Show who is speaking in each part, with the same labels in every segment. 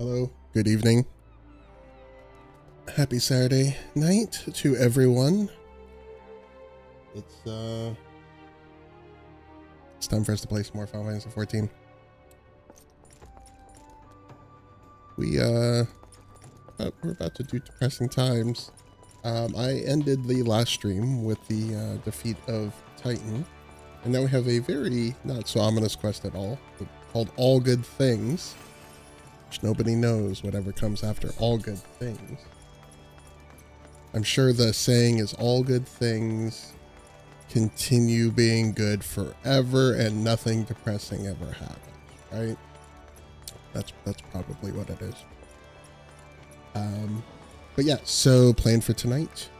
Speaker 1: Hello, good evening. Happy Saturday night to everyone. It's time for us to play some more Final Fantasy 14. We're about to do depressing times. I ended the last stream with the defeat of Titan, and now we have a very not so ominous quest at all, called All Good Things, which nobody knows whatever comes after all good things. I'm sure the saying is all good things continue being good forever and nothing depressing ever happens, right? That's probably what it is. But yeah, so plan for tonight.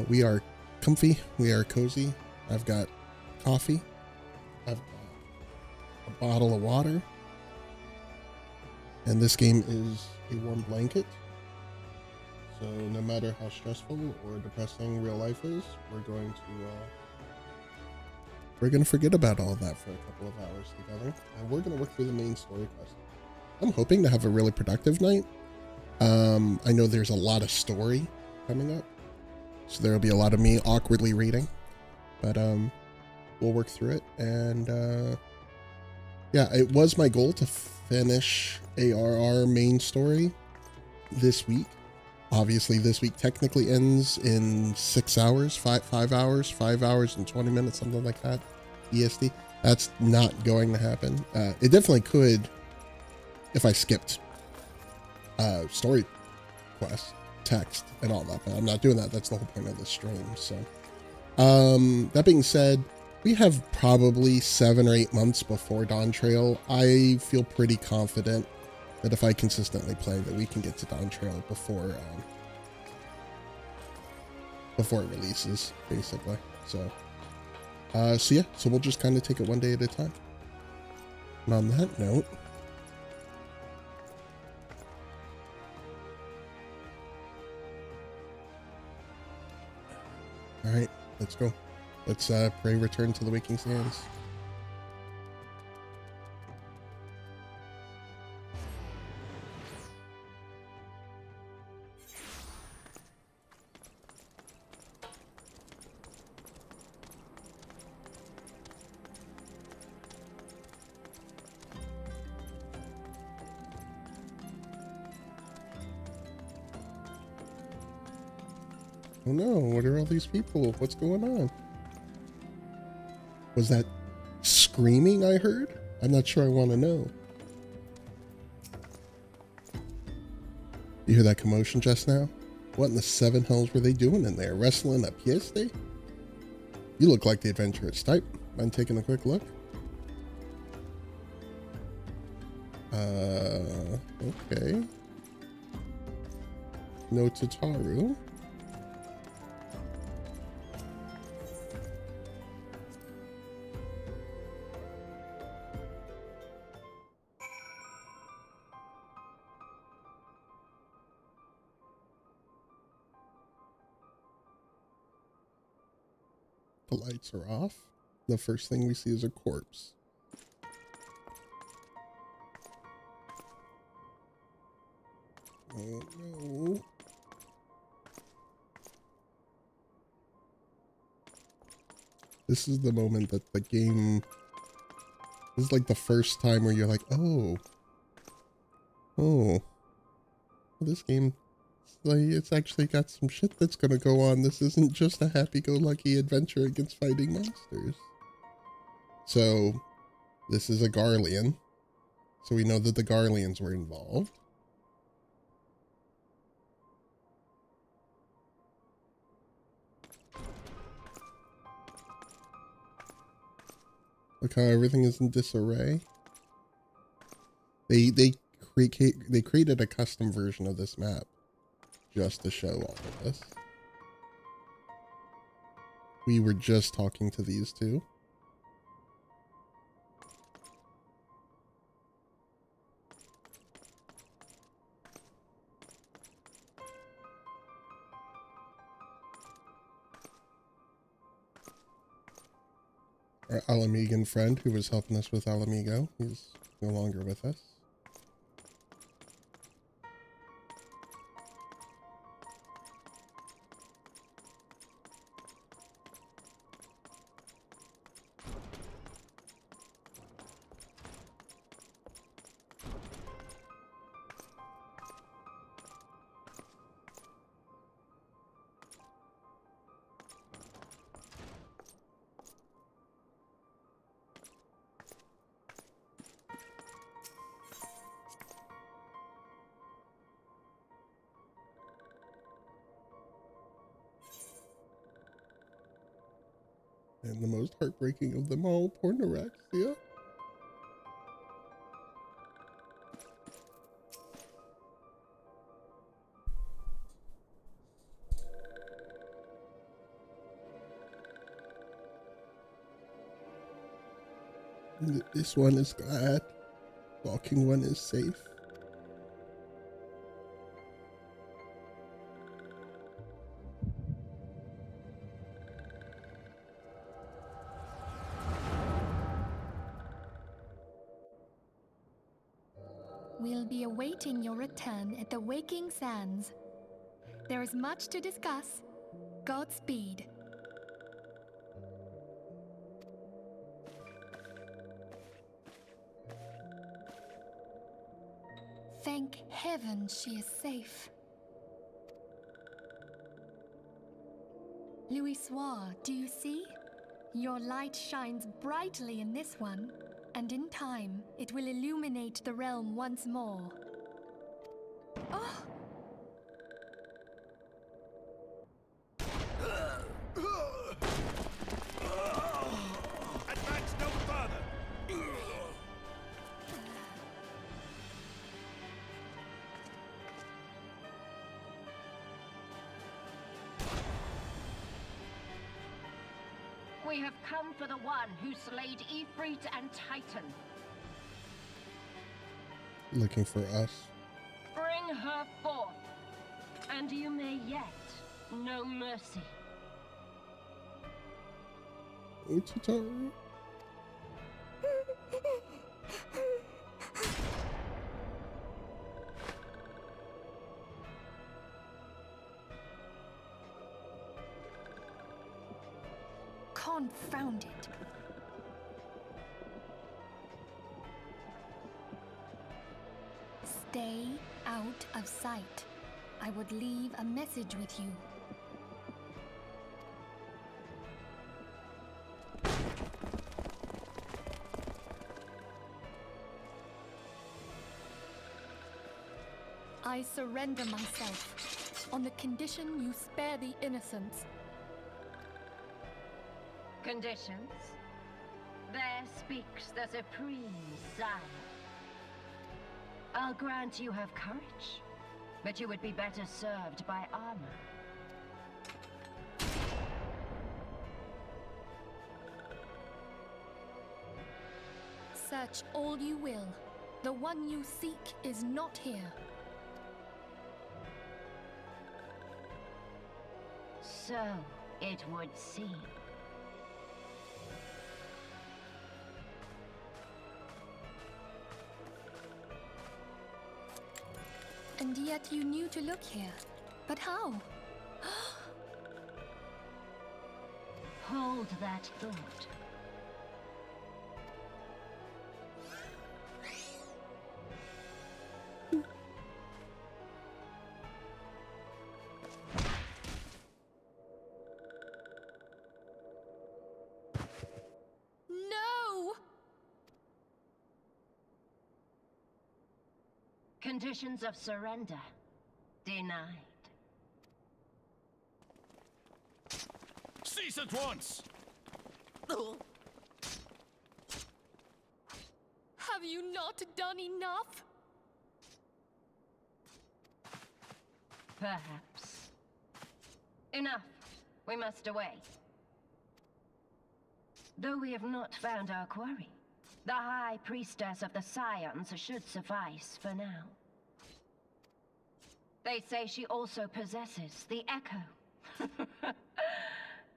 Speaker 1: We are comfy, we are cozy. I've got coffee, I've got a bottle of water, and this game is a warm blanket. So no matter how stressful or depressing real life is, we're going to forget about all of that for a couple of hours together, and we're going to work through the main story quest. I'm hoping to have a really productive night. I know there's a lot of story coming up, so there will be a lot of me awkwardly reading, but we'll work through it. And yeah, it was my goal to finish ARR main story this week. Obviously, this week technically ends in 6 hours, 5 hours, 5 hours and 20 minutes, something like that, EST. That's not going to happen. It definitely could if I skipped story quest, text, and all that, but I'm not doing that. That's the whole point of the stream. So, that being said, we have probably 7 or 8 months before Dawn Trail. I feel pretty confident that if I consistently play, that we can get to Dawn Trail before it releases, basically. So yeah, so we'll just kind of take it one day at a time. And on that note, all right, let's go. Let's pray return to the waking sands. Oh no, what are all these people? What's going on? Was that screaming I heard? I'm not sure I want to know. You hear that commotion just now? What in the 7 hells were they doing in there? Wrestling a pièce? You look like the adventurous type. Mind taking a quick look? Okay. No Tataru. The lights are off. The first thing we see is a corpse. Oh no. This is the moment that the game... This is like the first time where you're like, oh, this game, it's actually got some shit that's gonna go on. This isn't just a happy-go-lucky adventure against fighting monsters. So, this is a Garlean. So we know that the Garleans were involved. Look how everything is in disarray. They created a custom version of this map just to show all of this. We were just talking to these two. Our Alamegan friend who was helping us with Alamigo, he's no longer with us. And the most heartbreaking of them all, pornorexia. This one is glad. Walking one is safe.
Speaker 2: We'll be awaiting your return at the Waking Sands. There is much to discuss. Godspeed. Thank heaven she is safe. Louisoire, do you see? Your light shines brightly in this one, and in time, it will illuminate the realm once more. Oh!
Speaker 3: Advance no further!
Speaker 4: We have come for the one who slayed Ifrit and Titan.
Speaker 1: Looking for us.
Speaker 4: Bring her forth, and you may yet know mercy.
Speaker 1: Utataru.
Speaker 2: Confound it. Stay out of sight. I would leave a message with you. I surrender myself on the condition you spare the innocents.
Speaker 4: Conditions? There speaks the supreme sire. I'll grant you have courage, but you would be better served by armor.
Speaker 2: Search all you will. The one you seek is not here.
Speaker 4: So it would seem.
Speaker 2: And yet you knew to look here. But how?
Speaker 4: Hold that thought.
Speaker 2: No!
Speaker 4: Conditions of surrender denied.
Speaker 3: Cease at once!
Speaker 2: Have you not done enough?
Speaker 4: Perhaps. Enough. We must away. Though we have not found our quarry, the High Priestess of the Scions should suffice for now. They say she also possesses the Echo.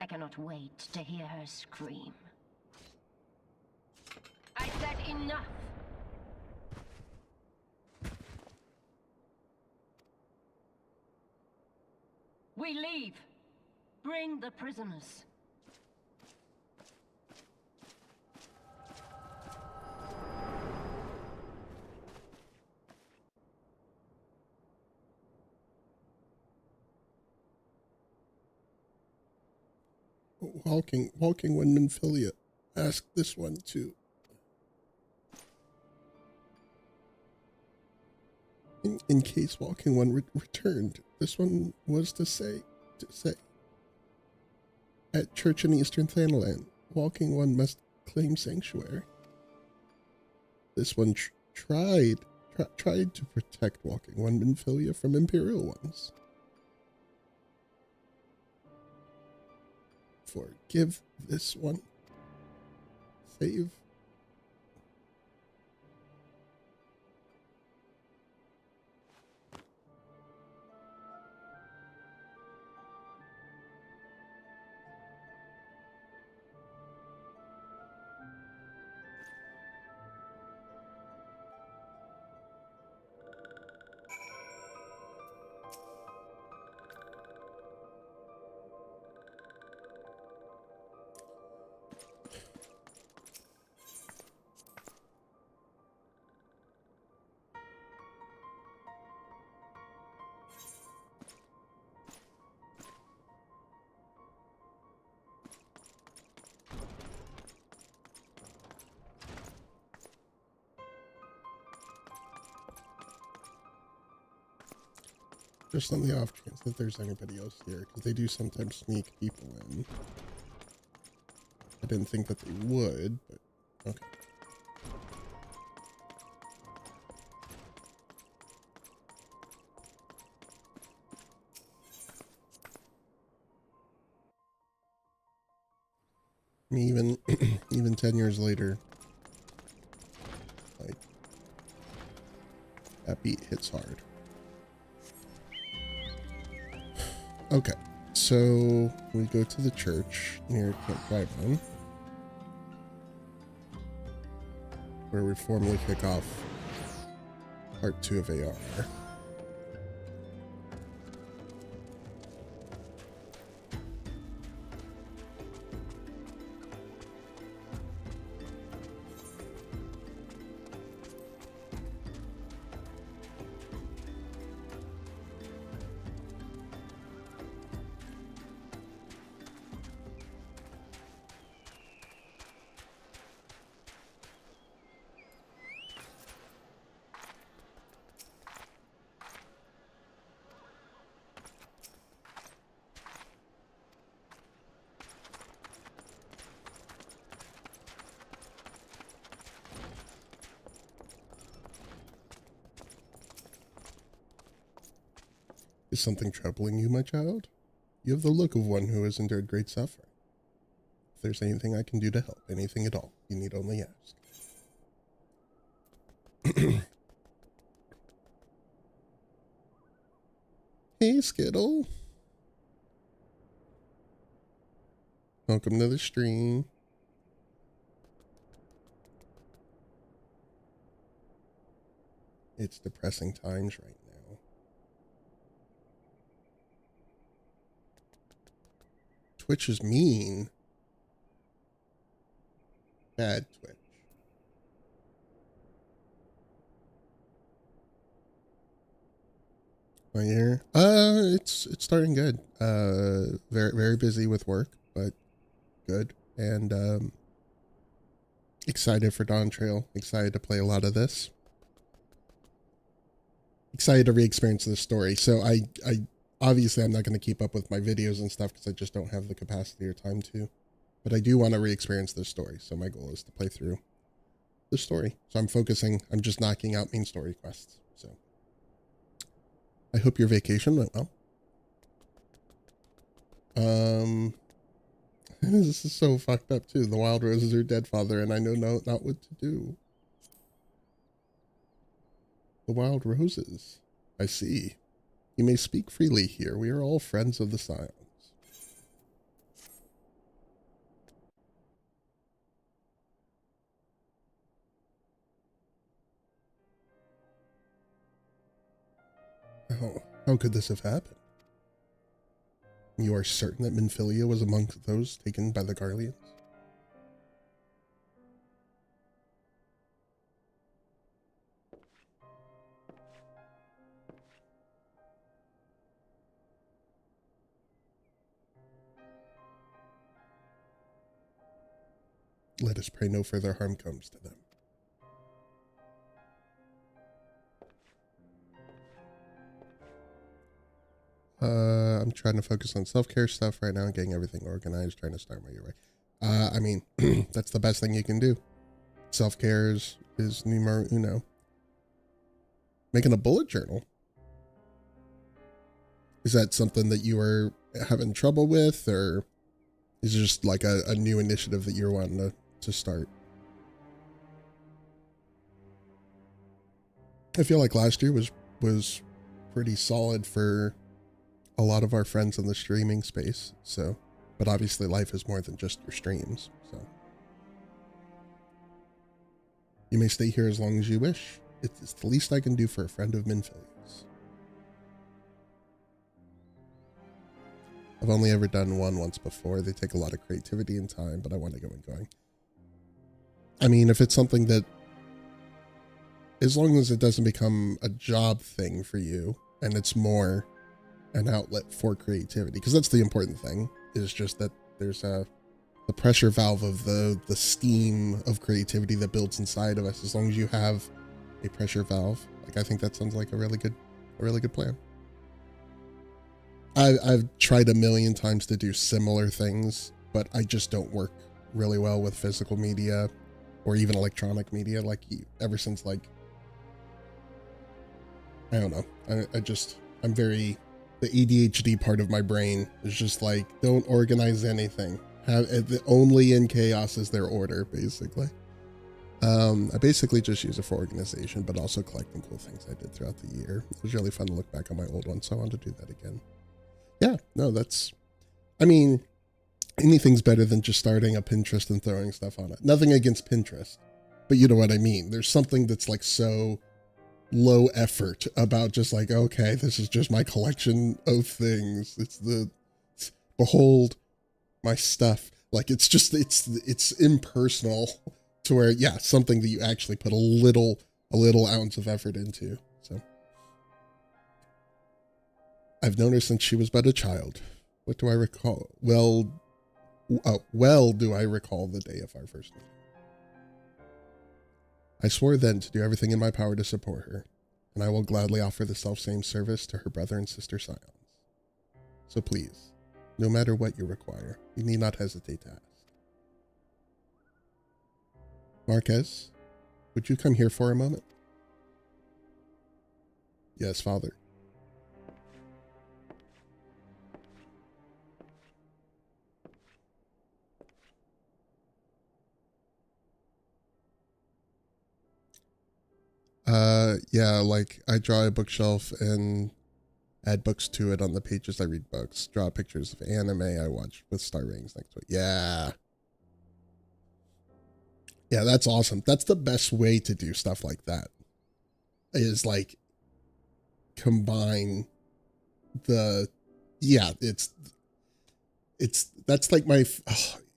Speaker 4: I cannot wait to hear her scream. I said enough! We leave. Bring the prisoners.
Speaker 1: Walking one Minfilia. Ask this one too. In case Walking one returned, this one was to say at church in Eastern Thanalan. walking one must claim sanctuary. This one tried to protect walking one Minfilia from Imperial ones. Forgive this one. Save. Just on the off chance that there's anybody else here, because they do sometimes sneak people in. I didn't think that they would, but okay. I mean, even 10 years later, like, that beat hits hard. Okay, so we go to the church near Camp Drybone, where we formally kick off part 2 of AR. Is something troubling you, my child? You have the look of one who has endured great suffering. If there's anything I can do to help, anything at all, you need only ask. Hey, Skittle. Welcome to the stream. It's depressing times right now. Twitch is mean. Bad Twitch. My year? It's starting good. Very busy with work, but good. And excited for Dawn Trail. Excited to play a lot of this. Excited to re-experience this story. So I obviously I'm not going to keep up with my videos and stuff because I just don't have the capacity or time to. But I do want to re-experience this story. So my goal is to play through the story. So I'm just knocking out main story quests. So I hope your vacation went well. This is so fucked up too. The wild roses are dead, father, and I know not what to do. The wild roses. I see. You may speak freely here. We are all friends of the Scions. How could this have happened? You are certain that Minfilia was amongst those taken by the Garleans? Let us pray no further harm comes to them. I'm trying to focus on self-care stuff right now, getting everything organized, trying to start my year right. I mean, that's the best thing you can do. Self-care is numero uno. Making a bullet journal. Is that something that you are having trouble with, or is it just like a new initiative that you're wanting to start? I feel like last year was pretty solid for a lot of our friends in the streaming space. So, but obviously life is more than just your streams. So you may stay here as long as you wish. It's the least I can do for a friend of Minfilius. I've only ever done one once before. They take a lot of creativity and time, but I want to go and going. I mean, if it's something that, as long as it doesn't become a job thing for you and it's more an outlet for creativity, because that's the important thing, is just that there's the pressure valve of the steam of creativity that builds inside of us. As long as you have a pressure valve, like, I think that sounds like a really good plan. I've tried a million times to do similar things, but I just don't work really well with physical media or even electronic media. Like, ever since, like, I don't know. I'm very, the ADHD part of my brain is just like, don't organize anything. Only in chaos is there order, basically. I basically just use it for organization, but also collecting cool things I did throughout the year. It was really fun to look back on my old ones, so I wanted to do that again. Yeah, no, I mean, anything's better than just starting a Pinterest and throwing stuff on it. Nothing against Pinterest, but you know what I mean. There's something that's like so low effort about just like, okay, this is just my collection of things. Behold my stuff. Like, it's impersonal to where, yeah, something that you actually put a little ounce of effort into. So I've known her since she was but a child. What do I recall? Well do I recall the day of our first meeting. I swore then to do everything in my power to support her, and I will gladly offer the self-same service to her brother and sister scions. So please, no matter what you require, you need not hesitate to ask. Marquez, would you come here for a moment? Yes, father. Yeah, like, I draw a bookshelf and add books to it on the pages I read books, draw pictures of anime I watch with star ratings next to it. Yeah. Yeah, that's awesome. That's the best way to do stuff like that, is like combine that's like my,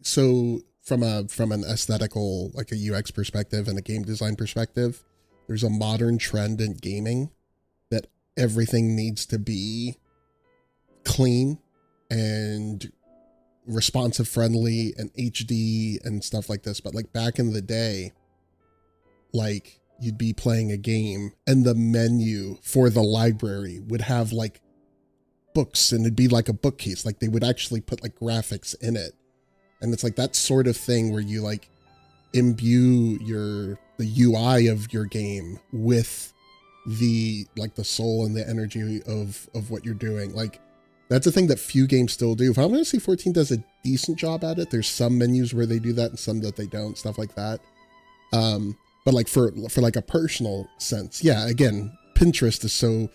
Speaker 1: so from an aesthetical, like a UX perspective and a game design perspective, there's a modern trend in gaming that everything needs to be clean and responsive friendly and HD and stuff like this. But like back in the day, like, you'd be playing a game and the menu for the library would have like books, and it'd be like a bookcase. Like, they would actually put like graphics in it. And it's like that sort of thing where you like imbue the UI of your game with the soul and the energy of what you're doing. Like, that's a thing that few games still do. Final Fantasy 14 does a decent job at it. There's some menus where they do that and some that they don't, stuff like that. But like for like a personal sense, yeah, again, Pinterest is so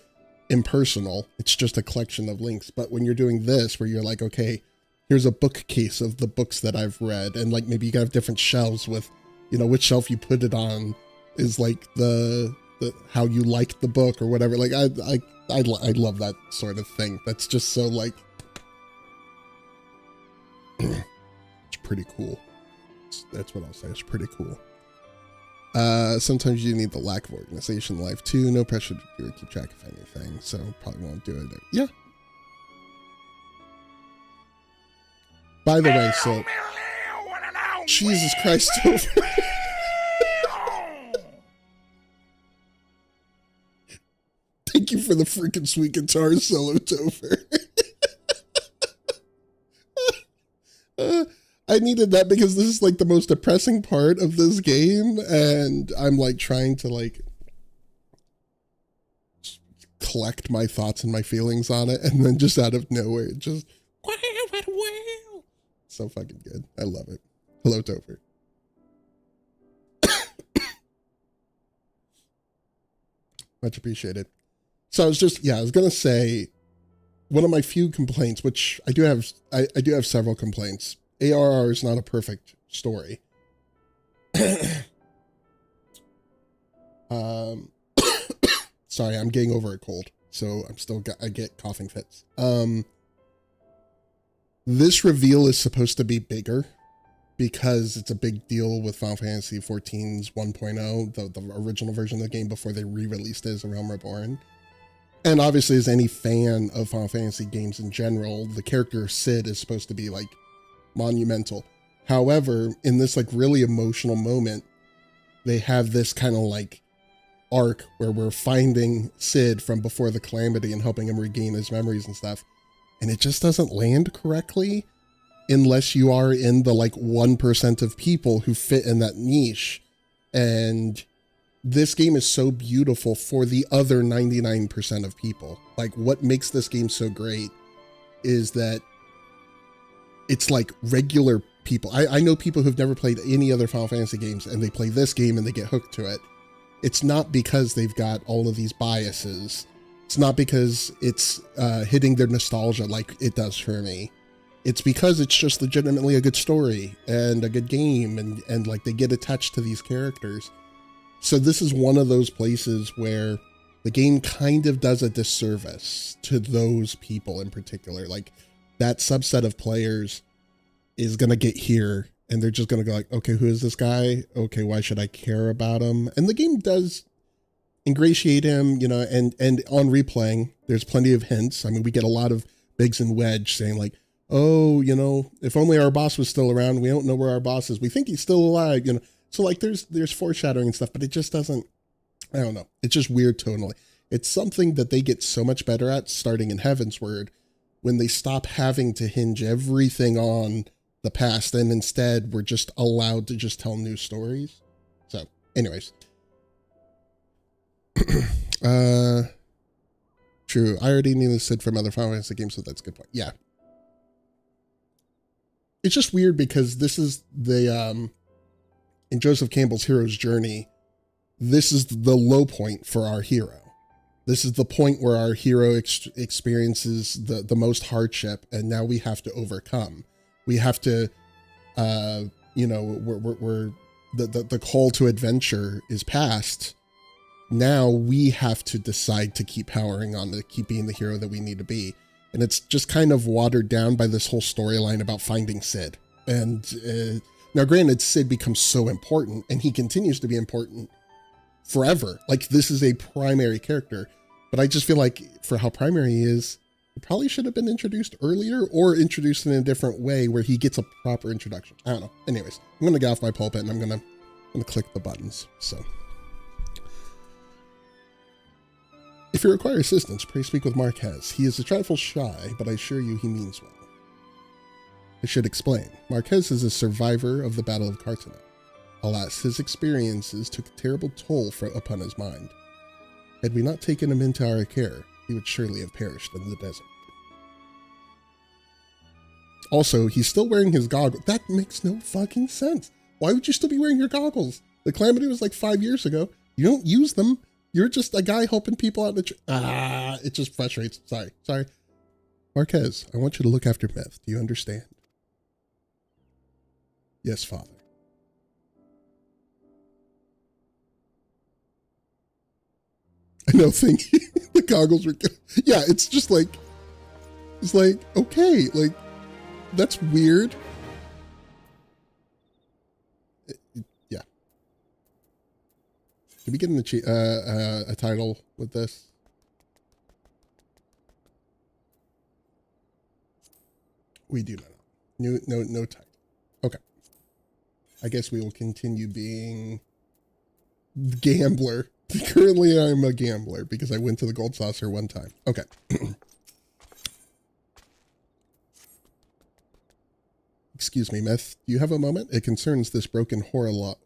Speaker 1: impersonal. It's just a collection of links. But when you're doing this, where you're like, okay, here's a bookcase of the books that I've read, and like maybe you can have different shelves with, you know, which shelf you put it on is like the how you like the book or whatever. Like, I love that sort of thing. That's just so like, it's pretty cool. That's what I'll say. It's pretty cool. Sometimes you need the lack of organization in life too. No pressure to do or keep track of anything, so probably won't do it. Yeah. By the way, so Jesus Christ. Thank you for the freaking sweet guitar solo, Topher. I needed that because this is like the most depressing part of this game, and I'm like trying to like collect my thoughts and my feelings on it, and then just out of nowhere, it just wow. So fucking good. I love it. Hello, Topher. Much appreciated. So I was gonna say, one of my few complaints, which I do have several complaints. ARR is not a perfect story. Sorry, I'm getting over a cold, so I get coughing fits. This reveal is supposed to be bigger because it's a big deal with Final Fantasy XIV's 1.0, the original version of the game before they re-released it as A Realm Reborn. And obviously, as any fan of Final Fantasy games in general, the character of Cid is supposed to be like monumental. However, in this like really emotional moment, they have this kind of like arc where we're finding Cid from before the calamity and helping him regain his memories and stuff. And it just doesn't land correctly unless you are in the like 1% of people who fit in that niche. And this game is so beautiful for the other 99% of people. Like, what makes this game so great is that it's like regular people. I know people who've never played any other Final Fantasy games, and they play this game and they get hooked to it. It's not because they've got all of these biases. It's not because it's hitting their nostalgia like it does for me. It's because it's just legitimately a good story and a good game, and like they get attached to these characters. So this is one of those places where the game kind of does a disservice to those people in particular. Like, that subset of players is going to get here and they're just going to go like, okay, who is this guy? Okay, why should I care about him? And the game does ingratiate him, you know, and on replaying, there's plenty of hints. I mean, we get a lot of Biggs and Wedge saying like, oh, you know, if only our boss was still around. We don't know where our boss is. We think he's still alive, you know. So like there's foreshadowing and stuff, but it just doesn't, I don't know. It's just weird tonally. It's something that they get so much better at starting in Heavensward when they stop having to hinge everything on the past, and instead we're just allowed to just tell new stories. So anyways. True. I already knew this Cid from other Final Fantasy games, so that's a good point. Yeah. It's just weird because this is the, in Joseph Campbell's hero's journey, this is the low point for our hero. This is the point where our hero experiences the most hardship, and now we have to overcome. We have to, you know, we're the call to adventure is past. Now we have to decide to keep powering on, to keep being the hero that we need to be. And it's just kind of watered down by this whole storyline about finding Cid. And now granted, Cid becomes so important, and he continues to be important forever. Like, this is a primary character, but I just feel like for how primary he is, he probably should have been introduced earlier, or introduced in a different way where he gets a proper introduction. I don't know. Anyways, I'm going to get off my pulpit and I'm going to click the buttons. So if you require assistance, pray speak with Marquez. He is a trifle shy, but I assure you he means well. I should explain. Marquez is a survivor of the Battle of Cartanet. Alas, his experiences took a terrible toll upon his mind. Had we not taken him into our care, he would surely have perished in the desert. Also, he's still wearing his goggles. That makes no fucking sense. Why would you still be wearing your goggles? The calamity was like 5 years ago. You don't use them. You're just a guy helping people out in the it just frustrates. Sorry. Marquez, I want you to look after Myth. Do you understand? Yes, Father. I know, thinking the goggles were good. Yeah, it's just like, okay, like, that's weird. Yeah. Did we get a title with this? We do not. No title. Okay. I guess we will continue being gambler. Currently, I'm a gambler because I went to the Gold Saucer one time. Okay. Excuse me, Myth. Do you have a moment? It concerns this broken horologe.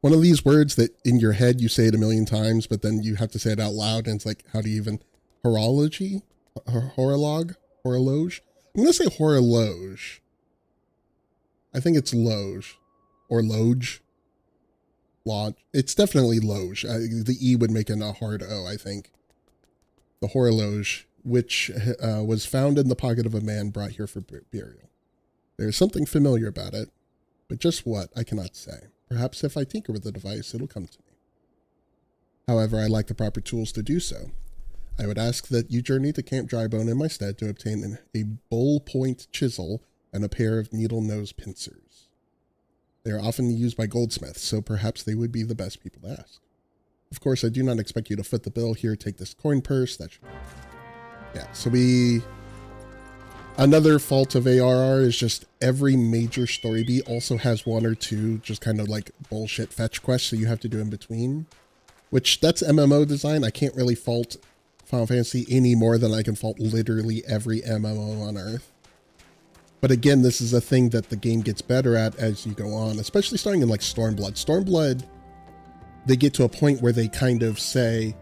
Speaker 1: One of these words that in your head you say it a million times, but then you have to say it out loud, and it's like, how do you even... Horology? Horologe? Horologe? I'm going to say horologe. I think it's loge. Or loge. Lodge. It's definitely loge. The E would make it a hard O, I think. The horologe, which was found in the pocket of a man brought here for burial. There's something familiar about it, but just what, I cannot say. Perhaps if I tinker with the device, it'll come to me. However, I lack the proper tools to do so. I would ask that you journey to Camp Drybone in my stead to obtain a bull-point chisel and a pair of needle-nose pincers. They are often used by goldsmiths, so perhaps they would be the best people to ask. Of course, I do not expect you to foot the bill here. Take this coin purse. That should... Yeah, so Another fault of ARR is just every major story beat also has one or two just kind of like bullshit fetch quests, so you have to do in between. Which, that's MMO design. I can't really fault Final Fantasy any more than I can fault literally every MMO on Earth. But again, this is a thing that the game gets better at as you go on, especially starting in like Stormblood. Stormblood, they get to a point where they kind of say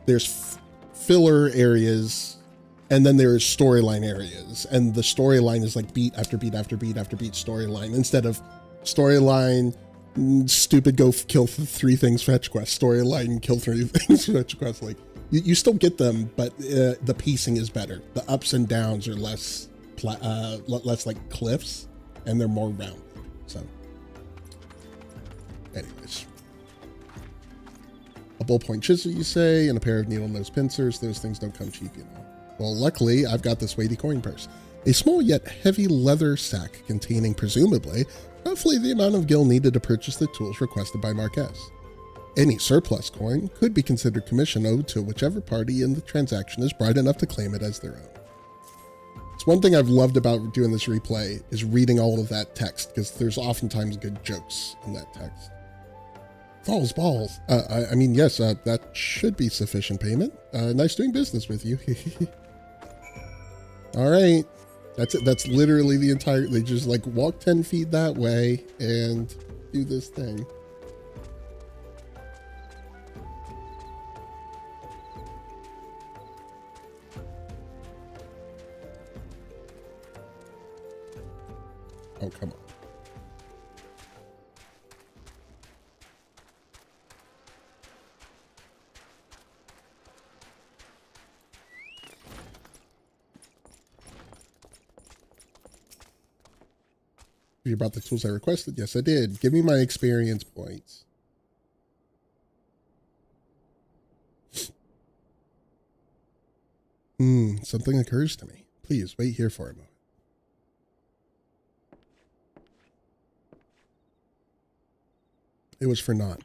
Speaker 1: there's filler areas and then there's storyline areas, and the storyline is like beat after beat after beat after beat storyline, instead of storyline, stupid go kill 3 things fetch quest, storyline, kill 3 things fetch quest. Like you still get them, but the pacing is better. The ups and downs are less like cliffs, and they're more rounded. So anyways, a bullpoint chisel, you say, and a pair of needle-nose pincers. Those things don't come cheap, you know. Well, luckily, I've got this weighty coin purse. A small yet heavy leather sack containing, presumably, roughly the amount of gil needed to purchase the tools requested by Marquez. Any surplus coin could be considered commission owed to whichever party in the transaction is bright enough to claim it as their own. It's one thing I've loved about doing this replay is reading all of that text, because there's oftentimes good jokes in that text. Falls balls. I mean, yes, that should be sufficient payment. Nice doing business with you. All right. That's it. That's literally the entire, they just like walk 10 feet that way and do this thing. Oh, come on. You brought the tools I requested? Yes, I did. Give me my experience points. Something occurs to me. Please wait here for a moment. It was for naught.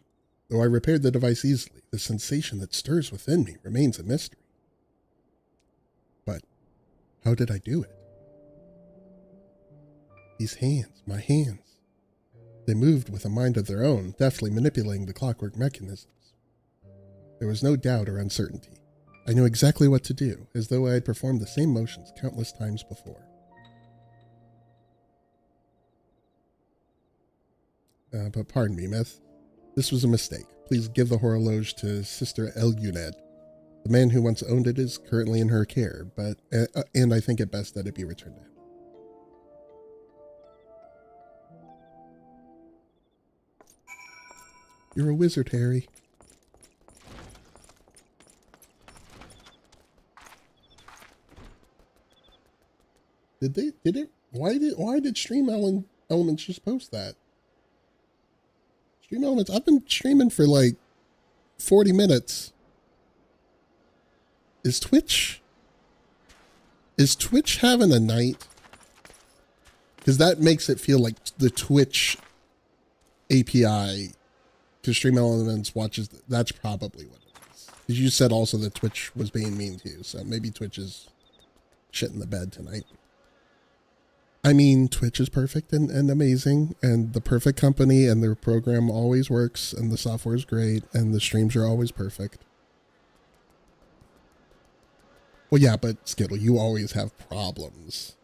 Speaker 1: Though I repaired the device easily, the sensation that stirs within me remains a mystery. But how did I do it? These hands, my hands. They moved with a mind of their own, deftly manipulating the clockwork mechanisms. There was no doubt or uncertainty. I knew exactly what to do, as though I had performed the same motions countless times before. But pardon me, Myth. This was a mistake. Please give the horologe to Sister Elguned. The man who once owned it is currently in her care, but and I think it best that it be returned to him. You're a wizard, Harry. Why did Stream Elements just post that? Stream Elements, I've been streaming for like 40 minutes. Is Twitch having a night? Because that makes it feel like the Twitch API, because Stream Elements watches, that's probably what it is. Because you said also that Twitch was being mean to you, so maybe Twitch is shit in the bed tonight. I mean, Twitch is perfect and amazing, and the perfect company, and their program always works, and the software is great, and the streams are always perfect. Well, yeah, but Skittle, you always have problems.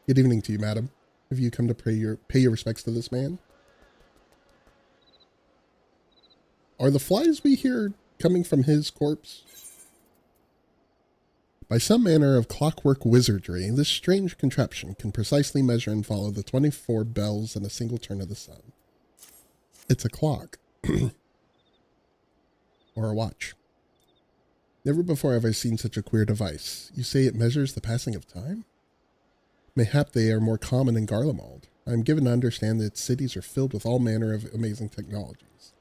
Speaker 1: Good evening to you, madam. Have you come to pay your respects to this man? Are the flies we hear coming from his corpse? By some manner of clockwork wizardry, this strange contraption can precisely measure and follow the 24 bells in a single turn of the sun. It's a clock. Or a watch. Never before have I seen such a queer device. You say it measures the passing of time? Mayhap they are more common in Garlemald. I am given to understand that its cities are filled with all manner of amazing technologies.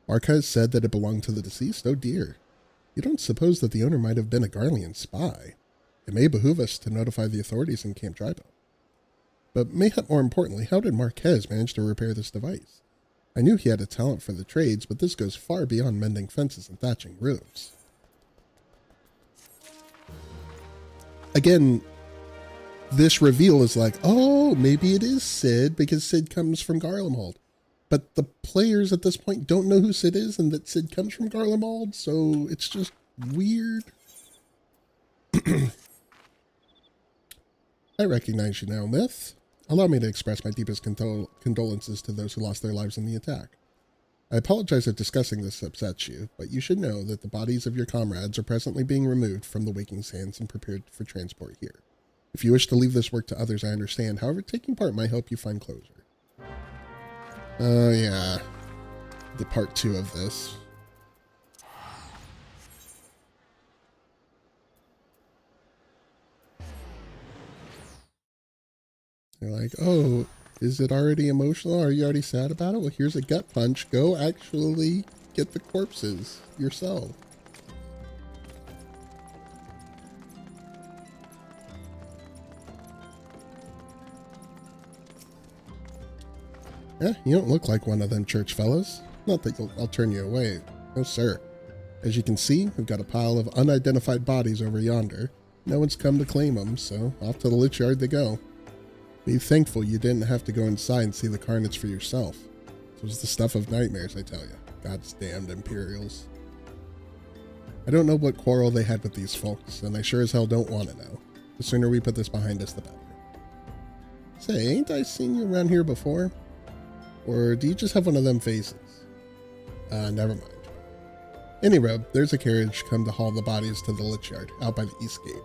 Speaker 1: Marquez said that it belonged to the deceased? Oh dear. You don't suppose that the owner might have been a Garlean spy? It may behoove us to notify the authorities in Camp Drybo. But mayhap more importantly, how did Marquez manage to repair this device? I knew he had a talent for the trades, but this goes far beyond mending fences and thatching roofs. Again, this reveal is like, oh, maybe it is Sid because Sid comes from Garlemald. But the players at this point don't know who Sid is and that Sid comes from Garlemald, so it's just weird. I recognize you now, Myth. Allow me to express my deepest condolences to those who lost their lives in the attack. I apologize if discussing this upsets you, but you should know that the bodies of your comrades are presently being removed from the waking sands and prepared for transport here. If you wish to leave this work to others, I understand. However, taking part might help you find closure. Oh, yeah. The part 2 of this. They're like, oh, is it already emotional? Are you already sad about it? Well, here's a gut punch. Go actually get the corpses yourself. Yeah, you don't look like one of them church fellas. Not that I'll turn you away. No, sir. As you can see, we've got a pile of unidentified bodies over yonder. No one's come to claim them, so off to the lich yard they go. Be thankful you didn't have to go inside and see the carnage for yourself. It was the stuff of nightmares, I tell you. God's damned Imperials. I don't know what quarrel they had with these folks, and I sure as hell don't want to know. The sooner we put this behind us, the better. Say, ain't I seen you around here before? Or do you just have one of them faces? Never mind. Anyway, there's a carriage come to haul the bodies to the lich yard, out by the east gate.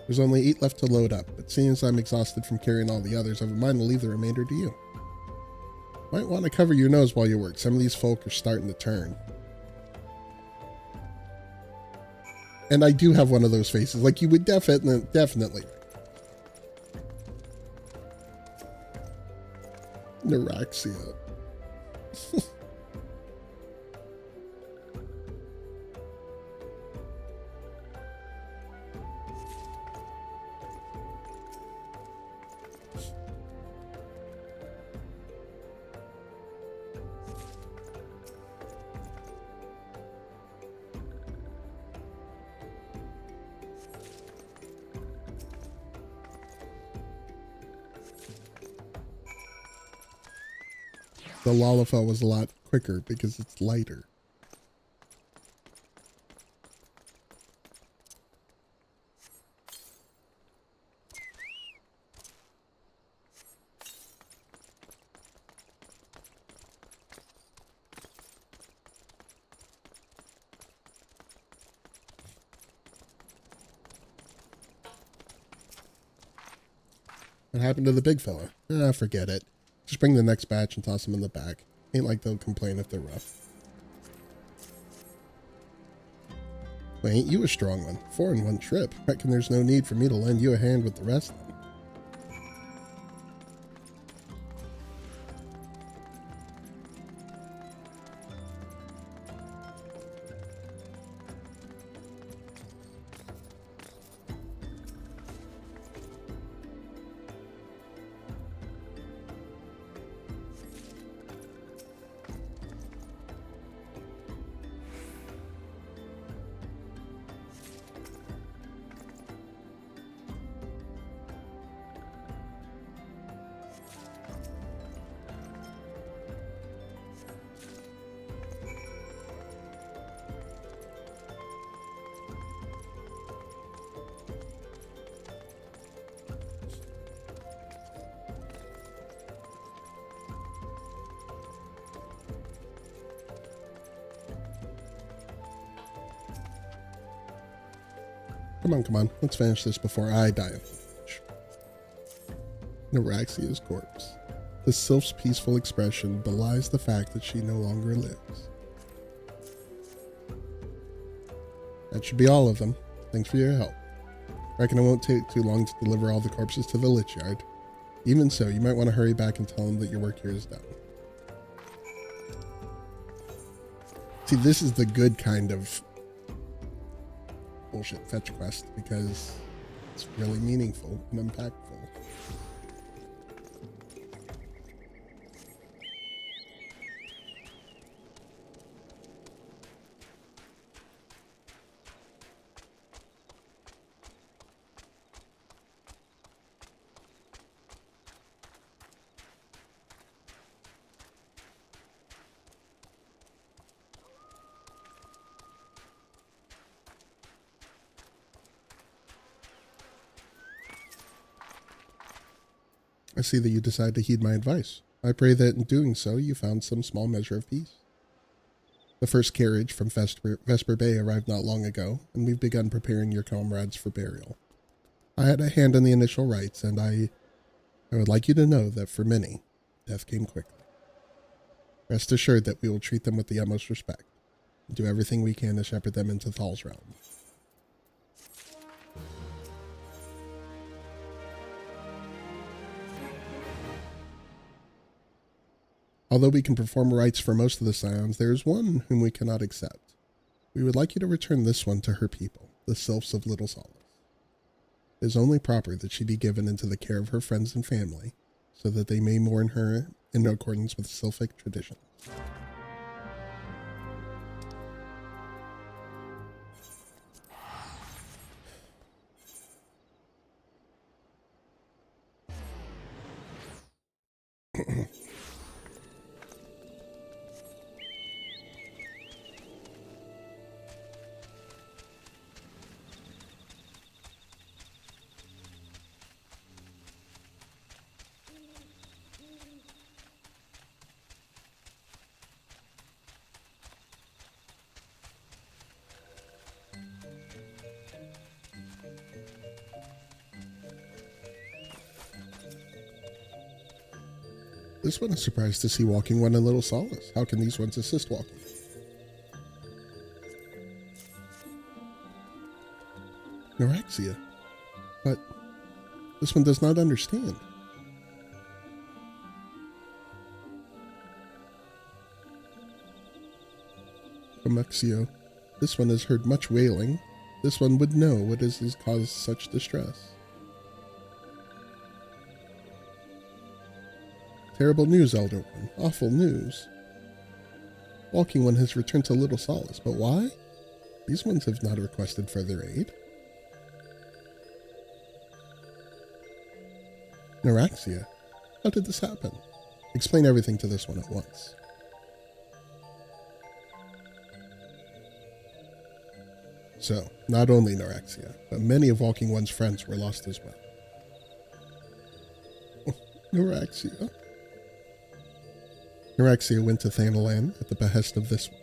Speaker 1: There's only 8 left to load up, but seeing as I'm exhausted from carrying all the others, I have a mind to leave the remainder to you. Might want to cover your nose while you work. Some of these folk are starting to turn. And I do have one of those faces. Like, you would definitely. Neuraxia. The Lalafell was a lot quicker because it's lighter. What happened to the big fella? Forget it. Just bring the next batch and toss them in the back. Ain't like they'll complain if they're rough. Well, ain't you a strong one? 4 in one trip. Reckon there's no need for me to lend you a hand with the rest of them. Come on, come on. Let's finish this before I die of age. Neuraxia's corpse. The sylph's peaceful expression belies the fact that she no longer lives. That should be all of them. Thanks for your help. Reckon it won't take too long to deliver all the corpses to the Lich Yard. Even so, you might want to hurry back and tell them that your work here is done. See, this is the good kind of bullshit fetch quest because it's really meaningful and impactful. I see that you decide to heed my advice. I pray that in doing so, you found some small measure of peace. The first carriage from Vesper Bay arrived not long ago, and we've begun preparing your comrades for burial. I had a hand in the initial rites, and I would like you to know that for many, death came quickly. Rest assured that we will treat them with the utmost respect, and do everything we can to shepherd them into Thal's realm. Although we can perform rites for most of the Scions, there is one whom we cannot accept. We would like you to return this one to her people, the Sylphs of Little Solace. It is only proper that she be given into the care of her friends and family, so that they may mourn her in accordance with Sylphic traditions. This one is surprised to see walking one in Little Solace. How can these ones assist walking? Neuraxia. But this one does not understand. Comexio. This one has heard much wailing. This one would know what has caused such distress. Terrible news, Elder One. Awful news. Walking One has returned to Little Solace, but why? These ones have not requested further aid. Neuraxia, how did this happen? Explain everything to this one at once. So, not only Neuraxia, but many of Walking One's friends were lost as well. Neuraxia. Neuraxia went to Thanalan at the behest of this one.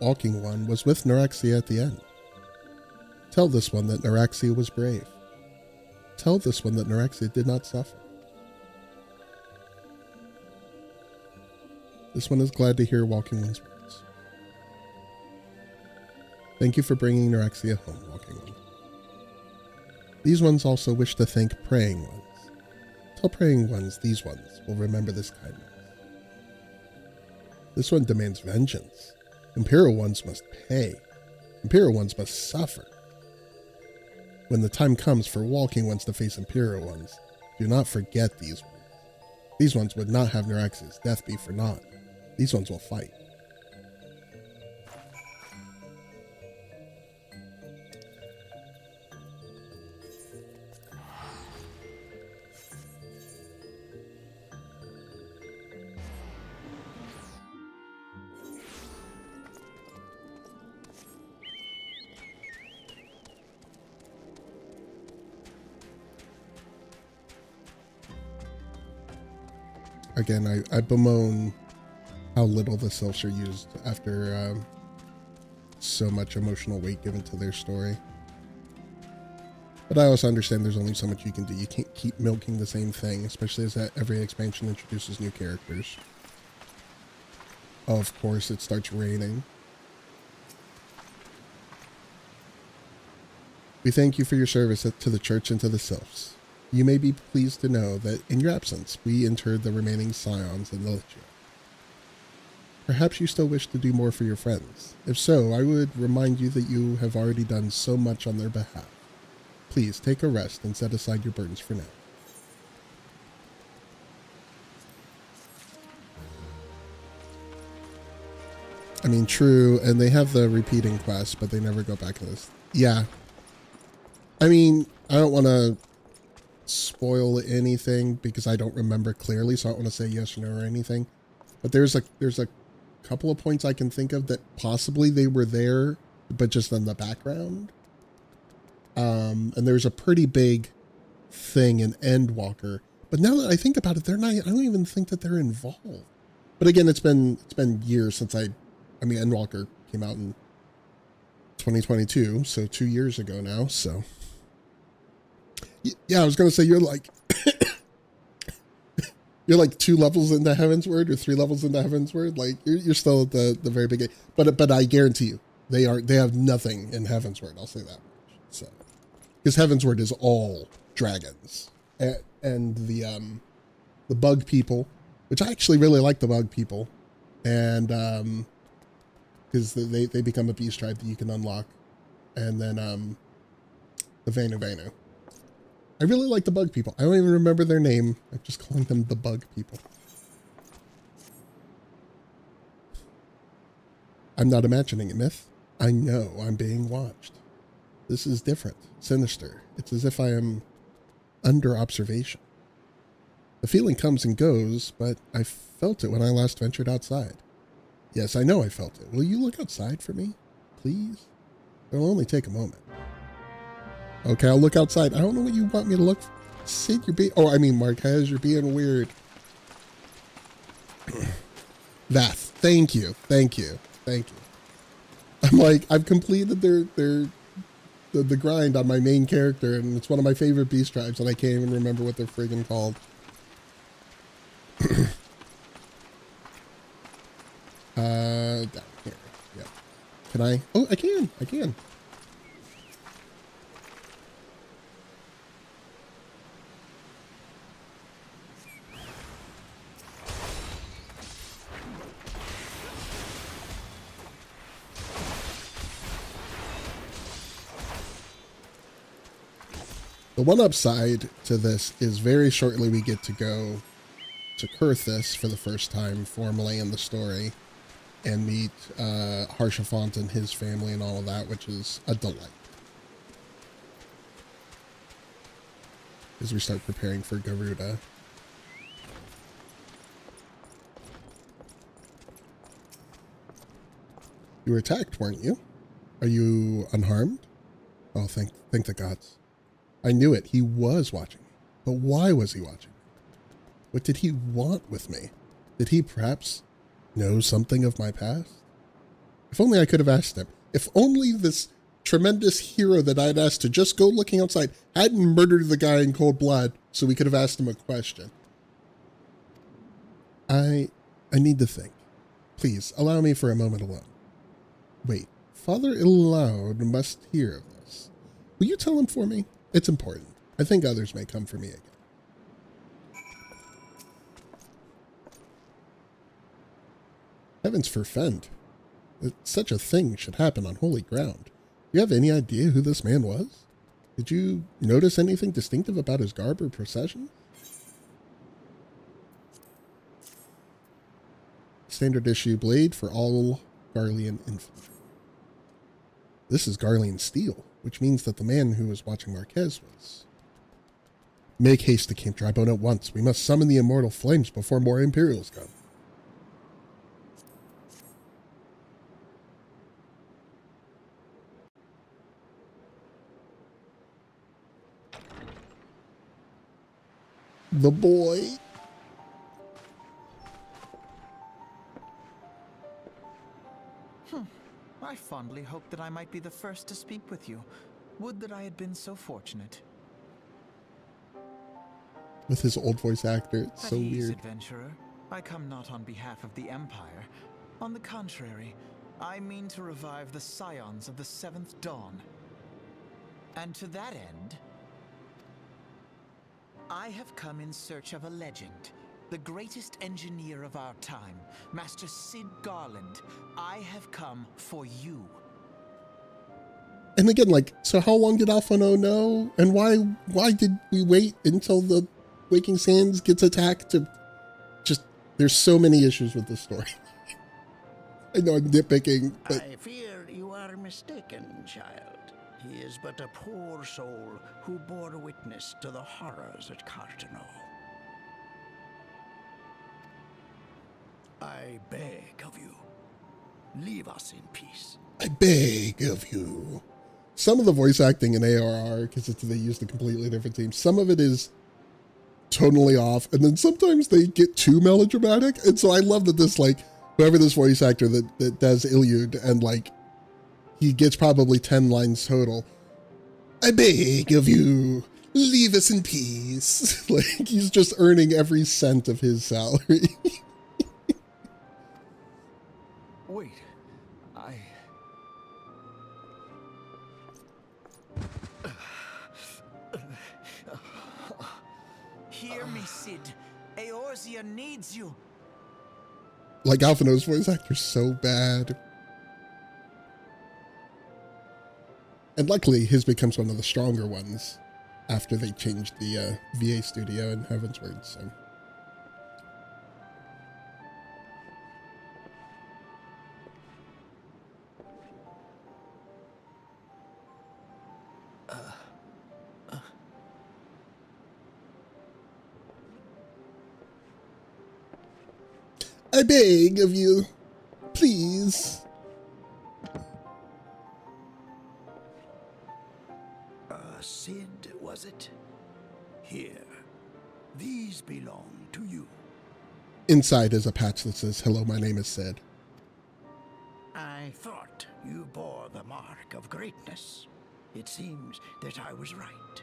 Speaker 1: Walking One was with Neuraxia at the end. Tell this one that Neuraxia was brave. Tell this one that Neuraxia did not suffer. This one is glad to hear Walking One's words. Thank you for bringing Neuraxia home, Walking One. These ones also wish to thank Praying Ones. Tell Praying Ones these ones will remember this kindness. This one demands vengeance. Imperial Ones must pay. Imperial Ones must suffer. When the time comes for Walking Ones to face Imperial Ones, do not forget these ones. These ones would not have Neuraxia's death be for naught. These ones will fight. Again, I bemoan how little the Sylphs are used after so much emotional weight given to their story. But I also understand there's only so much you can do. You can't keep milking the same thing, especially as that every expansion introduces new characters. Of course, it starts raining. We thank you for your service to the church and to the sylphs. You may be pleased to know that in your absence, we interred the remaining scions in the Lichia. Perhaps you still wish to do more for your friends. If so, I would remind you that you have already done so much on their behalf. Please take a rest and set aside your burdens for now. I mean, true, and they have the repeating quests, but they never go back to this. Yeah. I mean, I don't want to spoil anything because I don't remember clearly, so I don't want to say yes or no or anything. But there's a couple of points I can think of that possibly they were there, but just in the background. And there's a pretty big thing in Endwalker. But now that I think about it, they're not. I don't even think that they're involved. But again, it's been years since I mean, Endwalker came out in 2022, so 2 years ago now. So yeah, I was gonna say you're like you're like 2 levels into Heavensward or 3 levels into Heavensward. Like you're still at the very beginning. But I guarantee you, they have nothing in Heavensward. I'll say that much. So because Heavensward is all dragons and the bug people, which I actually really like the bug people, and because they become a beast tribe that you can unlock, and then the Vanu. I really like the bug people. I don't even remember their name. I'm just calling them the bug people. I'm not imagining it, Myth. I know I'm being watched. This is different, sinister. It's as if I am under observation. The feeling comes and goes, but I felt it when I last ventured outside. Yes, I know I felt it. Will you look outside for me, please? It'll only take a moment. Okay, I'll look outside. I don't know what you want me to look for. Sid, you're being... Oh, I mean, Marquez, you're being weird. Vath, thank you. I'm like, I've completed the grind on my main character, and it's one of my favorite beast tribes, and I can't even remember what they're friggin' called. Down here. Yeah. Can I? Oh, I can. The one upside to this is very shortly we get to go to Kurthis for the first time formally in the story and meet Harshafont and his family and all of that, which is a delight. As we start preparing for Garuda. You were attacked, weren't you? Are you unharmed? Oh, thank the gods. I knew it. He was watching me. But why was he watching me? What did he want with me? Did he perhaps know something of my past? If only I could have asked him. If only this tremendous hero that I'd asked to just go looking outside hadn't murdered the guy in cold blood so we could have asked him a question. I need to think. Please, allow me for a moment alone. Wait, Father Illoud must hear of this. Will you tell him for me? It's important. I think others may come for me again. Heavens forfend. That such a thing should happen on holy ground. Do you have any idea who this man was? Did you notice anything distinctive about his garb or procession? Standard issue blade for all Garlean infantry. This is Garlean steel, which means that the man who was watching Marquez was... Make haste to Camp Drybone at once. We must summon the immortal flames before more Imperials come. The boy.
Speaker 5: I fondly hoped that I might be the first to speak with you. Would that I had been so fortunate.
Speaker 1: With his old voice actor, it's so
Speaker 5: At ease,
Speaker 1: weird.
Speaker 5: adventurer. I come not on behalf of the Empire. On the contrary, I mean to revive the scions of the Seventh Dawn. And to that end, I have come in search of a legend. The greatest engineer of our time, Master Sid Garland. I have come for you.
Speaker 1: And again, like, so how long did Alphonse know? And why did we wait until the Waking Sands gets attacked to just, there's so many issues with this story. I know I'm nitpicking, but
Speaker 6: I fear you are mistaken, child. He is but a poor soul who bore witness to the horrors at Cartano. I beg of you, leave us in peace.
Speaker 1: I beg of you. Some of the voice acting in ARR, because they used a completely different team, some of it is totally off, and then sometimes they get too melodramatic, and so I love that this, like, whoever this voice actor that does Ilyud, and like, he gets probably 10 lines total. I beg of you, leave us in peace. Like, he's just earning every cent of his salary.
Speaker 5: Wait, Hear me, Sid. Eorzea needs you.
Speaker 1: Like, Alphino's voice actor's so bad. And luckily, his becomes one of the stronger ones after they changed the VA studio in Heavensward, so. I beg of you, please.
Speaker 6: Sid, was it? Here. These belong to you.
Speaker 1: Inside is a patch that says, "Hello, my name is Sid."
Speaker 6: I thought you bore the mark of greatness. It seems that I was right.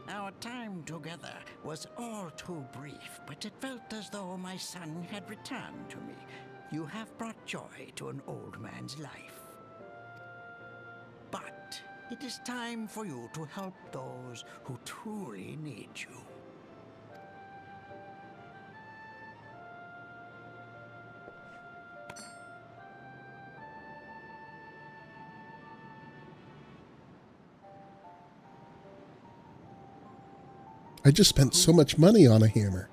Speaker 6: Our time together was all too brief, but it felt as though my son had returned to me. You have brought joy to an old man's life. But it is time for you to help those who truly need you.
Speaker 1: I just spent so much money on a hammer.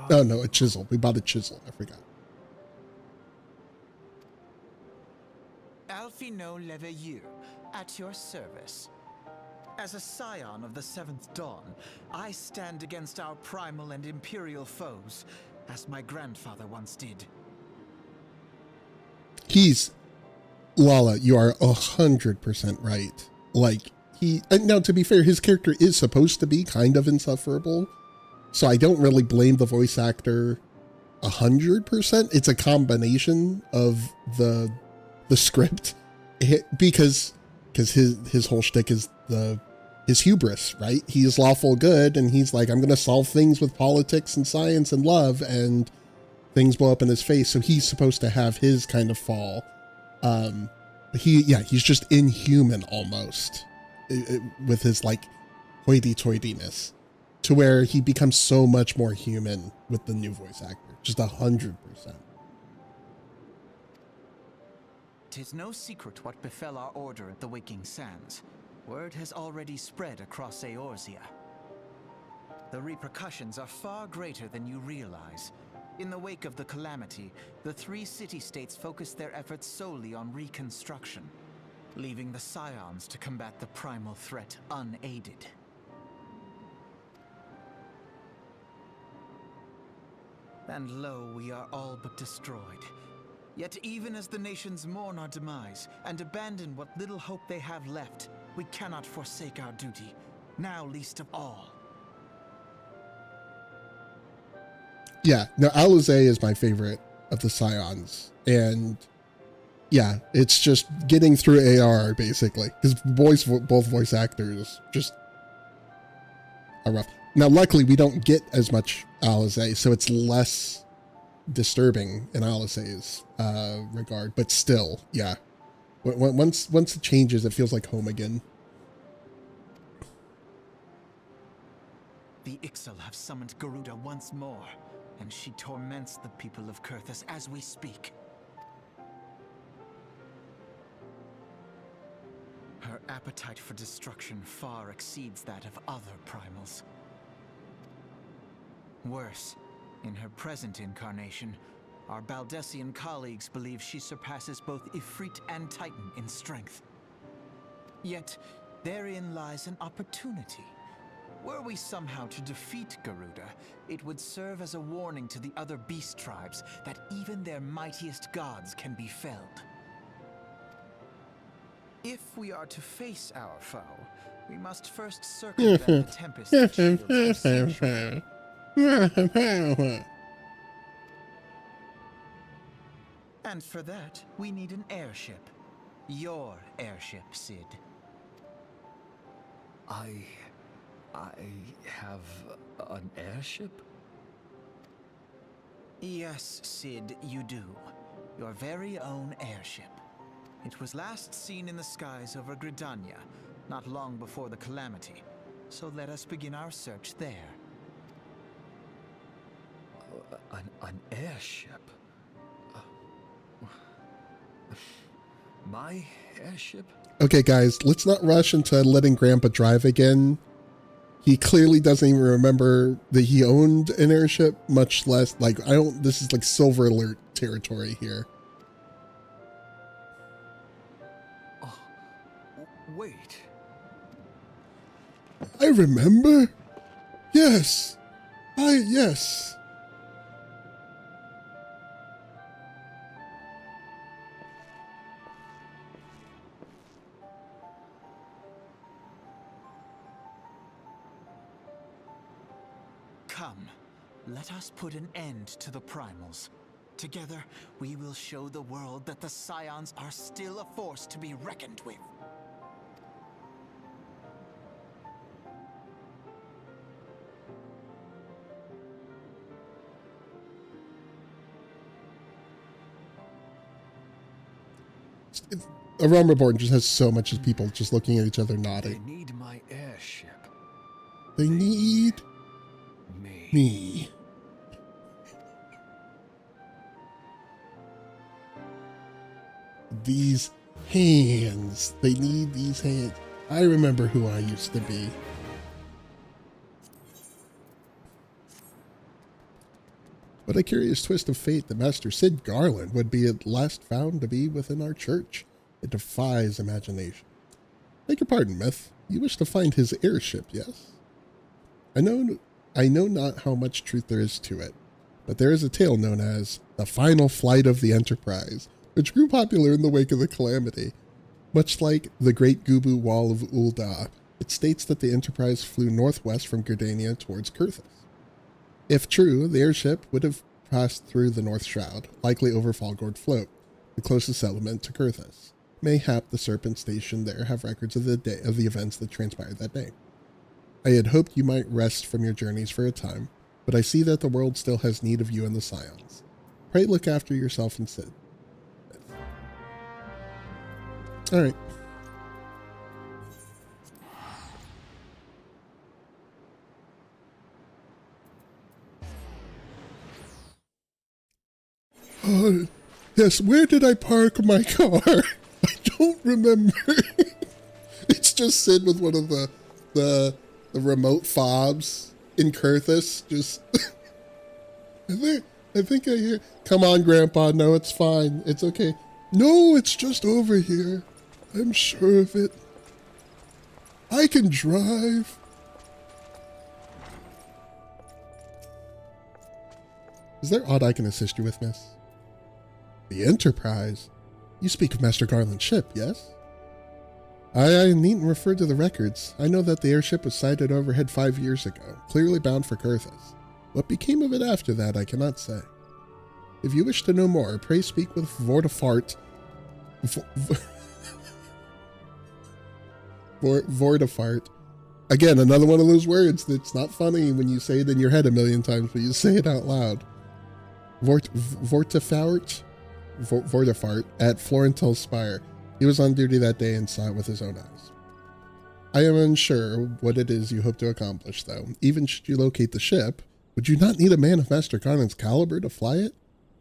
Speaker 1: Oh no, a chisel. We bought a chisel. I forgot.
Speaker 5: Alphino Leveilleur, at your service. As a scion of the Seventh Dawn, I stand against our primal and imperial foes, as my grandfather once did.
Speaker 1: Lala, you are 100% right. Like, and now to be fair, his character is supposed to be kind of insufferable, so I don't really blame the voice actor 100%. It's a combination of the script, because his whole shtick is his hubris, right? He is lawful good, and he's like, I'm going to solve things with politics and science and love, and things blow up in his face. So he's supposed to have his kind of fall. He's just inhuman almost. With his like hoity-toityness, to where he becomes so much more human with the new voice actor, just 100%.
Speaker 5: 'Tis no secret what befell our order at the Waking Sands. Word has already spread across Eorzea. The repercussions are far greater than you realize. In the wake of the calamity, the 3 city-states focused their efforts solely on reconstruction, leaving the scions to combat the primal threat unaided. And lo, we are all but destroyed. Yet even as the nations mourn our demise and abandon what little hope they have left, we cannot forsake our duty, now least of all.
Speaker 1: Yeah, no, Alize is my favorite of the scions, and Yeah, it's just getting through AR basically, because both voice actors just are rough. Now, luckily, we don't get as much Alizé, so it's less disturbing in Alizé's regard. But still, yeah, once it changes, it feels like home again.
Speaker 5: The Ixal have summoned Garuda once more, and she torments the people of Kurthus as we speak. Her appetite for destruction far exceeds that of other primals. Worse, in her present incarnation, our Baldessian colleagues believe she surpasses both Ifrit and Titan in strength. Yet, therein lies an opportunity. Were we somehow to defeat Garuda, it would serve as a warning to the other beast tribes that even their mightiest gods can be felled. If we are to face our foe, we must first circumvent the tempest that shields our sanctuary. And for that, we need an airship. Your airship, Sid.
Speaker 7: I have an airship?
Speaker 5: Yes, Sid, you do. Your very own airship. It was last seen in the skies over Gridania, not long before the calamity. So let us begin our search there.
Speaker 7: An airship? My airship?
Speaker 1: Okay, guys, let's not rush into letting Grandpa drive again. He clearly doesn't even remember that he owned an airship, much less, like, this is like Silver Alert territory here.
Speaker 7: Oh, wait.
Speaker 1: I remember? Yes. Yes.
Speaker 5: Come, let us put an end to the primals. Together, we will show the world that the Scions are still a force to be reckoned with.
Speaker 1: A Realm Reborn just has so much of people just looking at each other
Speaker 7: They
Speaker 1: nodding.
Speaker 7: need my airship.
Speaker 1: They need
Speaker 7: Me.
Speaker 1: me. These hands. They need these hands. I remember who I used to be. What a curious twist of fate that Master Sid Garland would be at last found to be within our church. It defies imagination. Beg your pardon, Myth. You wish to find his airship, yes? I know not how much truth there is to it, but there is a tale known as the final flight of the Enterprise, which grew popular in the wake of the calamity. Much like the Great Gubu Wall of Ul'dah, it states that the Enterprise flew northwest from Gridania towards Kurthus. If true, the airship would have passed through the North Shroud, likely over Falgord Float, the closest settlement to Kurthus. Mayhap the Serpent stationed there have records of the events that transpired that day. I had hoped you might rest from your journeys for a time, but I see that the world still has need of you and the Scions. Pray look after yourself and Sid. All right. Yes, where did I park my car? I don't remember. It's just Sid with one of the remote fobs in Kurthus. Just I think I hear. Come on, Grandpa. No, it's fine. It's okay. No, it's just over here. I'm sure of it. I can drive. Is there aught I can assist you with, miss? The Enterprise? You speak of Master Garland's ship, yes? I needn't refer to the records. I know that the airship was sighted overhead 5 years ago, clearly bound for Kurthus. What became of it after that, I cannot say. If you wish to know more, pray speak with Vortifart Vortifart. Again, another one of those words that's not funny when you say it in your head a million times, but you say it out loud. Vortifart at Florentel's Spire. He was on duty that day and saw it with his own eyes. I am unsure what it is you hope to accomplish, though. Even should you locate the ship, would you not need a man of Master Conan's caliber to fly it?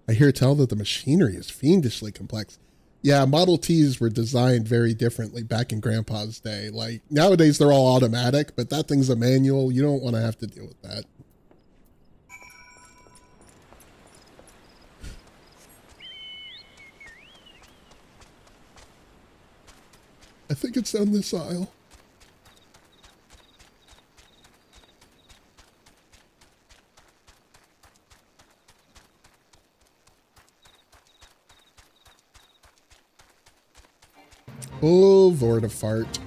Speaker 1: I hear tell that the machinery is fiendishly complex. Yeah, Model Ts were designed very differently back in Grandpa's day. Like, nowadays they're all automatic, but that thing's a manual. You don't want to have to deal with that. I think it's down this aisle. Oh, Vortifart.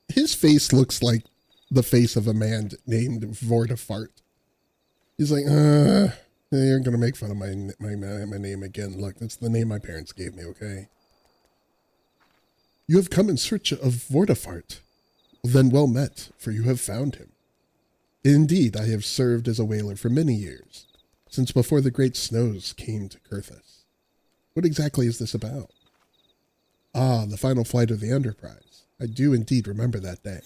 Speaker 1: His face looks like the face of a man named Vortifart. He's like, you're gonna make fun of my name again. Look, that's the name my parents gave me, okay? You have come in search of Vortifart. Then well met, for you have found him. Indeed, I have served as a whaler for many years, since before the great snows came to Kurthus. What exactly is this about? Ah, the final flight of the Enterprise. I do indeed remember that day.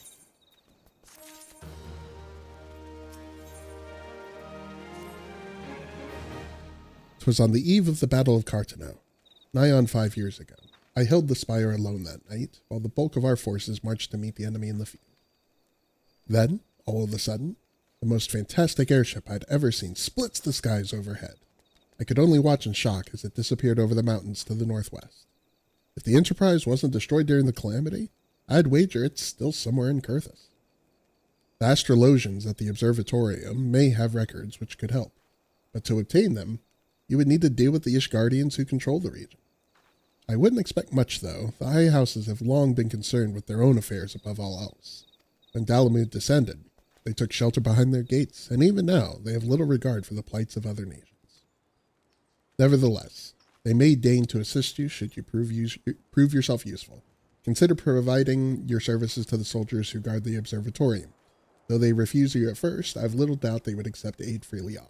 Speaker 1: Twas on the eve of the Battle of Carteneau, nigh on 5 years ago. I held the spire alone that night, while the bulk of our forces marched to meet the enemy in the field. Then, all of a sudden, the most fantastic airship I'd ever seen splits the skies overhead. I could only watch in shock as it disappeared over the mountains to the northwest. If the Enterprise wasn't destroyed during the calamity, I'd wager it's still somewhere in Kurthus. The astrologians at the observatorium may have records which could help, but to obtain them, you would need to deal with the Ishgardians who control the region. I wouldn't expect much, though. The high houses have long been concerned with their own affairs above all else. When Dalamud descended, they took shelter behind their gates, and even now they have little regard for the plights of other nations. Nevertheless, they may deign to assist you should you prove yourself useful. Consider providing your services to the soldiers who guard the observatorium. Though they refuse you at first, I have little doubt they would accept aid freely offered.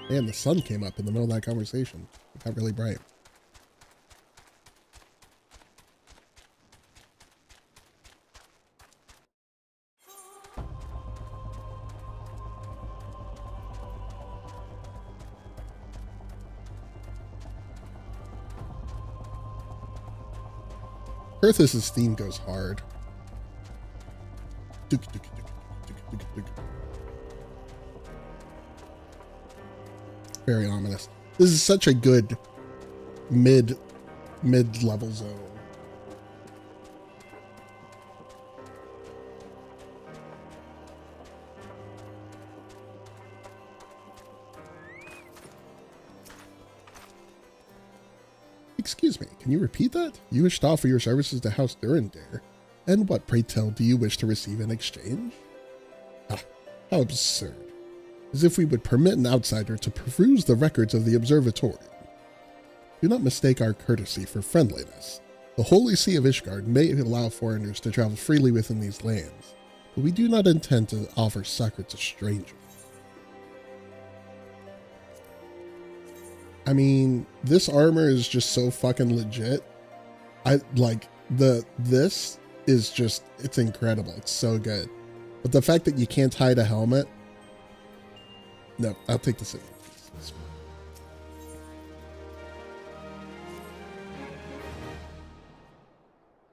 Speaker 1: And the sun came up in the middle of that conversation. It got really bright. Kurthus' theme goes hard. Very ominous. This is such a good mid-level zone. Excuse me, can you repeat that? You wish to offer your services to House Durandare, and what, pray tell, do you wish to receive in exchange? Ah, how absurd. As if we would permit an outsider to peruse the records of the observatory. Do not mistake our courtesy for friendliness. The Holy See of Ishgard may allow foreigners to travel freely within these lands, but we do not intend to offer succor to strangers. I mean, this armor is just so fucking legit. This is just, it's incredible. It's so good. But the fact that you can't hide a helmet, no, I'll take the city.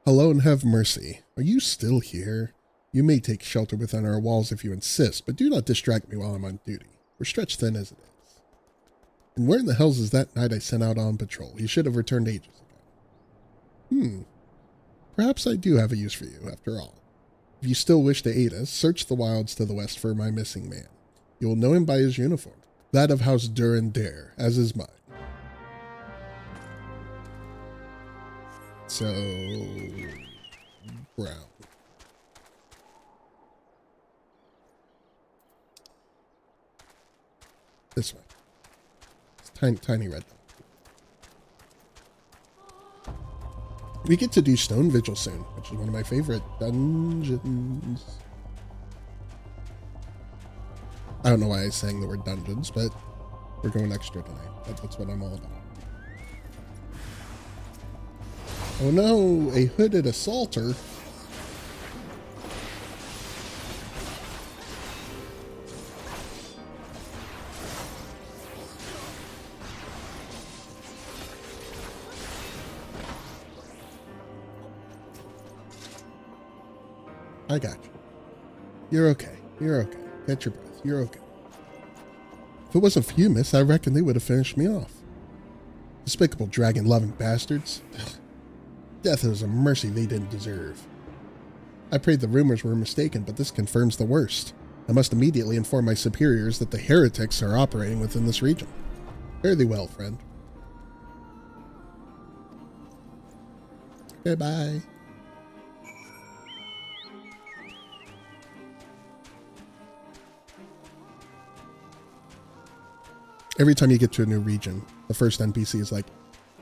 Speaker 1: Hello and have mercy. Are you still here? You may take shelter within our walls if you insist, but do not distract me while I'm on duty. We're stretched thin as it is. And where in the hells is that knight I sent out on patrol? He should have returned ages ago. Perhaps I do have a use for you, after all. If you still wish to aid us, search the wilds to the west for my missing man. You will know him by his uniform, that of House Durandare, as is mine. So, brown. This way. It's tiny red. We get to do Stone Vigil soon, which is one of my favorite dungeons. I don't know why I sang the word dungeons, but we're going extra tonight. That's what I'm all about. Oh no, a hooded assaulter. I got you. You're okay. You're okay. Catch your breath. You're okay. If it wasn't for you, miss, I reckon they would have finished me off. Despicable dragon-loving bastards. Death is a mercy they didn't deserve. I prayed the rumors were mistaken, but this confirms the worst. I must immediately inform my superiors that the heretics are operating within this region. Fare thee well, friend. Okay, bye. Every time you get to a new region, the first NPC is like,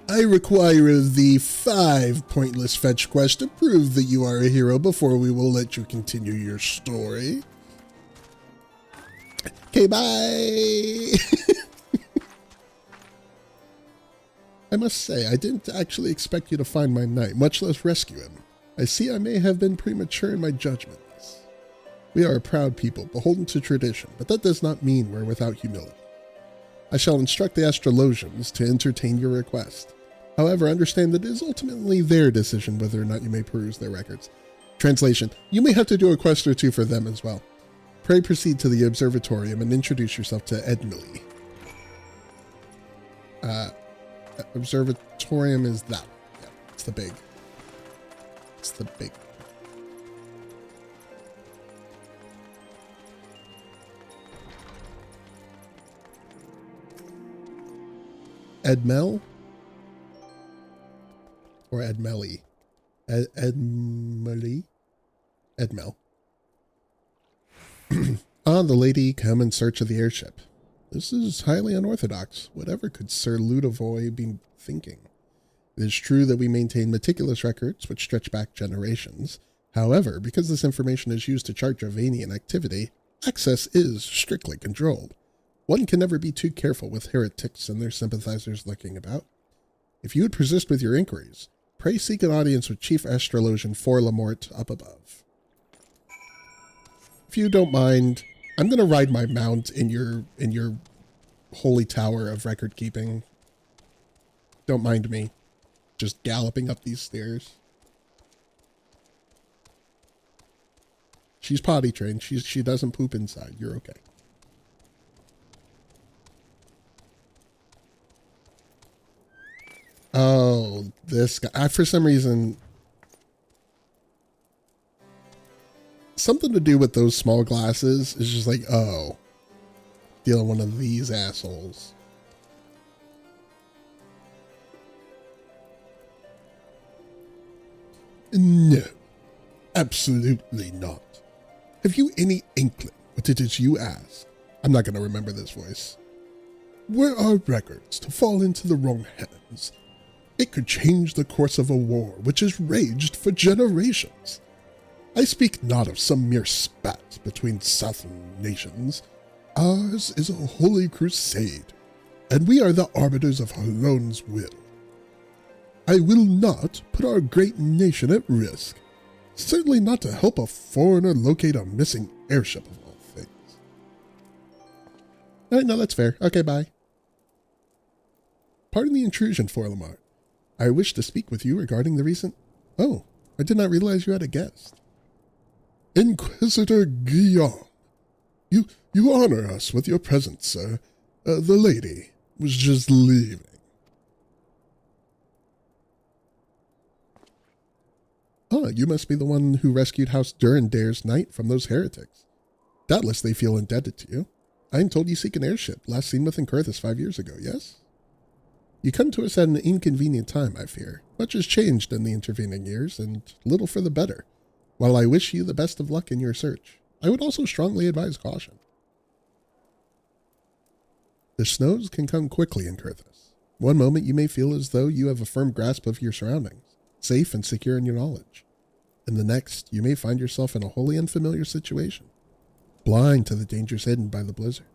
Speaker 1: I require the 5 pointless fetch quests to prove that you are a hero before we will let you continue your story. Okay, bye! I must say, I didn't actually expect you to find my knight, much less rescue him. I see I may have been premature in my judgments. We are a proud people, beholden to tradition, but that does not mean we're without humility. I shall instruct the Astrologians to entertain your request. However, understand that it is ultimately their decision whether or not you may peruse their records. Translation: you may have to do a quest or two for them as well. Pray proceed to the observatorium and introduce yourself to Edmily. Observatorium is that one. Yeah, it's the big. It's the big. Edmel? Or Edmeli? Edmeli? Edmel. Ah, the lady come in search of the airship. This is highly unorthodox. Whatever could Sir Ludovoy be thinking? It is true that we maintain meticulous records which stretch back generations. However, because this information is used to chart Jovanian activity, access is strictly controlled. One can never be too careful with heretics and their sympathizers lurking about. If you would persist with your inquiries, pray seek an audience with Chief Astrologian For Lamort up above. If you don't mind, I'm going to ride my mount in your holy tower of record keeping. Don't mind me just galloping up these stairs. She's potty trained. She doesn't poop inside. You're okay. Oh, this guy. For some reason, something to do with those small glasses is just like, oh, dealing with one of these assholes. No, absolutely not. Have you any inkling what it is you ask? I'm not going to remember this voice. Were our records to fall into the wrong hands, it could change the course of a war which has raged for generations. I speak not of some mere spat between southern nations. Ours is a holy crusade, and we are the arbiters of Halon's will. I will not put our great nation at risk, certainly not to help a foreigner locate a missing airship of all things. All right, no, that's fair. Okay, bye. Pardon the intrusion, Forlamar. I wish to speak with you regarding the recent... Oh, I did not realize you had a guest. Inquisitor Guillaume, you honor us with your presence, sir. The lady was just leaving. Ah, you must be the one who rescued House Durandare's knight from those heretics. Doubtless they feel indebted to you. I am told you seek an airship, last seen within Kurthus 5 years ago, yes? You come to us at an inconvenient time, I fear. Much has changed in the intervening years, and little for the better. While I wish you the best of luck in your search, I would also strongly advise caution. The snows can come quickly in Kurthus. One moment you may feel as though you have a firm grasp of your surroundings, safe and secure in your knowledge. And the next, you may find yourself in a wholly unfamiliar situation, blind to the dangers hidden by the blizzard.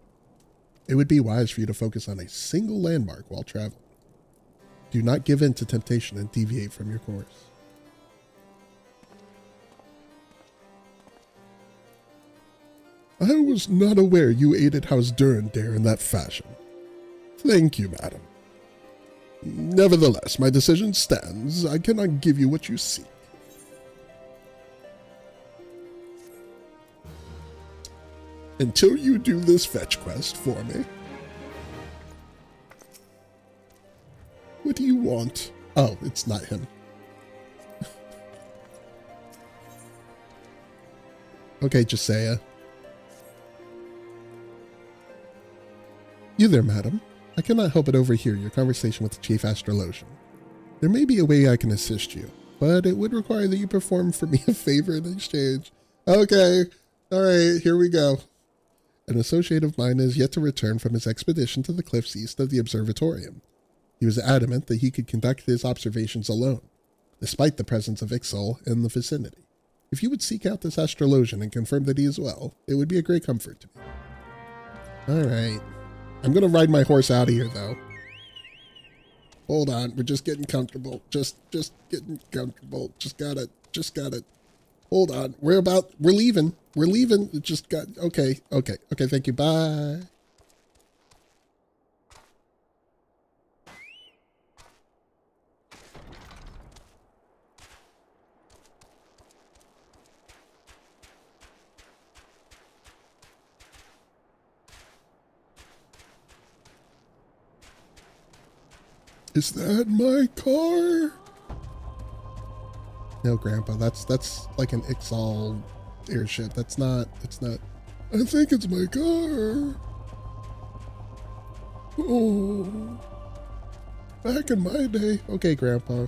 Speaker 1: It would be wise for you to focus on a single landmark while traveling. Do not give in to temptation and deviate from your course. I was not aware you aided House Durandare in that fashion. Thank you, madam. Nevertheless, my decision stands. I cannot give you what you seek. Until you do this fetch quest for me. What do you want? Oh, it's not him. Okay, Josiah. You there, madam. I cannot help but overhear your conversation with the chief astrologian. There may be a way I can assist you, but it would require that you perform for me a favor in exchange. Okay, all right, here we go. An associate of mine is yet to return from his expedition to the cliffs east of the observatorium. He was adamant that he could conduct his observations alone, despite the presence of Ixol in the vicinity. If you would seek out this astrologian and confirm that he is well, it would be a great comfort to me. All right. I'm going to ride my horse out of here, though. Hold on. We're just getting comfortable. Just getting comfortable. Just gotta. Hold on. We're leaving. We're leaving. Okay. Thank you. Bye. Is that my car? No, Grandpa, that's like an Ixol airship. That's not. I think it's my car. Oh. Back in my day. Okay, Grandpa.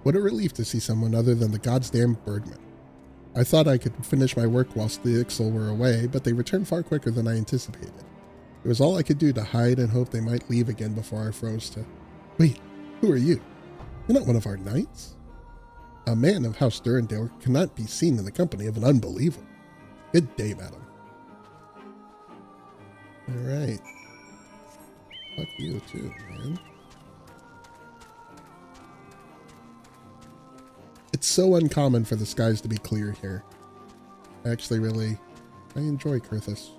Speaker 1: What a relief to see someone other than the goddamn Bergman. I thought I could finish my work whilst the Ixol were away, but they returned far quicker than I anticipated. It was all I could do to hide and hope they might leave again before I froze to... Wait, who are you? You're not one of our knights? A man of House Durandale cannot be seen in the company of an unbeliever. Good day, madam. Alright. Fuck you too, man. It's so uncommon for the skies to be clear here. I enjoy Kurthus.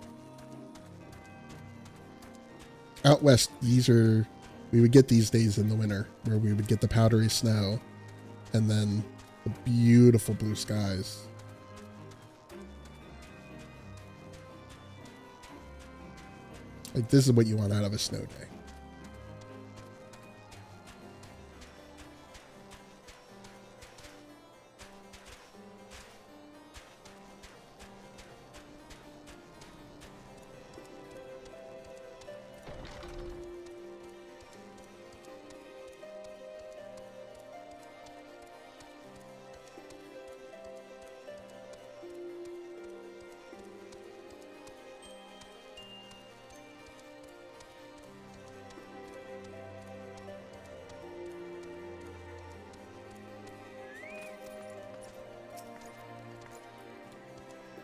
Speaker 1: Out west, we would get these days in the winter where we would get the powdery snow and then the beautiful blue skies. Like, this is what you want out of a snow day.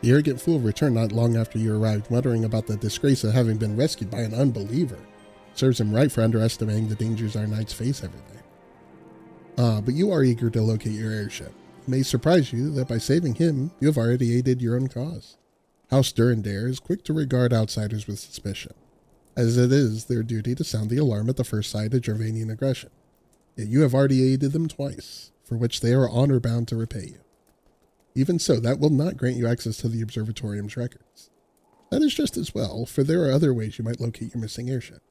Speaker 1: The arrogant fool returned not long after you arrived, muttering about the disgrace of having been rescued by an unbeliever. Serves him right for underestimating the dangers our knights face every day. But you are eager to locate your airship. It may surprise you that by saving him, you have already aided your own cause. House Durandare is quick to regard outsiders with suspicion, as it is their duty to sound the alarm at the first sight of Gervanian aggression. Yet you have already aided them twice, for which they are honor-bound to repay you. Even so, that will not grant you access to the observatorium's records. That is just as well, for there are other ways you might locate your missing airship.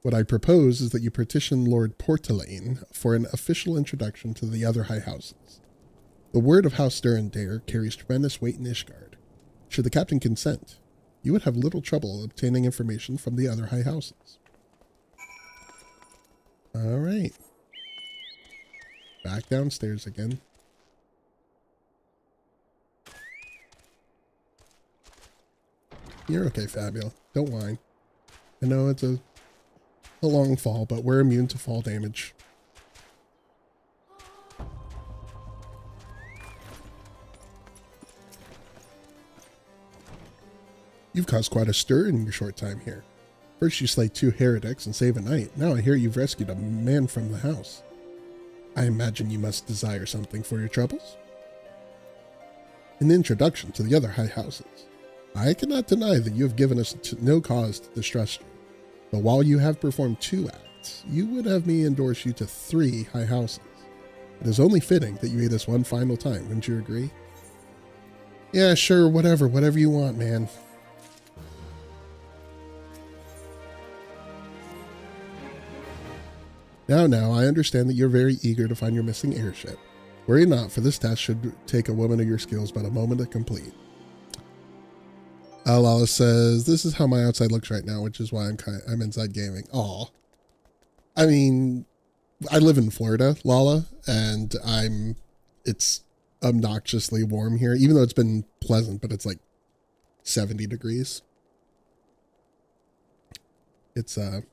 Speaker 1: What I propose is that you petition Lord Portelaine for an official introduction to the other high houses. The word of House Durandare carries tremendous weight in Ishgard. Should the captain consent, you would have little trouble obtaining information from the other high houses. All right. Back downstairs again. You're okay, Fabio. Don't whine. I know it's a long fall, but we're immune to fall damage. You've caused quite a stir in your short time here. First you slay 2 heretics and save a knight. Now I hear you've rescued a man from the house. I imagine you must desire something for your troubles? An introduction to the other high houses. I cannot deny that you have given us no cause to distrust you. But while you have performed 2 acts, you would have me endorse you to 3 high houses. It is only fitting that you aid us one final time, wouldn't you agree? Yeah, sure, whatever you want, man. Now, I understand that you're very eager to find your missing airship. Worry not, for this task should take a woman of your skills but a moment to complete. Lala says, this is how my outside looks right now, which is why I'm inside gaming. Aw. I mean, I live in Florida, Lala, and it's obnoxiously warm here, even though it's been pleasant, but it's like 70 degrees. It's, and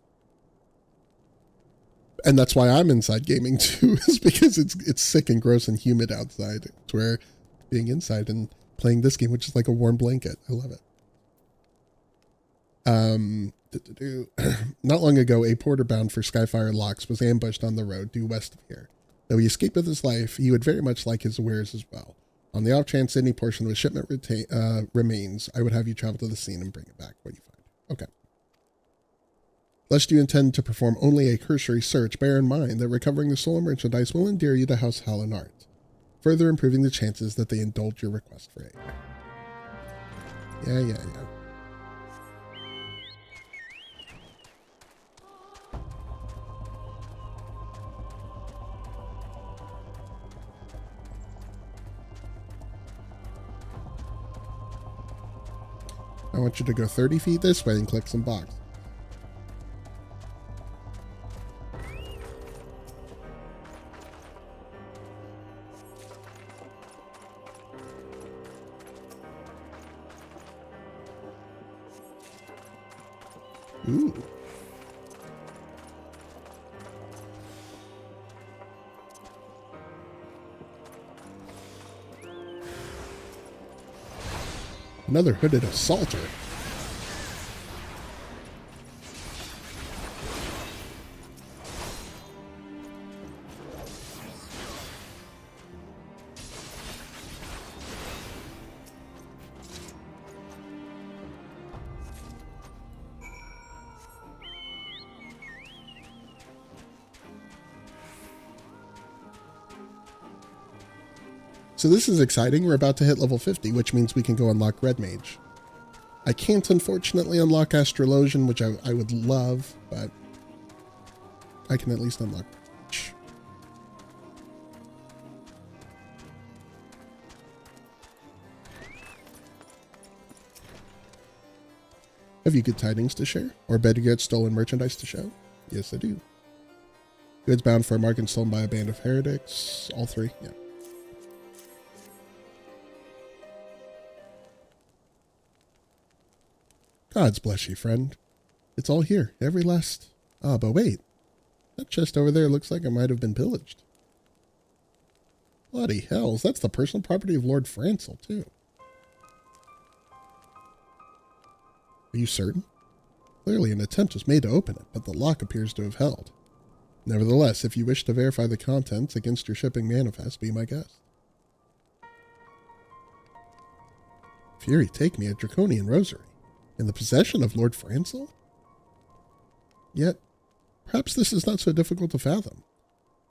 Speaker 1: that's why I'm inside gaming too, is because it's sick and gross and humid outside. It's where being inside and playing this game, which is like a warm blanket. I love it. Not long ago, a porter bound for Skyfire Locks was ambushed on the road due west of here. Though he escaped with his life, he would very much like his wares as well. On the off chance any portion of his shipment remains, I would have you travel to the scene and bring it back. What do you find? Okay. Lest you intend to perform only a cursory search, bear in mind that recovering the stolen merchandise will endear you to House Hallinart, further improving the chances that they indulge your request for aid. Yeah. I want you to go 30 feet this way and click some box. Ooh. Another hooded assaulter. So this is exciting. We're about to hit level 50, which means we can go unlock Red Mage. I can't, unfortunately, unlock Astrologian, which I would love, but I can at least unlock Mage. Have you good tidings to share? Or better yet, stolen merchandise to show? Yes, I do. Goods bound for a market stolen by a band of heretics. All 3, yeah. Gods bless you, friend. It's all here, every last... Ah, but wait. That chest over there looks like it might have been pillaged. Bloody hells, that's the personal property of Lord Francel, too. Are you certain? Clearly an attempt was made to open it, but the lock appears to have held. Nevertheless, if you wish to verify the contents against your shipping manifest, be my guest. Fury take me, a draconian rosary. In the possession of Lord Francel? Yet, perhaps this is not so difficult to fathom.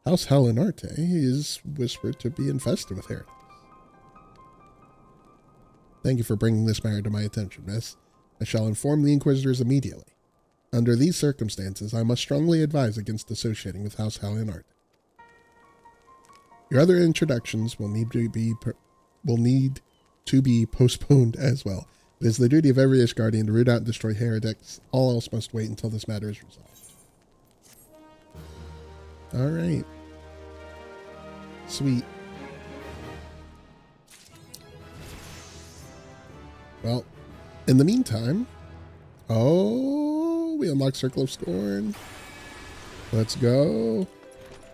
Speaker 1: House Hallinarte is whispered to be infested with heretics. Thank you for bringing this matter to my attention, miss. I shall inform the Inquisitors immediately. Under these circumstances, I must strongly advise against associating with House Hallionart. Your other introductions will need to be postponed as well. It is the duty of every Ishgardian to root out and destroy heretics. All else must wait until this matter is resolved. All right. Sweet. Well, in the meantime, we unlocked Circle of Scorn. Let's go.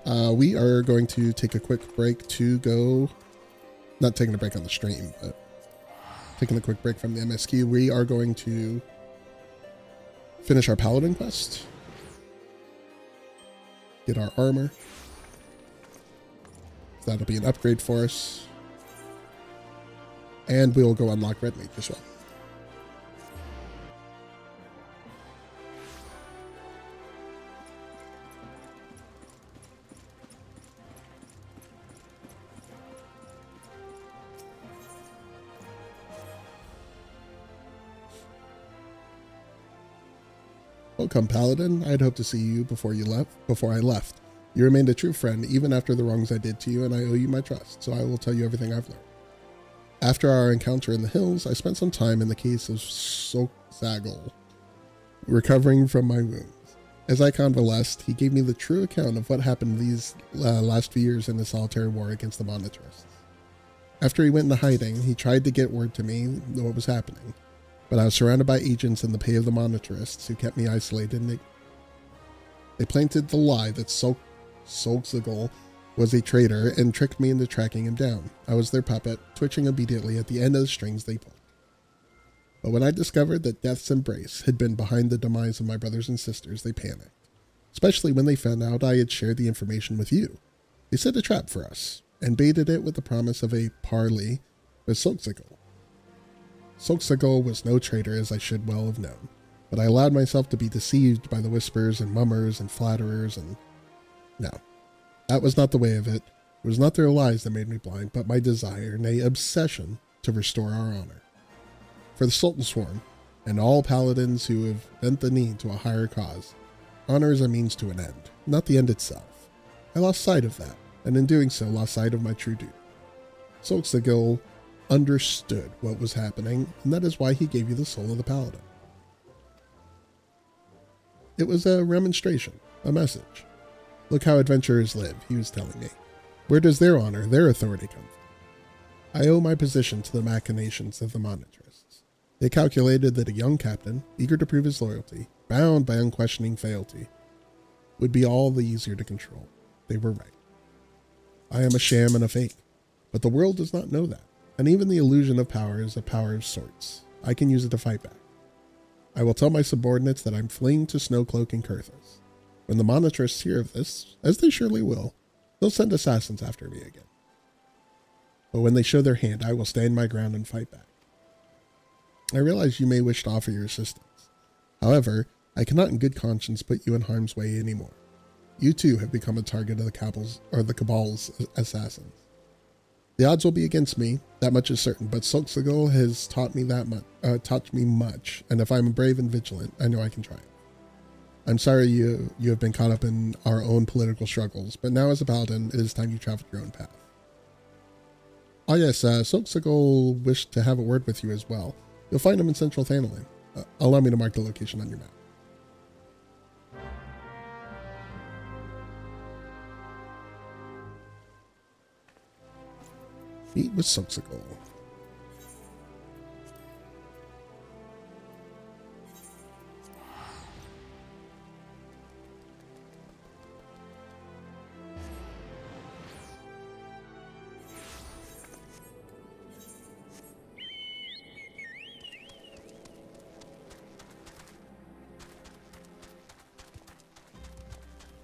Speaker 1: We are going to take a quick break to go, not taking a break on the stream, but taking a quick break from the MSQ. We are going to finish our Paladin quest, get our armor. That'll be an upgrade for us. And we will go unlock Red Mage as well. Welcome, Paladin. I had hoped to see you before I left. You remained a true friend even after the wrongs I did to you, and I owe you my trust, so I will tell you everything I've learned. After our encounter in the hills, I spent some time in the case of Solzagal, recovering from my wounds. As I convalesced, he gave me the true account of what happened these last few years in the solitary war against the Monitarists. After he went into hiding, he tried to get word to me what was happening, but I was surrounded by agents in the pay of the Monitarists who kept me isolated, and they planted the lie that Solzagal was a traitor and tricked me into tracking him down. I was their puppet, twitching obediently at the end of the strings they pulled. But when I discovered that Death's Embrace had been behind the demise of my brothers and sisters, they panicked, especially when they found out I had shared the information with you. They set a trap for us and baited it with the promise of a parley with Solzagal. Solzagal was no traitor, as I should well have known, but I allowed myself to be deceived by the whispers and mummers and flatterers, and no, that was not the way of it. It was not their lies that made me blind, but my desire, nay, obsession, to restore our honor. For the Sultan Sworn, and all paladins who have bent the knee to a higher cause, honor is a means to an end, not the end itself. I lost sight of that, and in doing so, lost sight of my true duty. Solzagal understood what was happening, and that is why he gave you the soul of the paladin. It was a remonstration, a message. Look how adventurers live, he was telling me. Where does their honor, their authority come from? I owe my position to the machinations of the Monitarists. They calculated that a young captain, eager to prove his loyalty, bound by unquestioning fealty, would be all the easier to control. They were right. I am a sham and a fake, but the world does not know that, and even the illusion of power is a power of sorts. I can use it to fight back. I will tell my subordinates that I'm fleeing to Snowcloak and Kurthus. When the Monitarists hear of this, as they surely will, they'll send assassins after me again. But when they show their hand, I will stand my ground and fight back. I realize you may wish to offer your assistance. However, I cannot in good conscience put you in harm's way anymore. You too have become a target of the Cabal's assassins. The odds will be against me, that much is certain, but Solzagal has taught me much, and if I'm brave and vigilant, I know I can triumph. I'm sorry you have been caught up in our own political struggles, but now as a paladin, it is time you traveled your own path. Oh yes, Solzagal wished to have a word with you as well. You'll find him in Central Thanalan. Allow me to mark the location on your map. Meet with Solzagal.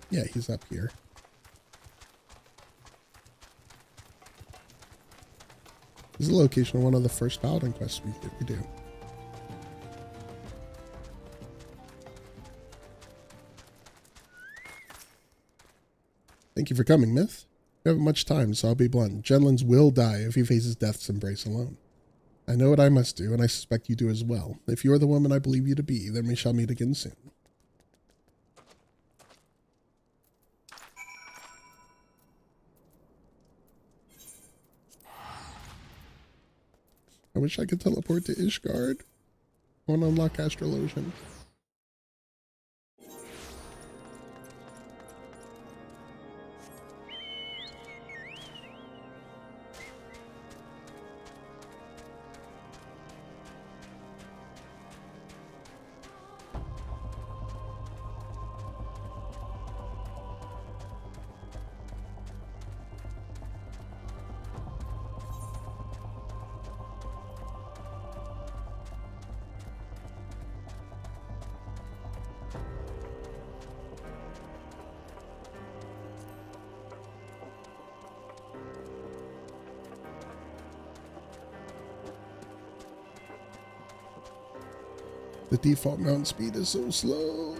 Speaker 1: Yeah, he's up here. This is the location of one of the first Paladin quests we do. Thank you for coming, Myth. We haven't much time, so I'll be blunt. Genlins will die if he faces Death's Embrace alone. I know what I must do, and I suspect you do as well. If you are the woman I believe you to be, then we shall meet again soon. wish I could teleport to Ishgard. I want to unlock Astrologian. The default mount speed is so slow.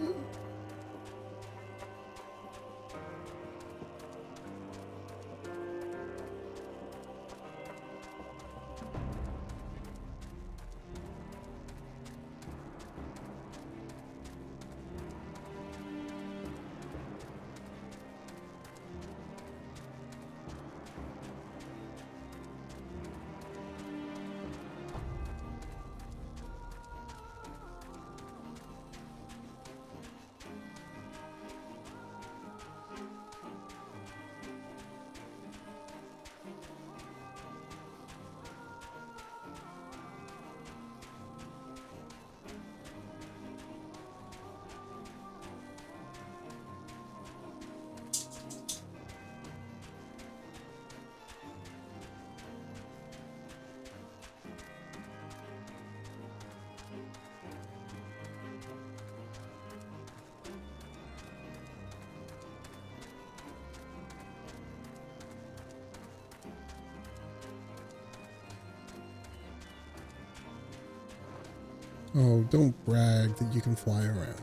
Speaker 1: Oh, don't brag that you can fly around.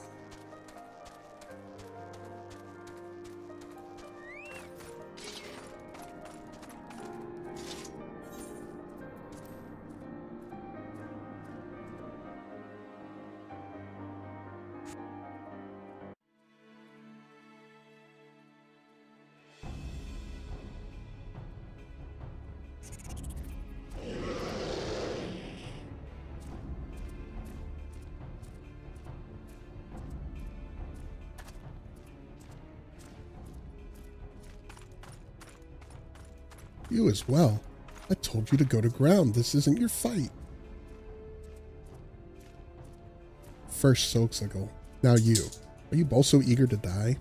Speaker 1: You as well. I told you to go to ground. This isn't your fight. First Soxicle. Now you. Are you both so eager to die?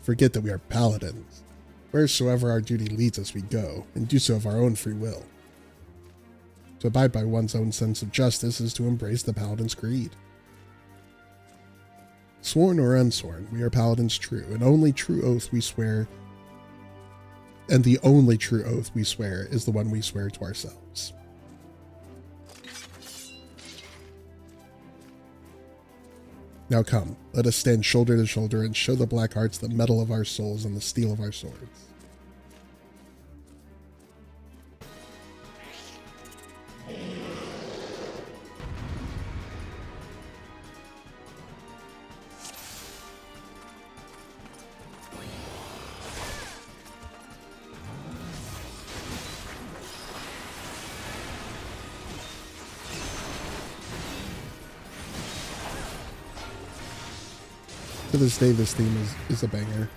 Speaker 1: Forget that we are paladins. Wheresoever our duty leads us, we go, and do so of our own free will. To abide by one's own sense of justice is to embrace the paladin's creed. Sworn or unsworn, we are paladins true, and only true oath we swear, and the only true oath we swear is the one we swear to ourselves. Now come, let us stand shoulder to shoulder and show the black hearts the metal of our souls and the steel of our swords. To this day, this theme is a banger.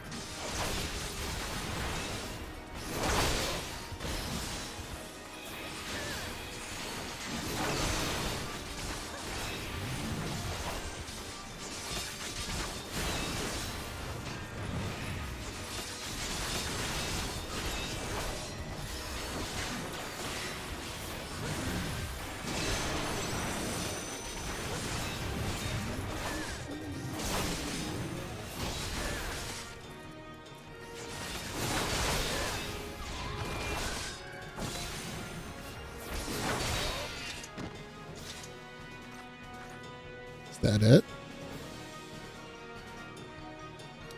Speaker 1: That it?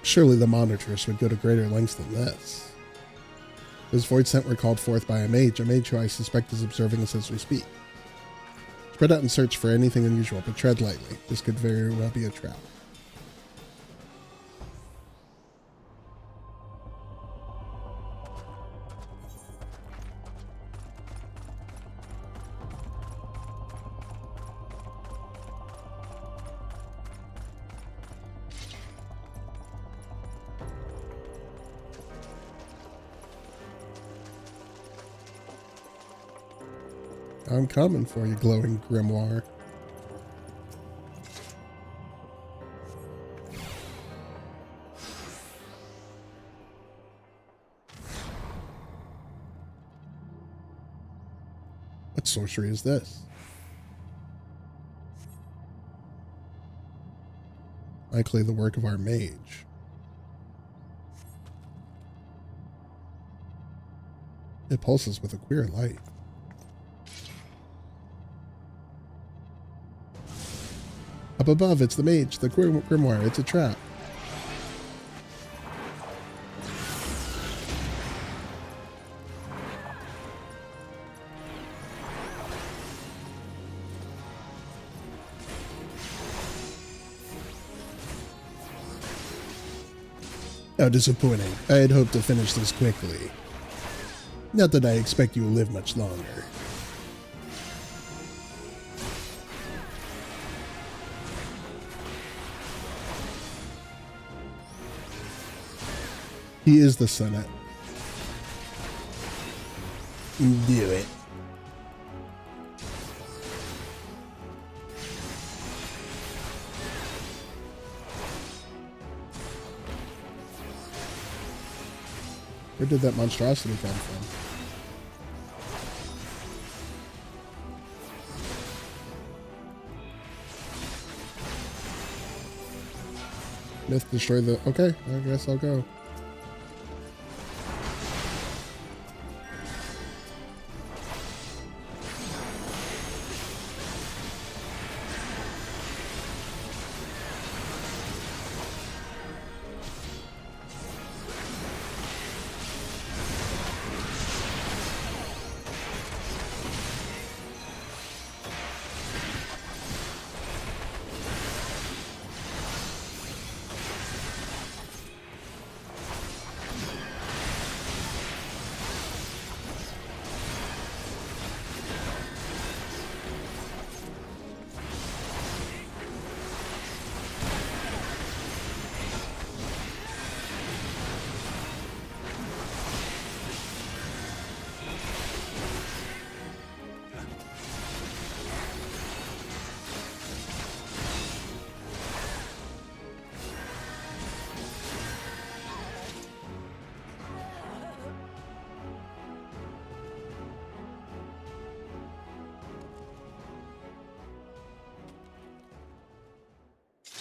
Speaker 1: Surely the monitors would go to greater lengths than this. This void scent were called forth by a mage who I suspect is observing us as we speak. Spread out and search for anything unusual, but tread lightly. This could very well be a trap. I'm coming for you, glowing grimoire. What sorcery is this? Likely the work of our mage. It pulses with a queer light. Up above, it's the mage, the grimoire, it's a trap. How disappointing. I had hoped to finish this quickly. Not that I expect you to live much longer. He is the Senate. Do it. Where did that monstrosity come from? Myth destroy the... Okay, I guess I'll go.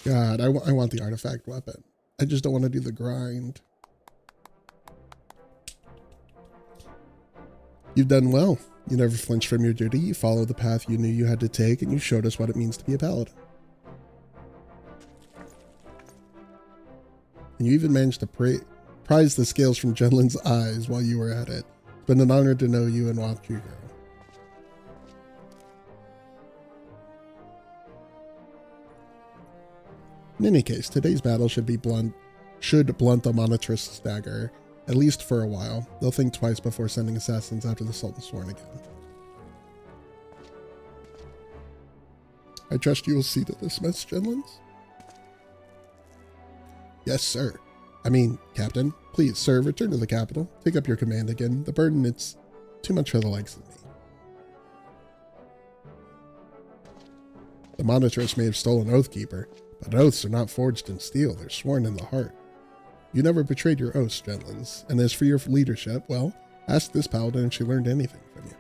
Speaker 1: God, I want the artifact weapon. I just don't want to do the grind. You've done well. You never flinched from your duty. You followed the path you knew you had to take, and you showed us what it means to be a paladin. And you even managed to prize the scales from Jenlin's eyes while you were at it. It's been an honor to know you and watch you grow. In any case, today's battle should blunt the Monitrist's dagger, at least for a while. They'll think twice before sending assassins after the Sultan's Sworn again. I trust you will see to this, Miss Jenlins? Yes, sir. I mean, Captain. Please, sir, return to the capital. Take up your command again. The burden, it's too much for the likes of me. The Monitrist may have stolen Oathkeeper, but oaths are not forged in steel, they're sworn in the heart. You never betrayed your oaths, Gentlins, and as for your leadership, well, ask this paladin if she learned anything from you.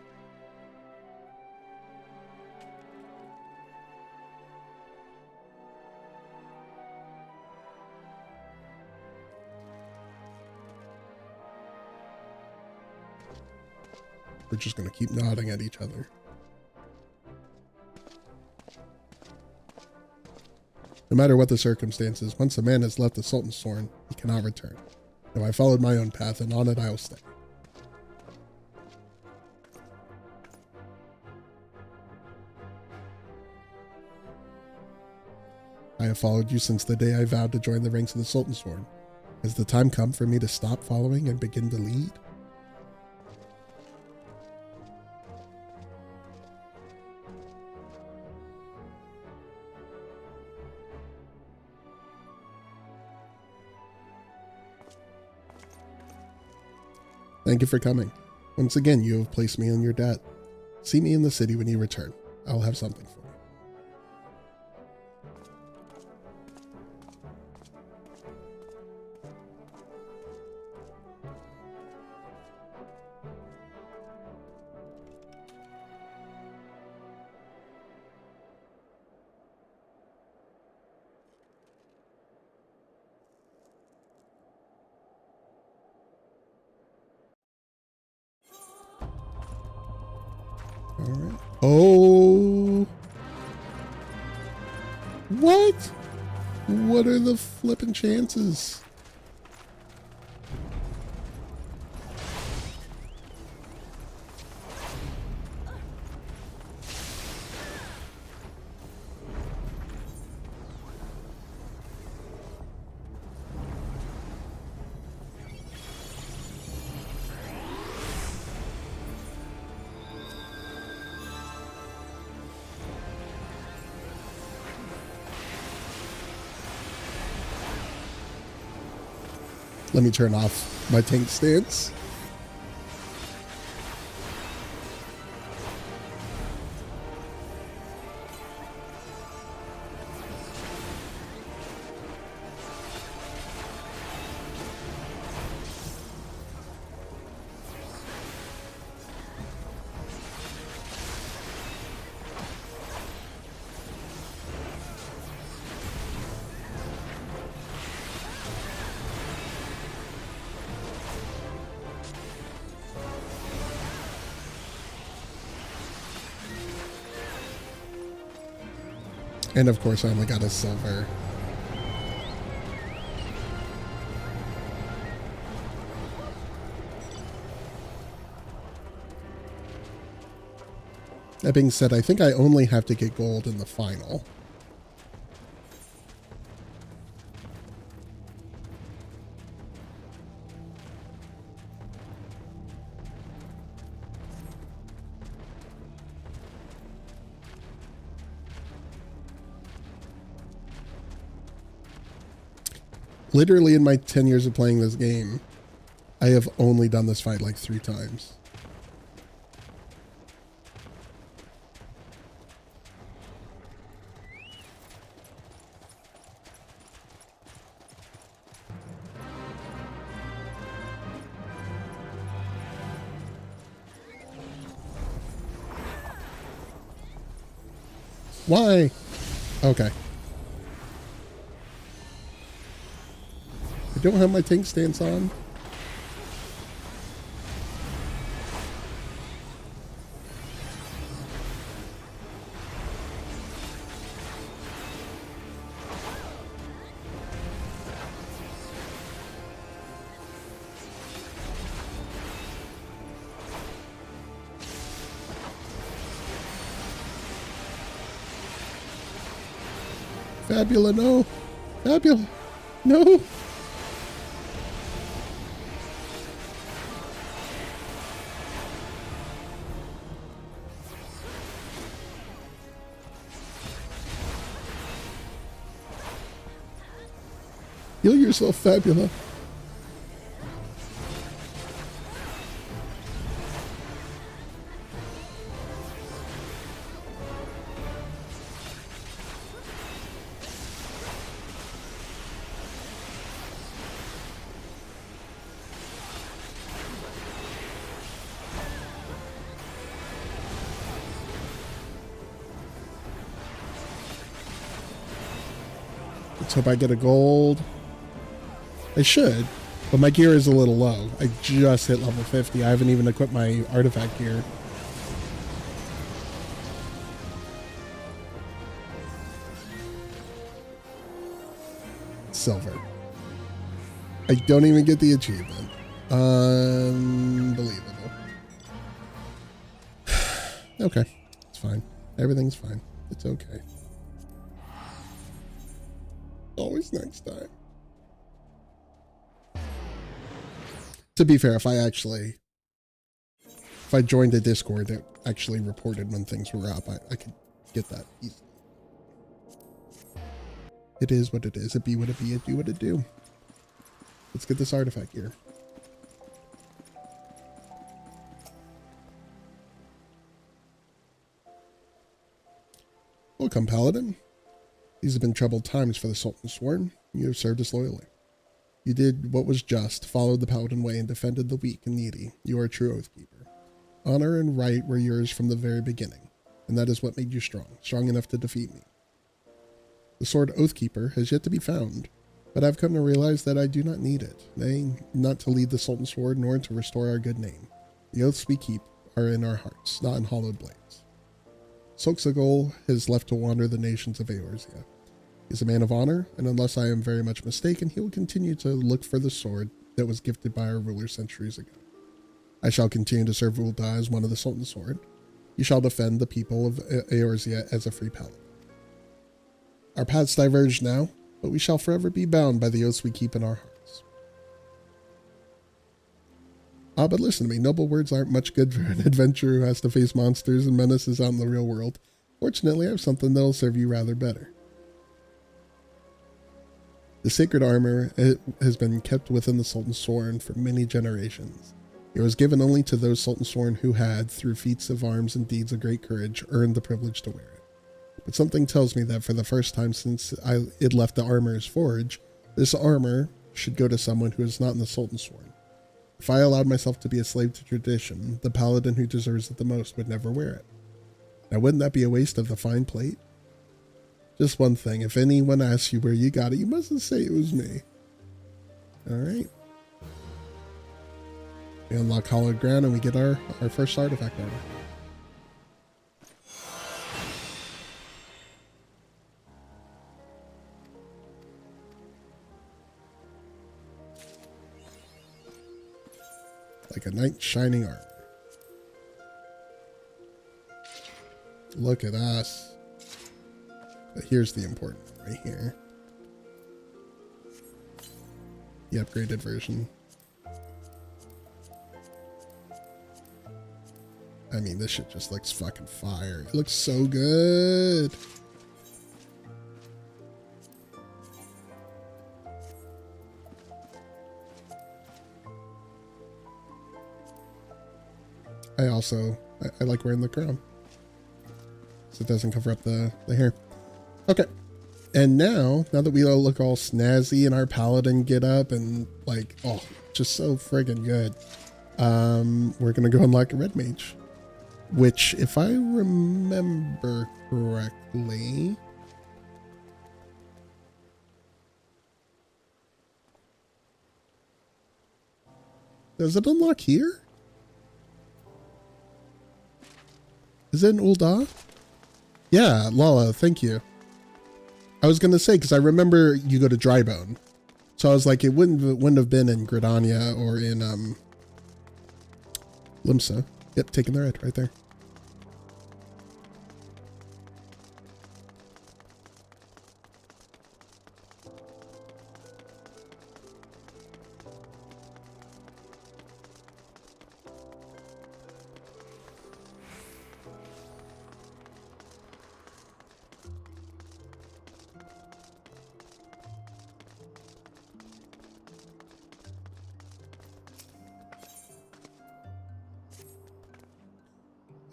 Speaker 1: We're just going to keep nodding at each other. No matter what the circumstances, once a man has left the Sultan's Sworn, he cannot return. Now I followed my own path, and on it I will stay. I have followed you since the day I vowed to join the ranks of the Sultan's Sworn. Has the time come for me to stop following and begin to lead? Thank you for coming. Once again, you have placed me in your debt. See me in the city when you return. I'll have something for you. All right. Oh. What? What are the flippin' chances? Let me turn off my tank stance. And of course, I only got a silver. That being said, I think I only have to get gold in the final. Literally in my 10 years of playing this game, I have only done this fight like 3 times. Why? Okay. I don't have my tank stance on. Fabula, no. Fabula, no. Heal yourself, Fabula. Let's hope I get a gold. I should, but my gear is a little low. I just hit level 50. I haven't even equipped my artifact gear. Silver. I don't even get the achievement. Unbelievable. Okay, it's fine. Everything's fine. It's okay. Always next time. To be fair, if I joined a Discord that actually reported when things were up, I could get that easily. It is what it is. It be what it be. It do what it do. Let's get this artifact here. Welcome, Paladin. These have been troubled times for the Sultan's Sworn. You have served us loyally. You did what was just, followed the Paladin way, and defended the weak and needy. You are a true Oathkeeper. Honor and right were yours from the very beginning, and that is what made you strong enough to defeat me. The sword Oathkeeper has yet to be found, but I've come to realize that I do not need it, nay, not to lead the Sultan's Sword, nor to restore our good name. The oaths we keep are in our hearts, not in hollowed blades. Solxagol has left to wander the nations of Eorzea. He is a man of honor, and unless I am very much mistaken, he will continue to look for the sword that was gifted by our ruler centuries ago. I shall continue to serve Ul'dah as one of the Sultan's Sword. You shall defend the people of Eorzea as a free paladin. Our paths diverge now, but we shall forever be bound by the oaths we keep in our hearts. But listen to me, noble words aren't much good for an adventurer who has to face monsters and menaces out in the real world. Fortunately, I have something that'll serve you rather better. The sacred armor has been kept within the Sultan's Sworn for many generations. It was given only to those Sultan's Sworn who had, through feats of arms and deeds of great courage, earned the privilege to wear it. But something tells me that for the first time since it left the armorer's forge, this armor should go to someone who is not in the Sultan's Sworn. If I allowed myself to be a slave to tradition, the paladin who deserves it the most would never wear it. Now, wouldn't that be a waste of the fine plate? Just one thing, if anyone asks you where you got it, you mustn't say it was me. Alright. We unlock Hallowed Ground and we get our first artifact armor. Like a knight shining armor. Look at us. But here's the important one right here. The upgraded version. I mean, this shit just looks fucking fire. It looks so good. I like wearing the crown, so it doesn't cover up the hair. Okay, and now that we all look all snazzy in our paladin get up and like, oh, just so friggin' good, we're gonna go unlock a red mage, which, if I remember correctly, does it unlock here? Is it in Ul'dah? Yeah, Lala, thank you. I was gonna say, because I remember you go to Drybone, so I was like, it wouldn't have been in Gridania or in Limsa. Yep, taking the red right there.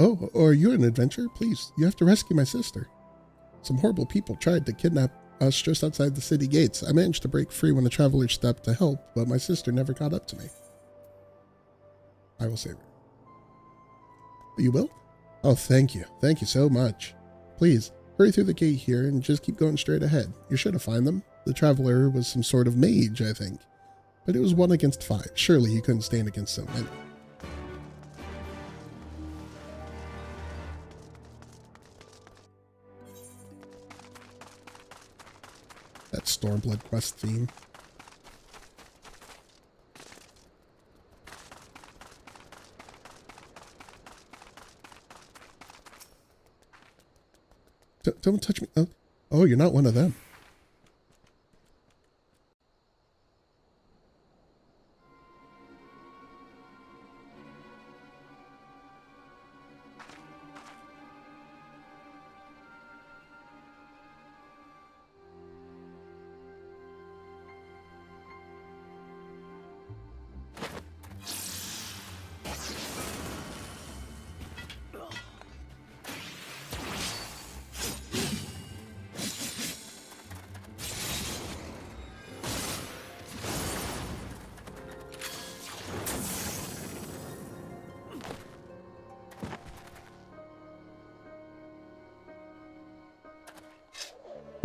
Speaker 1: Oh, are you an adventurer? Please, you have to rescue my sister. Some horrible people tried to kidnap us just outside the city gates. I managed to break free when a traveler stepped to help, but my sister never caught up to me. I will save her. You will? Oh, thank you. Thank you so much. Please, hurry through the gate here and just keep going straight ahead. You're sure to find them. The traveler was some sort of mage, I think. But it was 1 against 5. Surely he couldn't stand against so many. That Stormblood quest theme. Don't touch me. Oh, you're not one of them.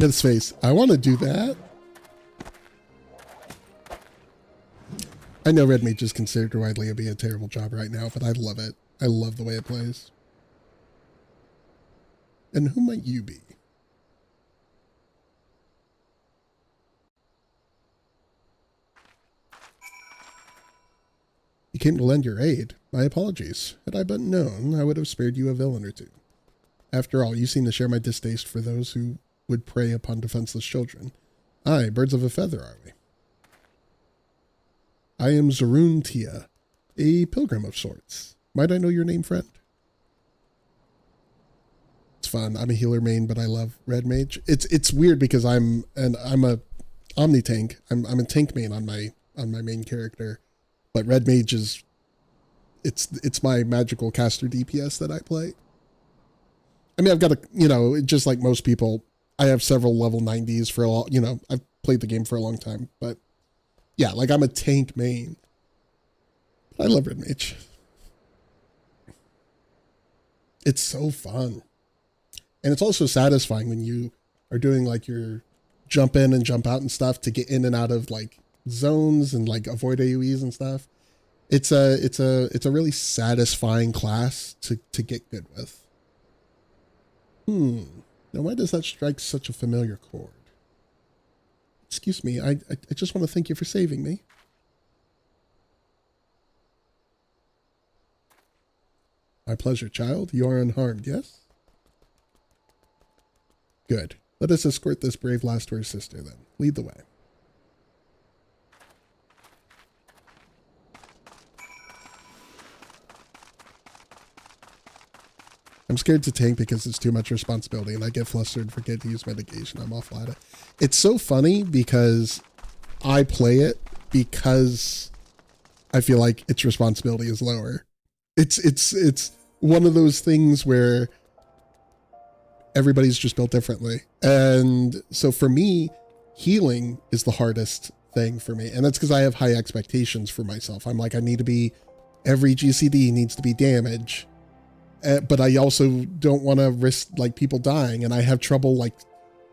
Speaker 1: Myth's face. I want to do that. I know Red Mage is considered widely to be a terrible job right now, but I love it. I love the way it plays. And who might you be? You came to lend your aid. My apologies. Had I but known, I would have spared you a villain or two. After all, you seem to share my distaste for those who would prey upon defenseless children. Aye, birds of a feather are we. I am Zaroon Tia, a pilgrim of sorts. Might I know your name, friend? It's fun. I'm a healer main, but I love Red Mage. It's weird because I'm a Omni tank. I'm a tank main on my main character, but Red Mage is it's my magical caster DPS that I play. I mean, I've got just like most people, I have several level 90s for a lot. I've played the game for a long time, but yeah, like I'm a tank main. I love Red Mage. It's so fun. And it's also satisfying when you are doing like your jump in and jump out and stuff to get in and out of like zones and like avoid AoEs and stuff. It's a really satisfying class to get good with. Now why does that strike such a familiar chord? Excuse me, I just want to thank you for saving me. My pleasure, child. You are unharmed, yes? Good. Let us escort this brave lass to her sister, then. Lead the way. I'm scared to tank because it's too much responsibility, and I get flustered and forget to use medication. I'm awful at it. It's so funny because I play it because I feel like its responsibility is lower. It's one of those things where everybody's just built differently. And so for me, healing is the hardest thing for me. And that's because I have high expectations for myself. I'm like, every GCD needs to be damage. But I also don't want to risk like people dying. And I have trouble like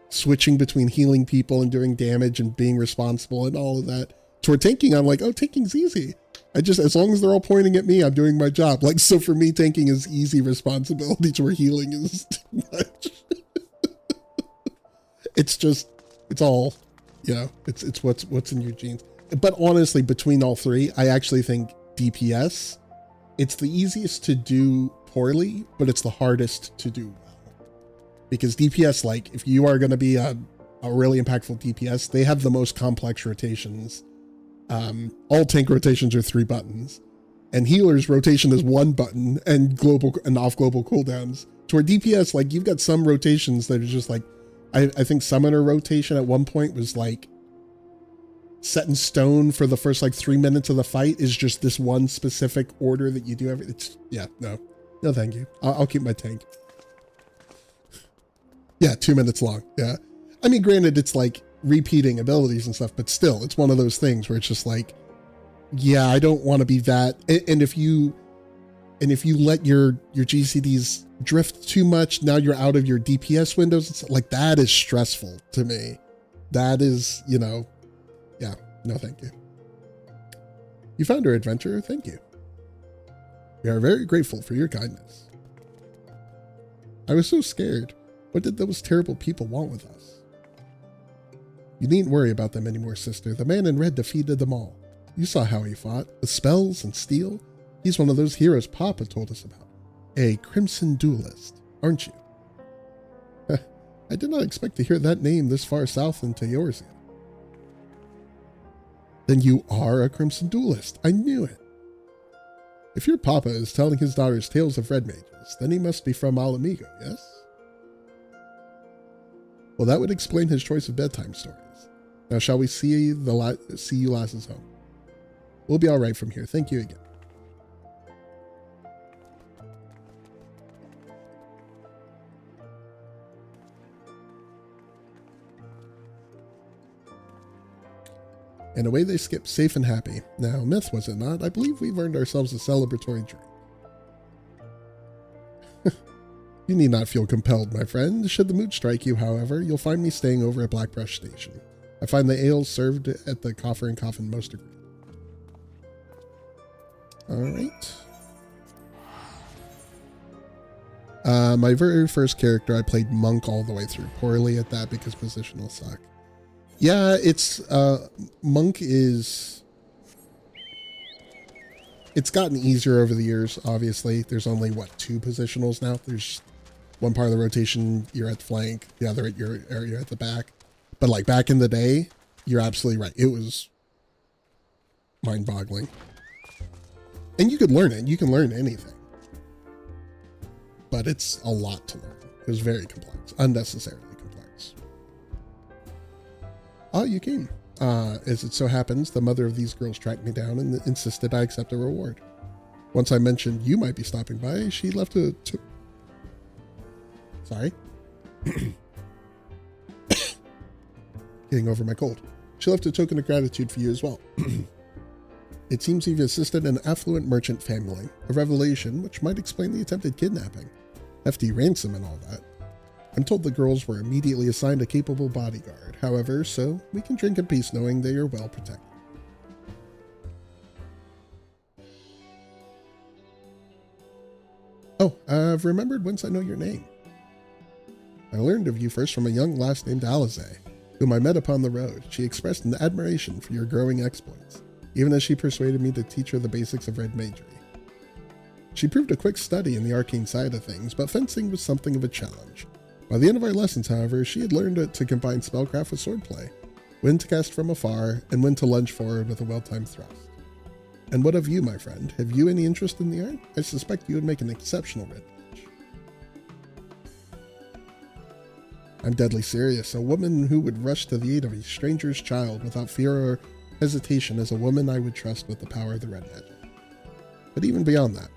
Speaker 1: switching between healing people and doing damage and being responsible and all of that. Toward tanking, I'm like, oh, tanking's easy. As long as they're all pointing at me, I'm doing my job. Like, so for me, tanking is easy responsibility to where healing is too much. It's all, it's what's in your genes. But honestly, between all three, I actually think DPS, it's the easiest to do poorly, but it's the hardest to do well. Because DPS, like, if you are going to be a really impactful DPS, they have the most complex rotations. All tank rotations are 3 buttons, and healers rotation is 1 button and global and off global cooldowns. To where DPS, like, you've got some rotations that are just like, I think summoner rotation at one point was like set in stone for the first like 3 minutes of the fight is just this one specific order that you do no thank you. I'll keep my tank. Yeah, 2 minutes long. Yeah. I mean, granted, it's like repeating abilities and stuff, but still, it's one of those things where it's just like, yeah, I don't want to be that. And if you let your GCDs drift too much, now you're out of your DPS windows. It's like, that is stressful to me. That is, yeah, no, thank you. You found our adventurer. Thank you. We are very grateful for your kindness. I was so scared. What did those terrible people want with us? You needn't worry about them anymore, sister. The man in red defeated them all. You saw how he fought, with spells and steel. He's one of those heroes Papa told us about. A crimson duelist, aren't you? I did not expect to hear that name this far south into Eorzea. Then you are a crimson duelist. I knew it. If your Papa is telling his daughters tales of red mages, then he must be from Alamigo, yes? Well, that would explain his choice of bedtime stories. Now, shall we see you lasses home? We'll be all right from here. Thank you again. And away they skip, safe and happy. Now, Myth, was it not? I believe we've earned ourselves a celebratory drink. You need not feel compelled, my friend. Should the mood strike you, however, you'll find me staying over at Blackbrush Station. I find the ales served at the Coffer and Coffin most agreeable. Alright. My very first character, I played Monk all the way through. Poorly at that because positional suck. Yeah, it's, Monk is... It's gotten easier over the years, obviously. There's only, what, 2 positionals now? There's one part of the rotation, you're at the flank, the other at your area at the back. But, like, back in the day, you're absolutely right. It was mind-boggling. And you could learn it. You can learn anything. But it's a lot to learn. It was very complex. Unnecessarily complex. Oh, you came. As it so happens, the mother of these girls tracked me down and insisted I accept a reward. Once I mentioned you might be stopping by, she left a... Sorry. Getting over my cold. She left a token of gratitude for you as well. It seems you've assisted an affluent merchant family, a revelation which might explain the attempted kidnapping, hefty ransom and all that. I'm told the girls were immediately assigned a capable bodyguard, however, so we can drink in peace knowing they are well protected. Oh, I've remembered whence I know your name. I learned of you first from a young lass named Alize, whom I met upon the road. She expressed an admiration for your growing exploits, even as she persuaded me to teach her the basics of red magery. She proved a quick study in the arcane side of things, but fencing was something of a challenge. By the end of our lessons, however, she had learned to combine spellcraft with swordplay, when to cast from afar, and when to lunge forward with a well-timed thrust. And what of you, my friend? Have you any interest in the art? I suspect you would make an exceptional red mage. I'm deadly serious. A woman who would rush to the aid of a stranger's child without fear or hesitation is a woman I would trust with the power of the red magic. But even beyond that,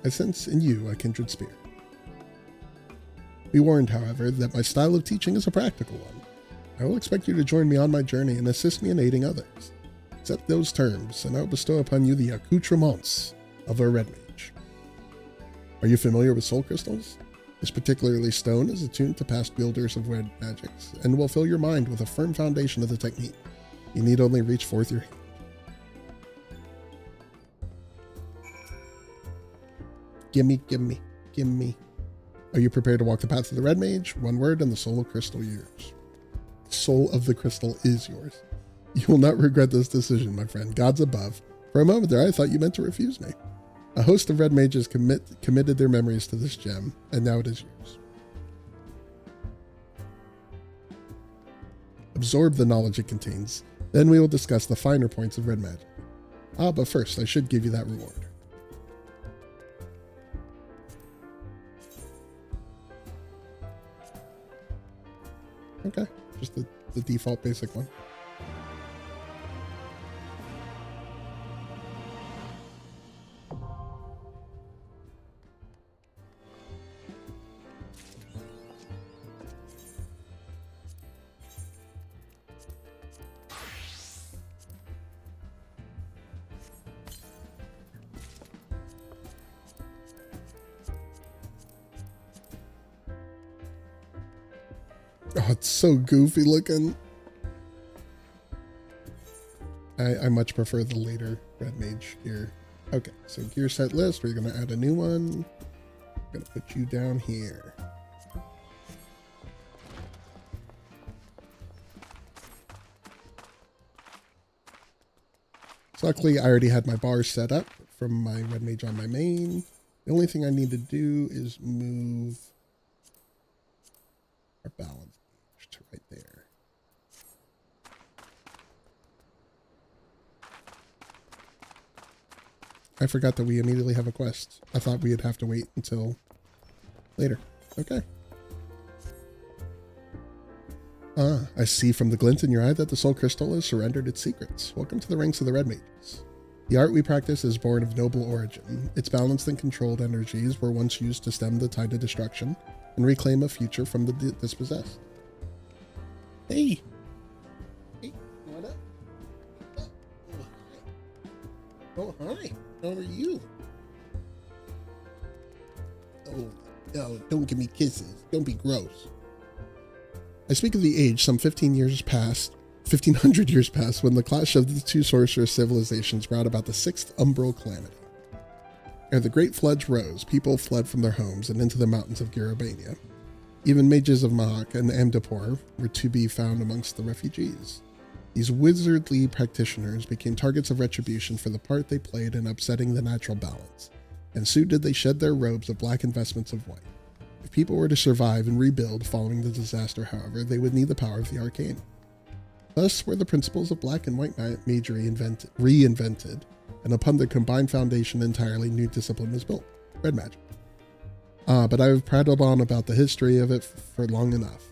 Speaker 1: I sense in you a kindred spirit. Be warned, however, that my style of teaching is a practical one. I will expect you to join me on my journey and assist me in aiding others. Accept those terms, and I will bestow upon you the accoutrements of a red mage. Are you familiar with soul crystals? This particularly stone is attuned to past wielders of red magics, and will fill your mind with a firm foundation of the technique. You need only reach forth your hand. Gimme, gimme, gimme. Are you prepared to walk the path of the red mage? One word and the soul of crystal yours. Soul of the crystal is yours. You will not regret this decision, my friend. Gods above. For a moment there, I thought you meant to refuse me. A host of red mages committed their memories to this gem, and now it is yours. Absorb the knowledge it contains. Then we will discuss the finer points of red magic. Ah, but first, I should give you that reward. Okay, just the default basic one. Oh, it's so goofy looking. I much prefer the later red mage gear. Okay, so gear set list, we're going to add a new one. I'm going to put you down here. So luckily, I already had my bars set up from my red mage on my main. The only thing I need to do is move our balance gauge to right there. I forgot that we immediately have a quest. I thought we'd have to wait until later. Okay. Ah, I see from the glint in your eye that the soul crystal has surrendered its secrets. Welcome to the ranks of the red mages. The art we practice is born of noble origin. Its balanced and controlled energies were once used to stem the tide of destruction and reclaim a future from the dispossessed. Hey! Hey, what up? Oh, hi. How are you? Oh, No, don't give me kisses. Don't be gross. I speak of the age some 1500 years past, when the clash of the two sorcerous civilizations brought about the sixth umbral calamity. Ere the great floods rose, people fled from their homes and into the mountains of Garabania. Even mages of Mahak and Amdapur were to be found amongst the refugees. These wizardly practitioners became targets of retribution for the part they played in upsetting the natural balance, and soon did they shed their robes of black and vestments of white. If people were to survive and rebuild following the disaster, however, they would need the power of the arcane. Thus were the principles of black and white magery reinvented, and upon their combined foundation entirely new discipline was built, red magic. But I've prattled on about the history of it for long enough.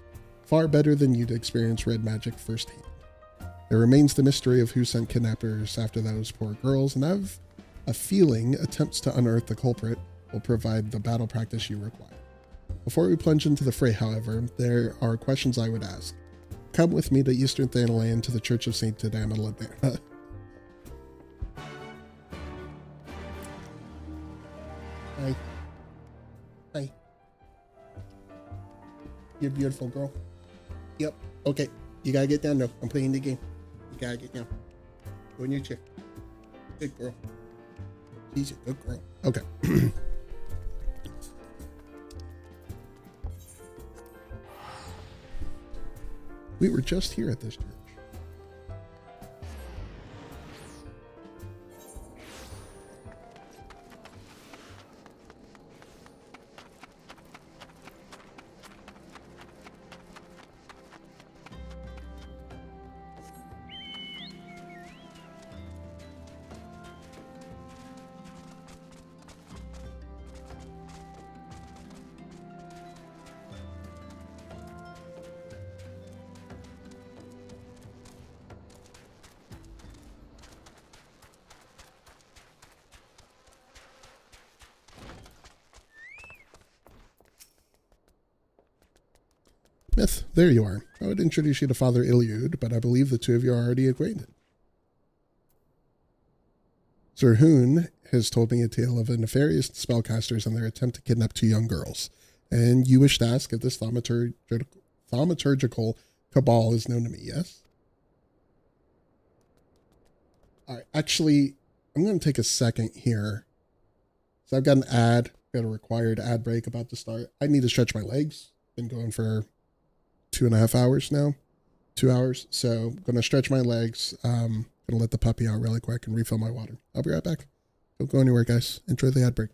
Speaker 1: Far better than you to experience red magic firsthand. There remains the mystery of who sent kidnappers after those poor girls, and I've a feeling attempts to unearth the culprit will provide the battle practice you require. Before we plunge into the fray, however, there are questions I would ask. Come with me to Eastern Thanalan to the Church of St. Tadamala. Hi. Hi. You're a beautiful girl. Yep. Okay. You gotta get down now. I'm playing the game. You gotta get down. Go in your chair. Good girl. She's a good girl. Okay. We were just here at this church. Myth, there you are. I would introduce you to Father Iliud, but I believe the two of you are already acquainted. Sir Hoon has told me a tale of a nefarious spellcasters and their attempt to kidnap two young girls, and you wish to ask if this thaumaturgical cabal is known to me, yes? All right, actually, I'm going to take a second here. So I've got an ad, got a required ad break about to start. I need to stretch my legs. Been going for 2.5 hours now, 2 hours. So I'm going to stretch my legs. Going to let the puppy out really quick and refill my water. I'll be right back. Don't go anywhere, guys. Enjoy the ad break.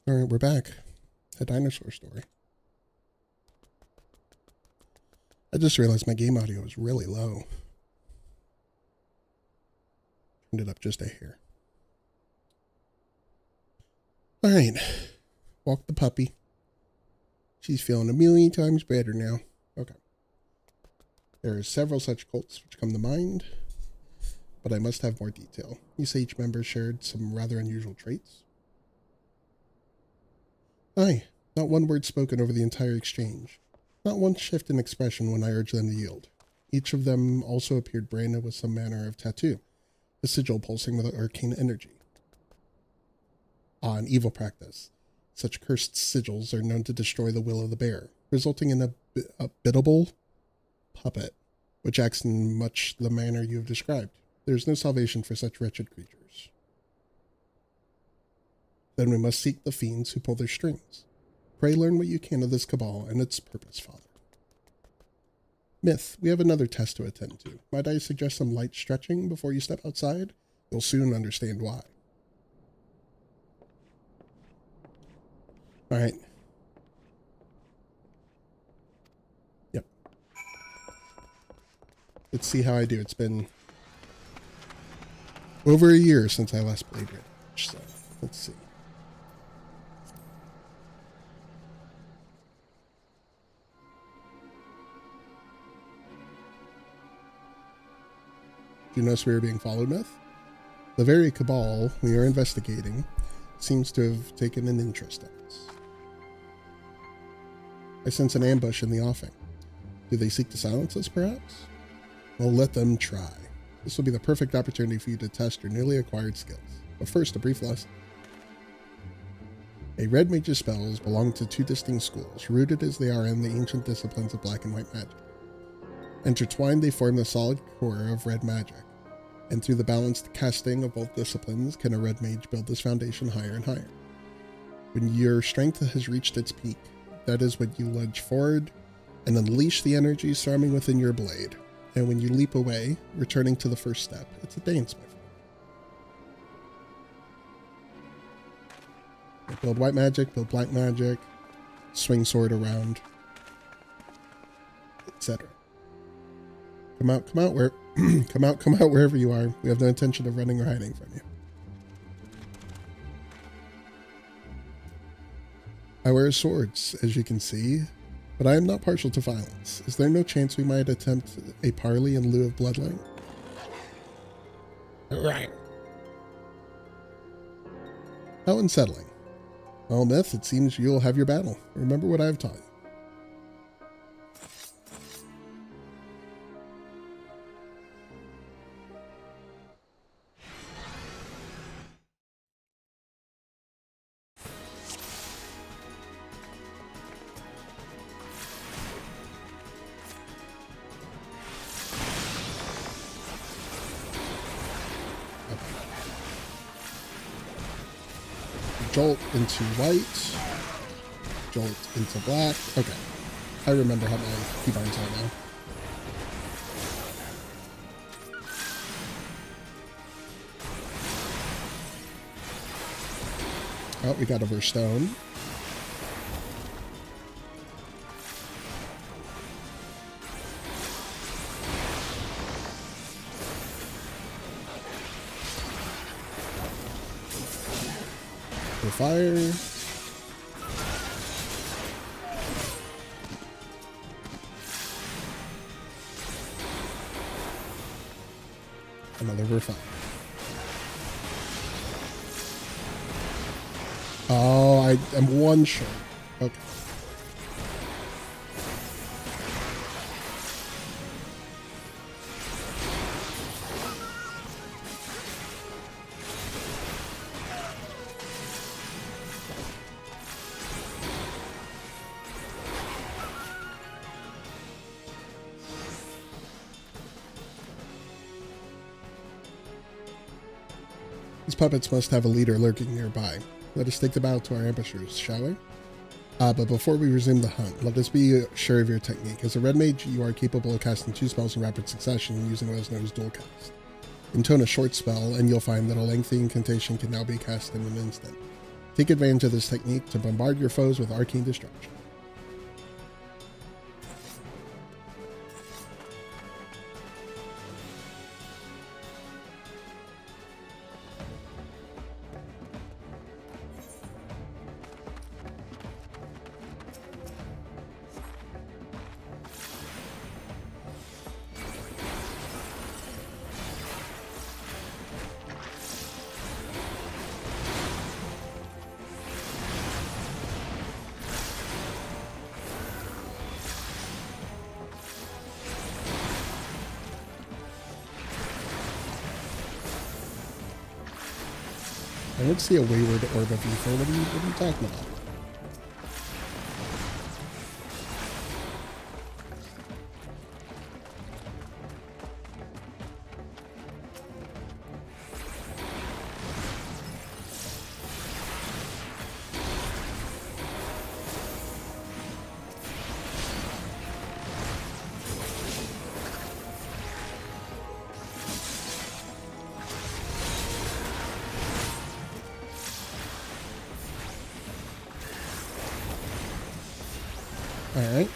Speaker 1: All right, we're back. A dinosaur story. I just realized my game audio is really low. Turned it up just a hair. All right. Walk the puppy. She's feeling a million times better now. Okay. There are several such cults which come to mind, but I must have more detail. You say each member shared some rather unusual traits? Aye. Not one word spoken over the entire exchange. Not one shift in expression when I urged them to yield. Each of them also appeared branded with some manner of tattoo, a sigil pulsing with arcane energy. An evil practice. Such cursed sigils are known to destroy the will of the bearer, resulting in a biddable puppet, which acts in much the manner you have described. There is no salvation for such wretched creatures. Then we must seek the fiends who pull their strings. Pray learn what you can of this cabal and its purpose, Father. Myth, we have another test to attend to. Might I suggest some light stretching before you step outside? You'll soon understand why. All right. Yep. Let's see how I do. It's been over a year since I last played Red Edge, so let's see. Do you notice we were being followed, Myth? The very cabal we are investigating seems to have taken an interest in us. I sense an ambush in the offing. Do they seek to silence us, perhaps? Well, let them try. This will be the perfect opportunity for you to test your newly acquired skills. But first, a brief lesson. A red mage's spells belong to two distinct schools, rooted as they are in the ancient disciplines of black and white magic. Intertwined, they form the solid core of red magic, and through the balanced casting of both disciplines can a red mage build this foundation higher and higher. When your strength has reached its peak, that is when you lunge forward and unleash the energy swarming within your blade, and when you leap away, returning to the first step. It's a dance, my friend. Build white magic, build black magic, swing sword around, etc. Come out come out wherever you are. We have no intention of running or hiding from you. I wear swords, as you can see, but I am not partial to violence. Is there no chance we might attempt a parley in lieu of bloodletting? Right. How unsettling. Well, Myth, it seems you'll have your battle. Remember what I've taught you. Jolt into white, jolt into black. Okay, I remember how my keybinds are now. Oh, we got a stone. Fire. Another fire. Oh, I am one short. Okay. These puppets must have a leader lurking nearby. Let us take them out to our ambushers, shall we? But before we resume the hunt, let us be sure of your technique. As a red mage, you are capable of casting 2 spells in rapid succession using what is known as dual cast. Intone a short spell, and you'll find that a lengthy incantation can now be cast in an instant. Take advantage of this technique to bombard your foes with arcane destruction. I would see a wayward orb of ether. What are you talking about? All right.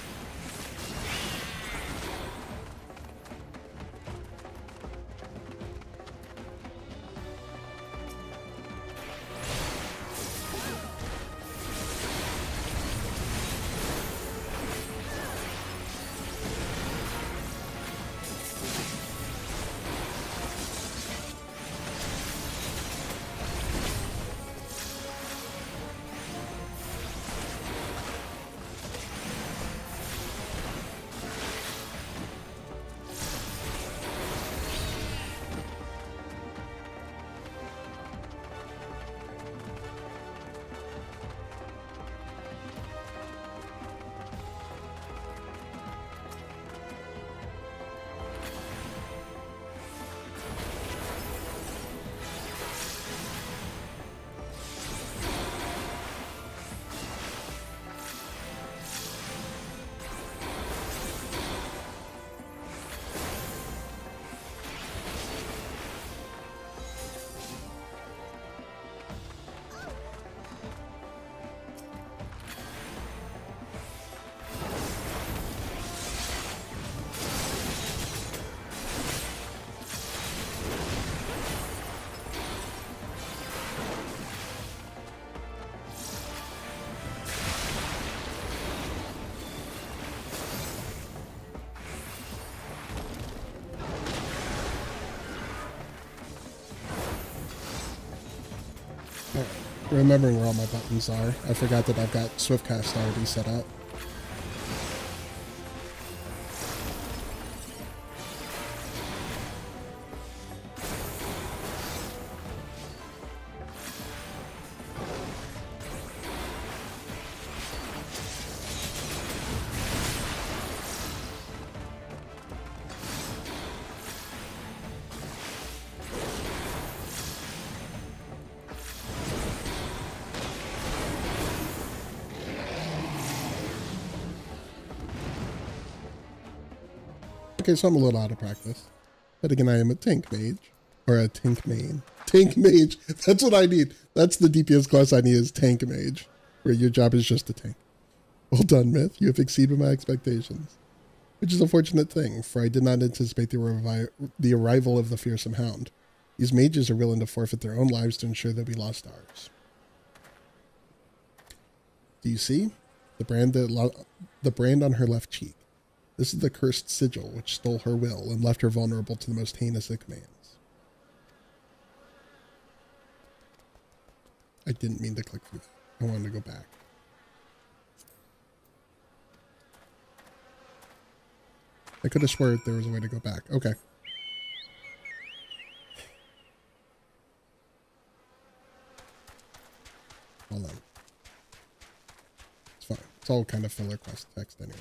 Speaker 1: Remembering where all my buttons are. I forgot that I've got Swiftcast already set up. Okay, so I'm a little out of practice. But again, I am a tank mage. Or a tank main. Tank mage. That's what I need. That's the DPS class I need is tank mage. Where your job is just to tank. Well done, Myth. You have exceeded my expectations. Which is a fortunate thing, for I did not anticipate the arrival of the fearsome hound. These mages are willing to forfeit their own lives to ensure that we lost ours. Do you see? The brand on her left cheek. This is the cursed sigil which stole her will and left her vulnerable to the most heinous of commands. I didn't mean to click through that. I wanted to go back. I could have sworn there was a way to go back. Okay. Hold on. It's fine. It's all kind of filler quest text anyway.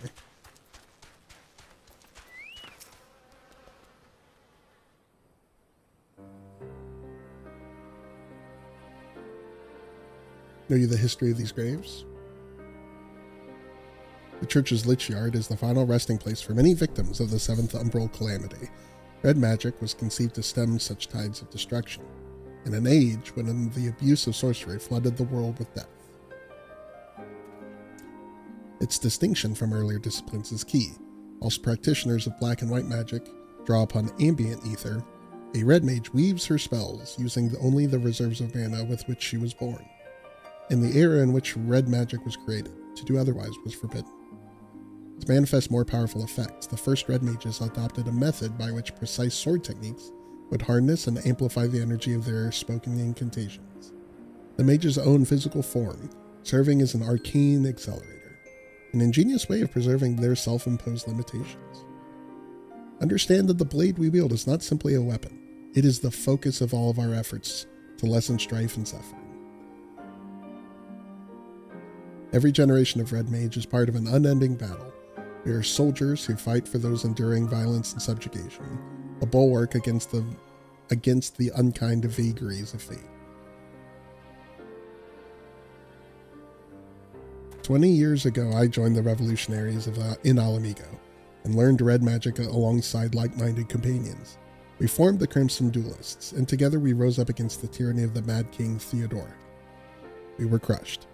Speaker 1: Know you the history of these graves? The church's lich yard is the final resting place for many victims of the Seventh Umbral Calamity. Red magic was conceived to stem such tides of destruction. in an age when the abuse of sorcery flooded the world with death. Its distinction from earlier disciplines is key. Whilst practitioners of black and white magic draw upon ambient ether, a red mage weaves her spells using only the reserves of mana with which she was born. In the era in which red magic was created, to do otherwise was forbidden. To manifest more powerful effects, the first red mages adopted a method by which precise sword techniques would harness and amplify the energy of their spoken incantations. The mage's own physical form, serving as an arcane accelerator, an ingenious way of preserving their self-imposed limitations. Understand that the blade we wield is not simply a weapon. It is the focus of all of our efforts to lessen strife and suffering. Every generation of red mage is part of an unending battle. We are soldiers who fight for those enduring violence and subjugation, a bulwark against the unkind vagaries of fate. 20 years ago, I joined the revolutionaries in Alamigo and learned red magic alongside like-minded companions. We formed the Crimson Duelists, and together we rose up against the tyranny of the Mad King Theodoric. We were crushed.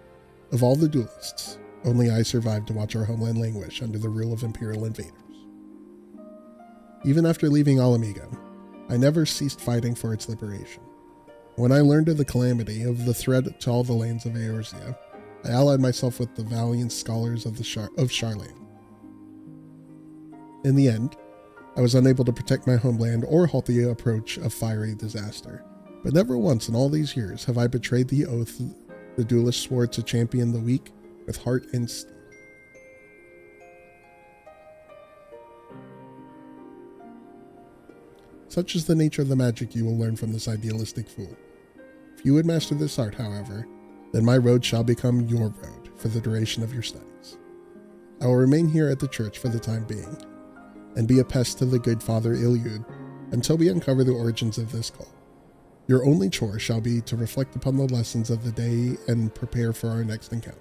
Speaker 1: Of all the duelists, only I survived to watch our homeland languish under the rule of imperial invaders. Even after leaving Alamigo, I never ceased fighting for its liberation. When I learned of the calamity, of the threat to all the lands of Eorzea, I allied myself with the valiant scholars of Sharlayan. In the end, I was unable to protect my homeland or halt the approach of fiery disaster, but never once in all these years have I betrayed the oath the duelist swore to champion the weak with heart and steel. Such is the nature of the magic you will learn from this idealistic fool. If you would master this art, however, then my road shall become your road for the duration of your studies. I will remain here at the church for the time being, and be a pest to the good Father Iliud until we uncover the origins of this cult. Your only chore shall be to reflect upon the lessons of the day and prepare for our next encounter.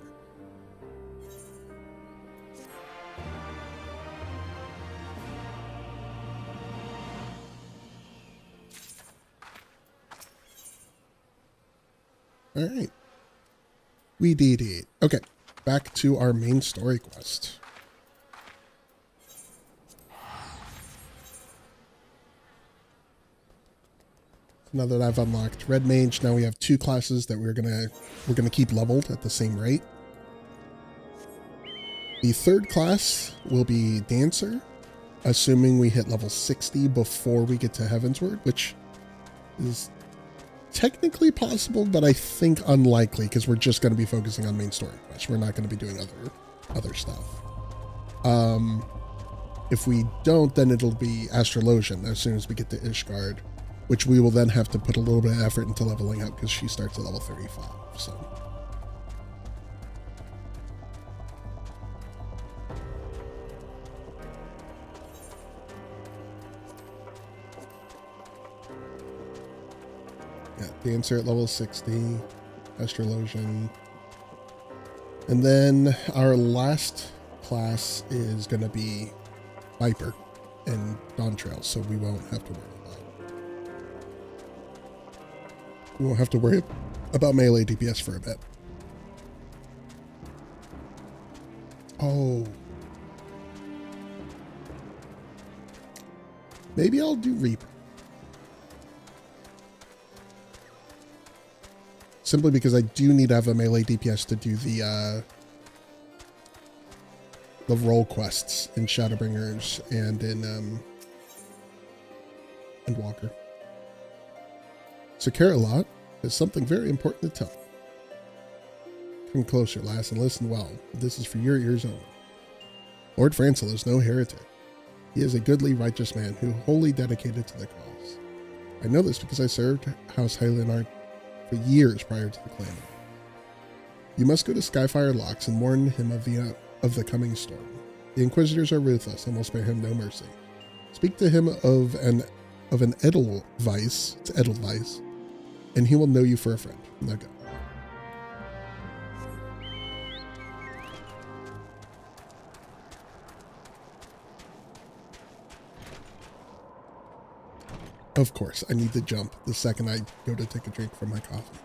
Speaker 1: All right. We did it. Okay, back to our main story quest. Now that I've unlocked Red Mage, now we have two classes that we're gonna keep leveled at the same rate. The third class will be Dancer, assuming we hit level 60 before we get to Heavensward, which is technically possible, but I think unlikely because we're just going to be focusing on main story quests. We're not going to be doing other stuff. If we don't, then it'll be Astrologian as soon as we get to Ishgard, which we will then have to put a little bit of effort into leveling up because she starts at level 35. So. Yeah, Dancer at level 60, Astrologian. And then our last class is going to be Viper and Dawn Trail, so we won't have to worry about it. We won't have to worry about melee DPS for a bit. Oh. Maybe I'll do Reaper. Simply because I do need to have a melee DPS to do the role quests in Shadowbringers and in Walker. So Carolot has something very important to tell. Come closer, lass, and listen well. This is for your ears only. Lord Francel is no heretic. He is a goodly, righteous man who wholly dedicated to the cause. I know this because I served House Hylinart for years prior to the calamity. You must go to Skyfire Locks and warn him of the coming storm. The Inquisitors are ruthless and will spare him no mercy. Speak to him of an Edelweiss, it's Edelweiss, and he will know you for a friend. Now go. Of course, I need to jump the second I go to take a drink from my coffee.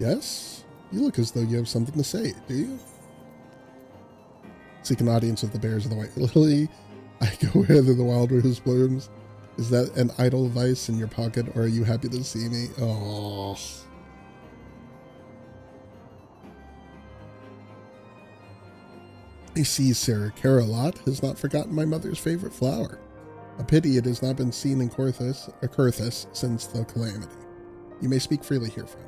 Speaker 1: Yes? You look as though you have something to say, do you? Seek an audience with the bears of the white lily. I go where the wild rose blooms. Is that an idle vice in your pocket, or are you happy to see me? Oh. I see Sarah Carolot has not forgotten my mother's favorite flower. A pity it has not been seen in Curthis since the calamity. You may speak freely here, friend.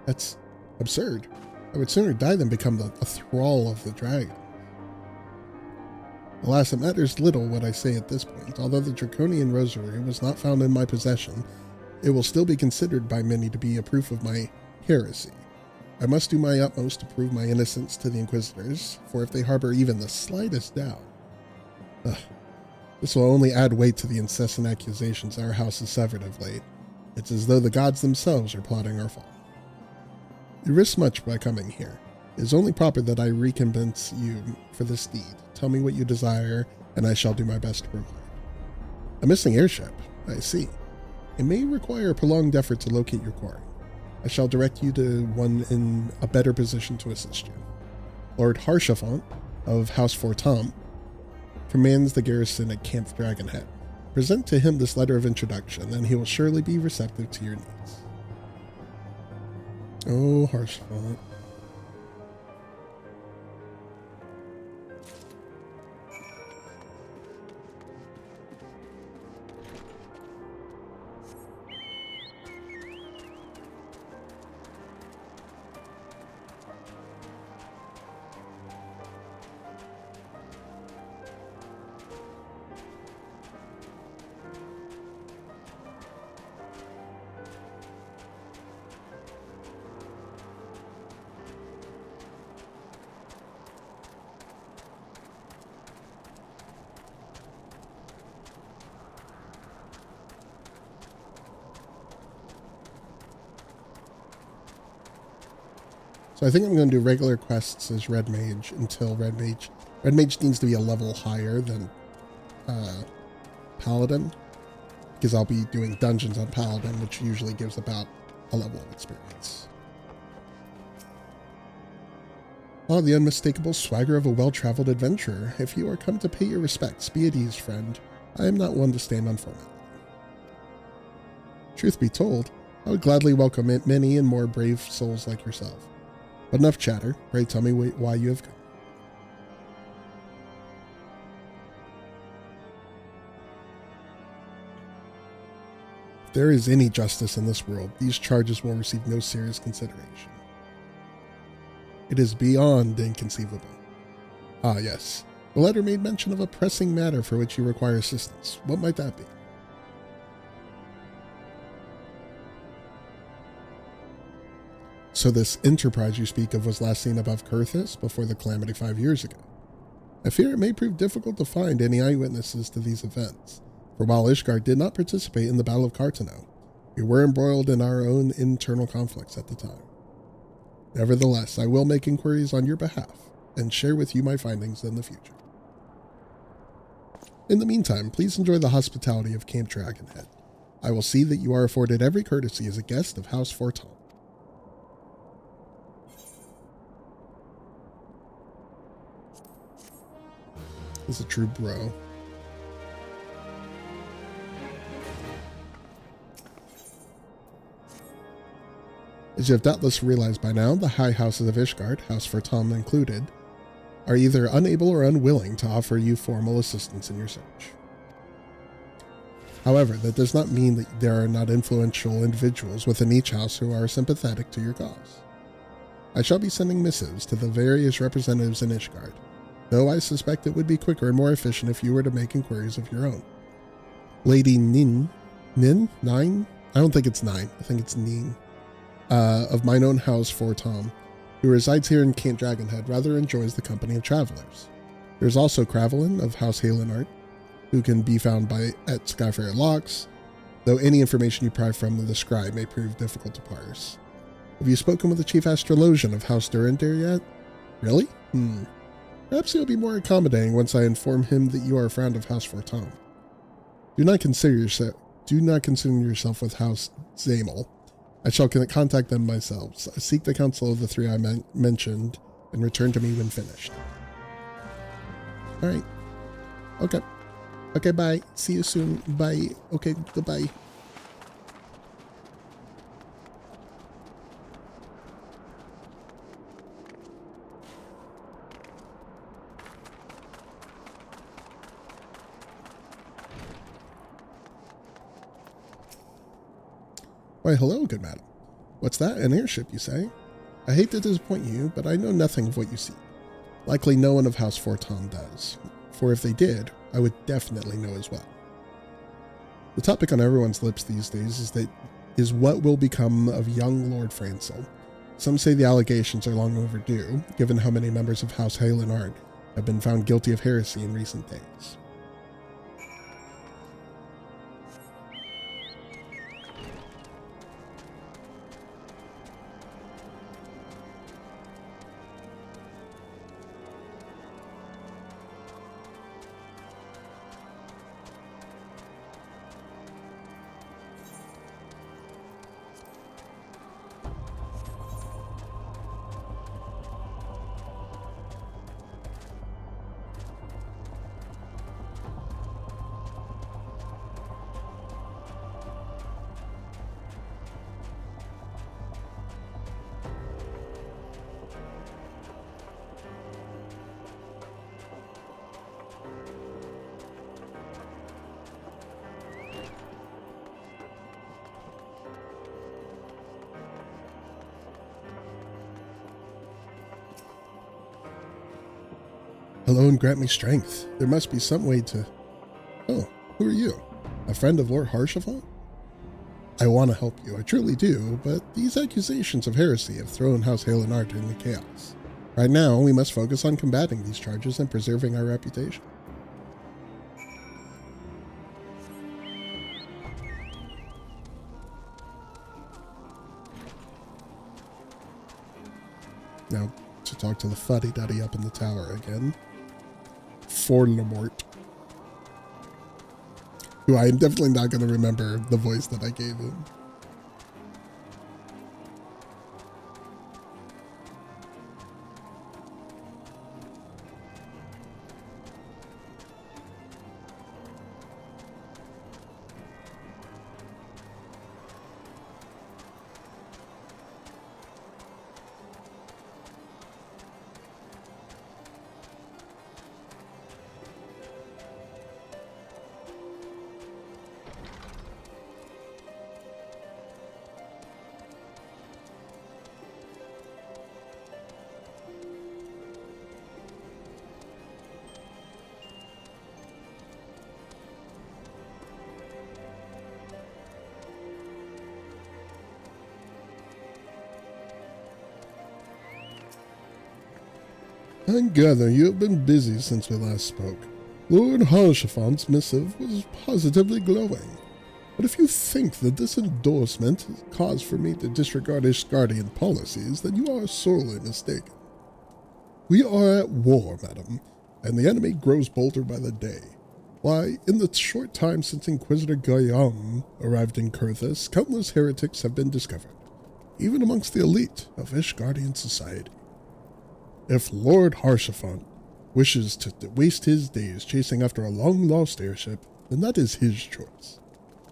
Speaker 1: That's absurd. I would sooner die than become a thrall of the dragon. Alas, it matters little what I say at this point. Although the draconian rosary was not found in my possession, it will still be considered by many to be a proof of my heresy. I must do my utmost to prove my innocence to the Inquisitors, for if they harbor even the slightest doubt... this will only add weight to the incessant accusations our house has suffered of late. It's as though the gods themselves are plotting our fall. You risk much by coming here. It is only proper that I recompense you for this deed. Tell me what you desire, and I shall do my best to provide. A missing airship? I see. It may require prolonged effort to locate your quarry. I shall direct you to one in a better position to assist you. Lord Harshafont of House Fortam commands the garrison at Camp Dragonhead. Present to him this letter of introduction, and he will surely be receptive to your needs. Oh, Harshafont. So I think I'm going to do regular quests as Red Mage until Red Mage needs to be a level higher than Paladin, because I'll be doing dungeons on Paladin, which usually gives about a level of experience. Ah, the unmistakable swagger of a well-traveled adventurer. If you are come to pay your respects, be at ease, friend. I am not one to stand on formality. Truth be told, I would gladly welcome many and more brave souls like yourself. But enough chatter. Pray tell me why you have come. If there is any justice in this world, these charges will receive no serious consideration. It is beyond inconceivable. Ah, yes. The letter made mention of a pressing matter for which you require assistance. What might that be? So this enterprise you speak of was last seen above Curthis before the calamity 5 years ago. I fear it may prove difficult to find any eyewitnesses to these events, for while Ishgard did not participate in the Battle of Cartano, we were embroiled in our own internal conflicts at the time. Nevertheless, I will make inquiries on your behalf and share with you my findings in the future. In the meantime, please enjoy the hospitality of Camp Dragonhead. I will see that you are afforded every courtesy as a guest of House Fortam. He's a true bro. As you have doubtless realized by now, the high houses of Ishgard, House Fortam included, are either unable or unwilling to offer you formal assistance in your search. However, that does not mean that there are not influential individuals within each house who are sympathetic to your cause. I shall be sending missives to the various representatives in Ishgard. though I suspect it would be quicker and more efficient if you were to make inquiries of your own. Lady Nin? Nine? I don't think it's 9. I think it's Nin. Of mine own house, Fort Tom, who resides here in Camp Dragonhead, rather enjoys the company of travelers. There's also Cravelin of House Halenart, who can be found at Skyfarer Locks, though any information you pry from the scribe may prove difficult to parse. Have you spoken with the Chief Astrologian of House Durandare yet? Really? Perhaps he'll be more accommodating once I inform him that you are a friend of House Fortom. Do not consider yourself with House Zamel. I shall contact them myself. Seek the counsel of the 3 I mentioned, and return to me when finished. Alright. Okay. Okay, bye. See you soon. Bye. Okay, goodbye. Why, hello, good madam. What's that? An airship, you say? I hate to disappoint you, but I know nothing of what you see. Likely no one of House Fortom does, for if they did, I would definitely know as well. The topic on everyone's lips these days is what will become of young Lord Francel. Some say the allegations are long overdue, given how many members of House Halenard have been found guilty of heresy in recent days. Hello and grant me strength. There must be some way to... Oh, who are you? A friend of Lord Harshavon? I want to help you, I truly do, but these accusations of heresy have thrown House Halenart into chaos. Right now, we must focus on combating these charges and preserving our reputation. Now, to talk to the fuddy-duddy up in the tower again. For Lamort, who I am definitely not going to remember the voice that I gave him. I gather you have been busy since we last spoke. Lord Harshafon's missive was positively glowing. But if you think that this endorsement is cause for me to disregard Ishgardian policies, then you are sorely mistaken. We are at war, madam, and the enemy grows bolder by the day. Why, in the short time since Inquisitor Guillaume arrived in Kurthus, countless heretics have been discovered, even amongst the elite of Ishgardian society. If Lord Harshavon wishes to waste his days chasing after a long-lost airship, then that is his choice.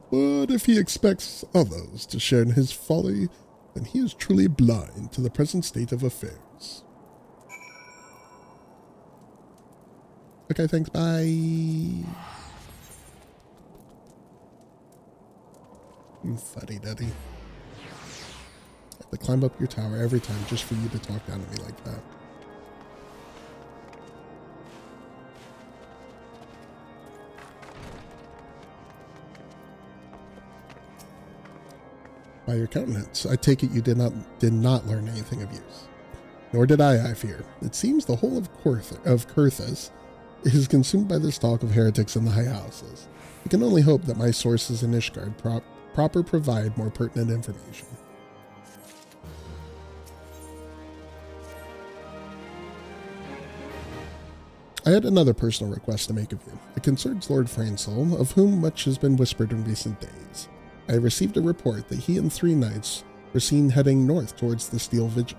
Speaker 1: But if he expects others to share in his folly, then he is truly blind to the present state of affairs. Okay, thanks, bye. Fuddy-duddy. I have to climb up your tower every time just for you to talk down to me like that. by your countenance. I take it you did not learn anything of use. Nor did I fear. It seems the whole of Kurthus is consumed by this talk of heretics in the high houses. I can only hope that my sources in Ishgard proper provide more pertinent information. I had another personal request to make of you. It concerns Lord Francel, of whom much has been whispered in recent days. I received a report that he and 3 knights were seen heading north towards the Steel Vigil.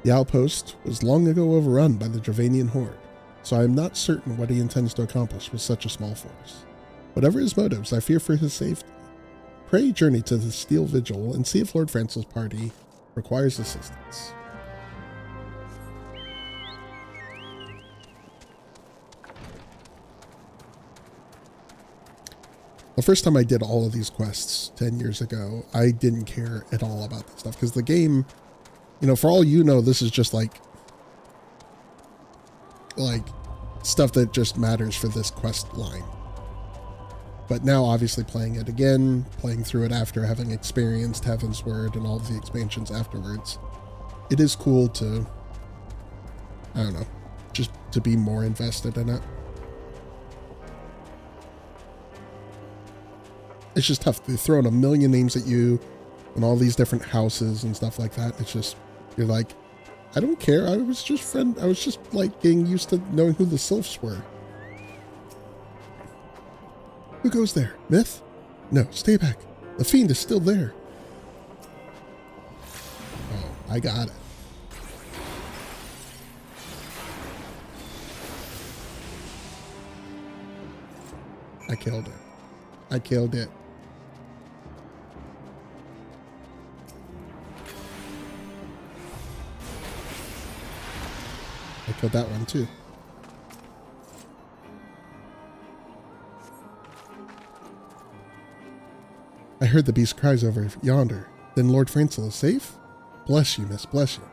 Speaker 1: The outpost was long ago overrun by the Dravanian horde, so I am not certain what he intends to accomplish with such a small force. Whatever his motives, I fear for his safety. Pray journey to the Steel Vigil and see if Lord Francel's party requires assistance. The first time I did all of these quests 10 years ago, I didn't care at all about this stuff because the game, you know, for all you know, this is just like stuff that just matters for this quest line. But now, obviously, playing it again, playing through it after having experienced Heaven's Word and all of the expansions afterwards, it is cool to, I don't know, just to be more invested in it. It's just tough. They're throwing a million names at you and all these different houses and stuff like that. It's just, you're like, I don't care. I was just like getting used to knowing who the sylphs were. Who goes there? Myth? No, stay back. The fiend is still there. Oh, I got it. I killed it. I killed it. I killed that one too. I heard the beast cries over yonder. Then Lord Francel is safe? Bless you, miss, bless you.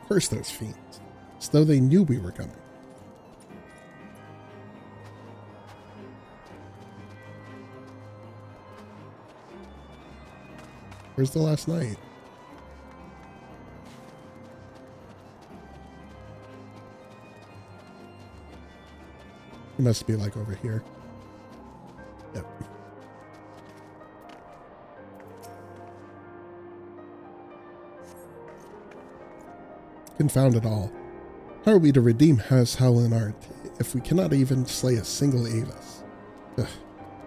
Speaker 1: Curse those fiends, as though they knew we were coming. Where's the last night? It must be like over here. Yep. Confound it all. How are we to redeem House Howlinart if we cannot even slay a single Avis? Ugh.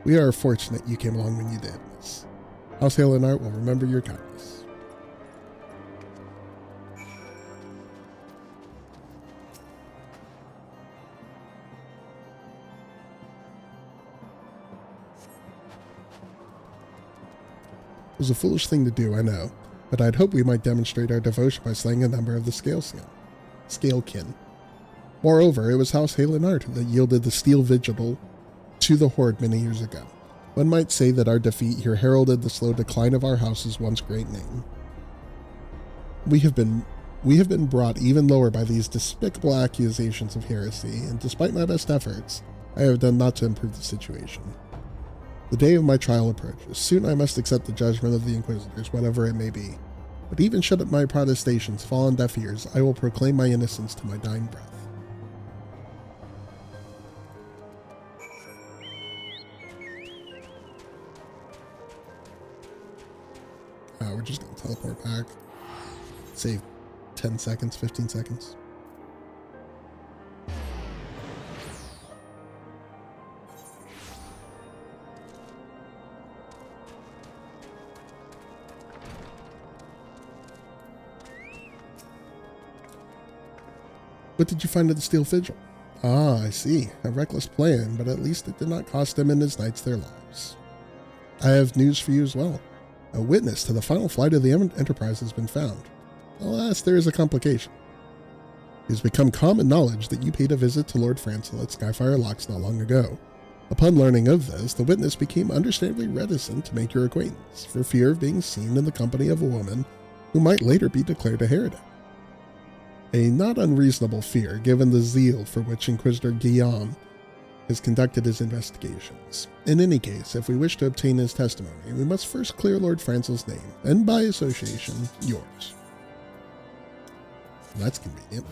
Speaker 1: We are fortunate you came along when you did, miss. House Howlinart will remember your kindness. It was a foolish thing to do, I know, but I'd hoped we might demonstrate our devotion by slaying a number of the Scalekin. Moreover, it was House Howlinart that yielded the Steel Vigil to the Horde many years ago. One might say that our defeat here heralded the slow decline of our house's once great name. We have been brought even lower by these despicable accusations of heresy, and despite my best efforts, I have done naught to improve the situation. The day of my trial approaches. Soon I must accept the judgment of the Inquisitors, whatever it may be. But even should my protestations fall on deaf ears, I will proclaim my innocence to my dying breath. We're just going to teleport back. Save 10 seconds, 15 seconds. What did you find at the Steel Vigil? Ah, I see. A reckless plan, but at least it did not cost him and his knights their lives. I have news for you as well. A witness to the final flight of the Enterprise has been found. Alas, there is a complication. It has become common knowledge that you paid a visit to Lord Francel at Skyfire Locks not long ago. Upon learning of this, the witness became understandably reticent to make your acquaintance, for fear of being seen in the company of a woman who might later be declared a heretic. A not unreasonable fear, given the zeal for which Inquisitor Guillaume has conducted his investigations. In any case, if we wish to obtain his testimony, we must first clear Lord Francel's name, and by association, yours. That's convenient.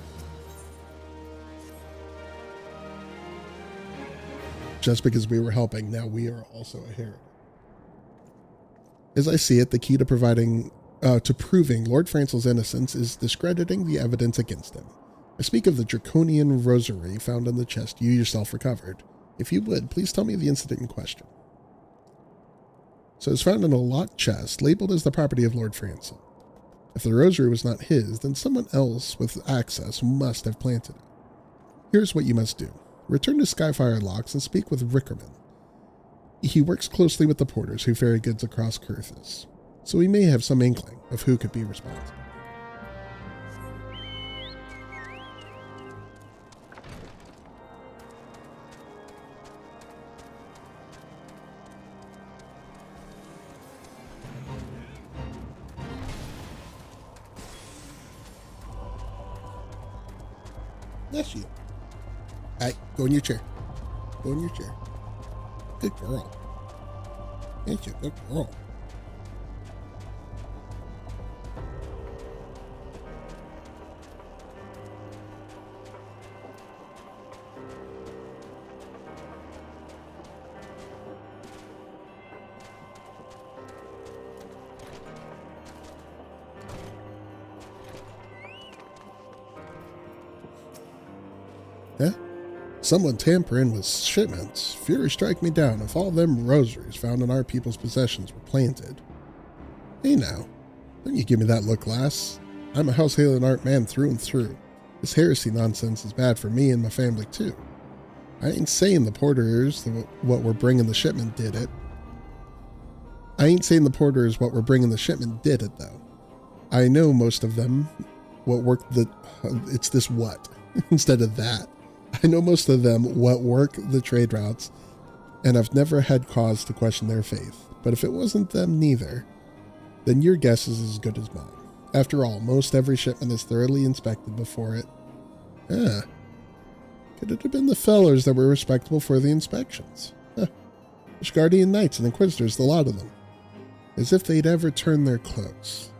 Speaker 1: Just because we were helping, now we are also a heretic. As I see it, the key to proving Lord Francel's innocence is discrediting the evidence against him. I speak of the draconian rosary found in the chest you yourself recovered. If you would, please tell me the incident in question. So it's found in a locked chest, labeled as the property of Lord Francel. If the rosary was not his, then someone else with access must have planted it. Here's what you must do. Return to Skyfire Locks and speak with Rickerman. He works closely with the porters who ferry goods across Kurthis, so we may have some inkling of who could be responsible. Bless you. Hey, go in your chair. Go in your chair. Good girl. Ain't you a good girl? Huh? Someone tampering with shipments. Fury strike me down if all them rosaries found in our people's possessions were planted. Hey now, don't you give me that look, lass. I'm a house-hailing art man through and through. This heresy nonsense is bad for me and my family too. I ain't saying the porters what we're bringing the shipment did it. Though. I know most of them what worked the... it's this what instead of that. I know most of them what work the trade routes, and I've never had cause to question their faith. But if it wasn't them neither, then your guess is as good as mine. After all, most every shipment is thoroughly inspected before it. Could it have been the fellers that were responsible for the inspections? Guardian Knights and Inquisitors, the lot of them. As if they'd ever turn their cloaks.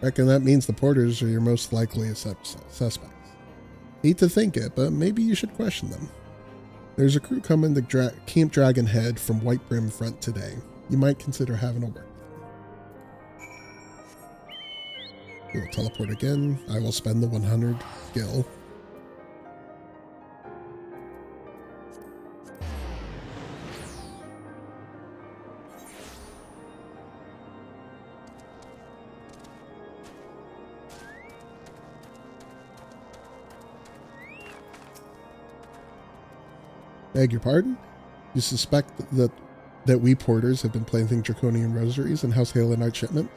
Speaker 1: Reckon that means the porters are your most likely suspects. Hate to think it, but maybe you should question them. There's a crew coming to Camp Dragonhead from White Brim Front today. You might consider having a word with them. We will teleport again. I will spend the 100 gil. Beg your pardon? You suspect that we porters have been planting draconian rosaries and house-hailing art shipments?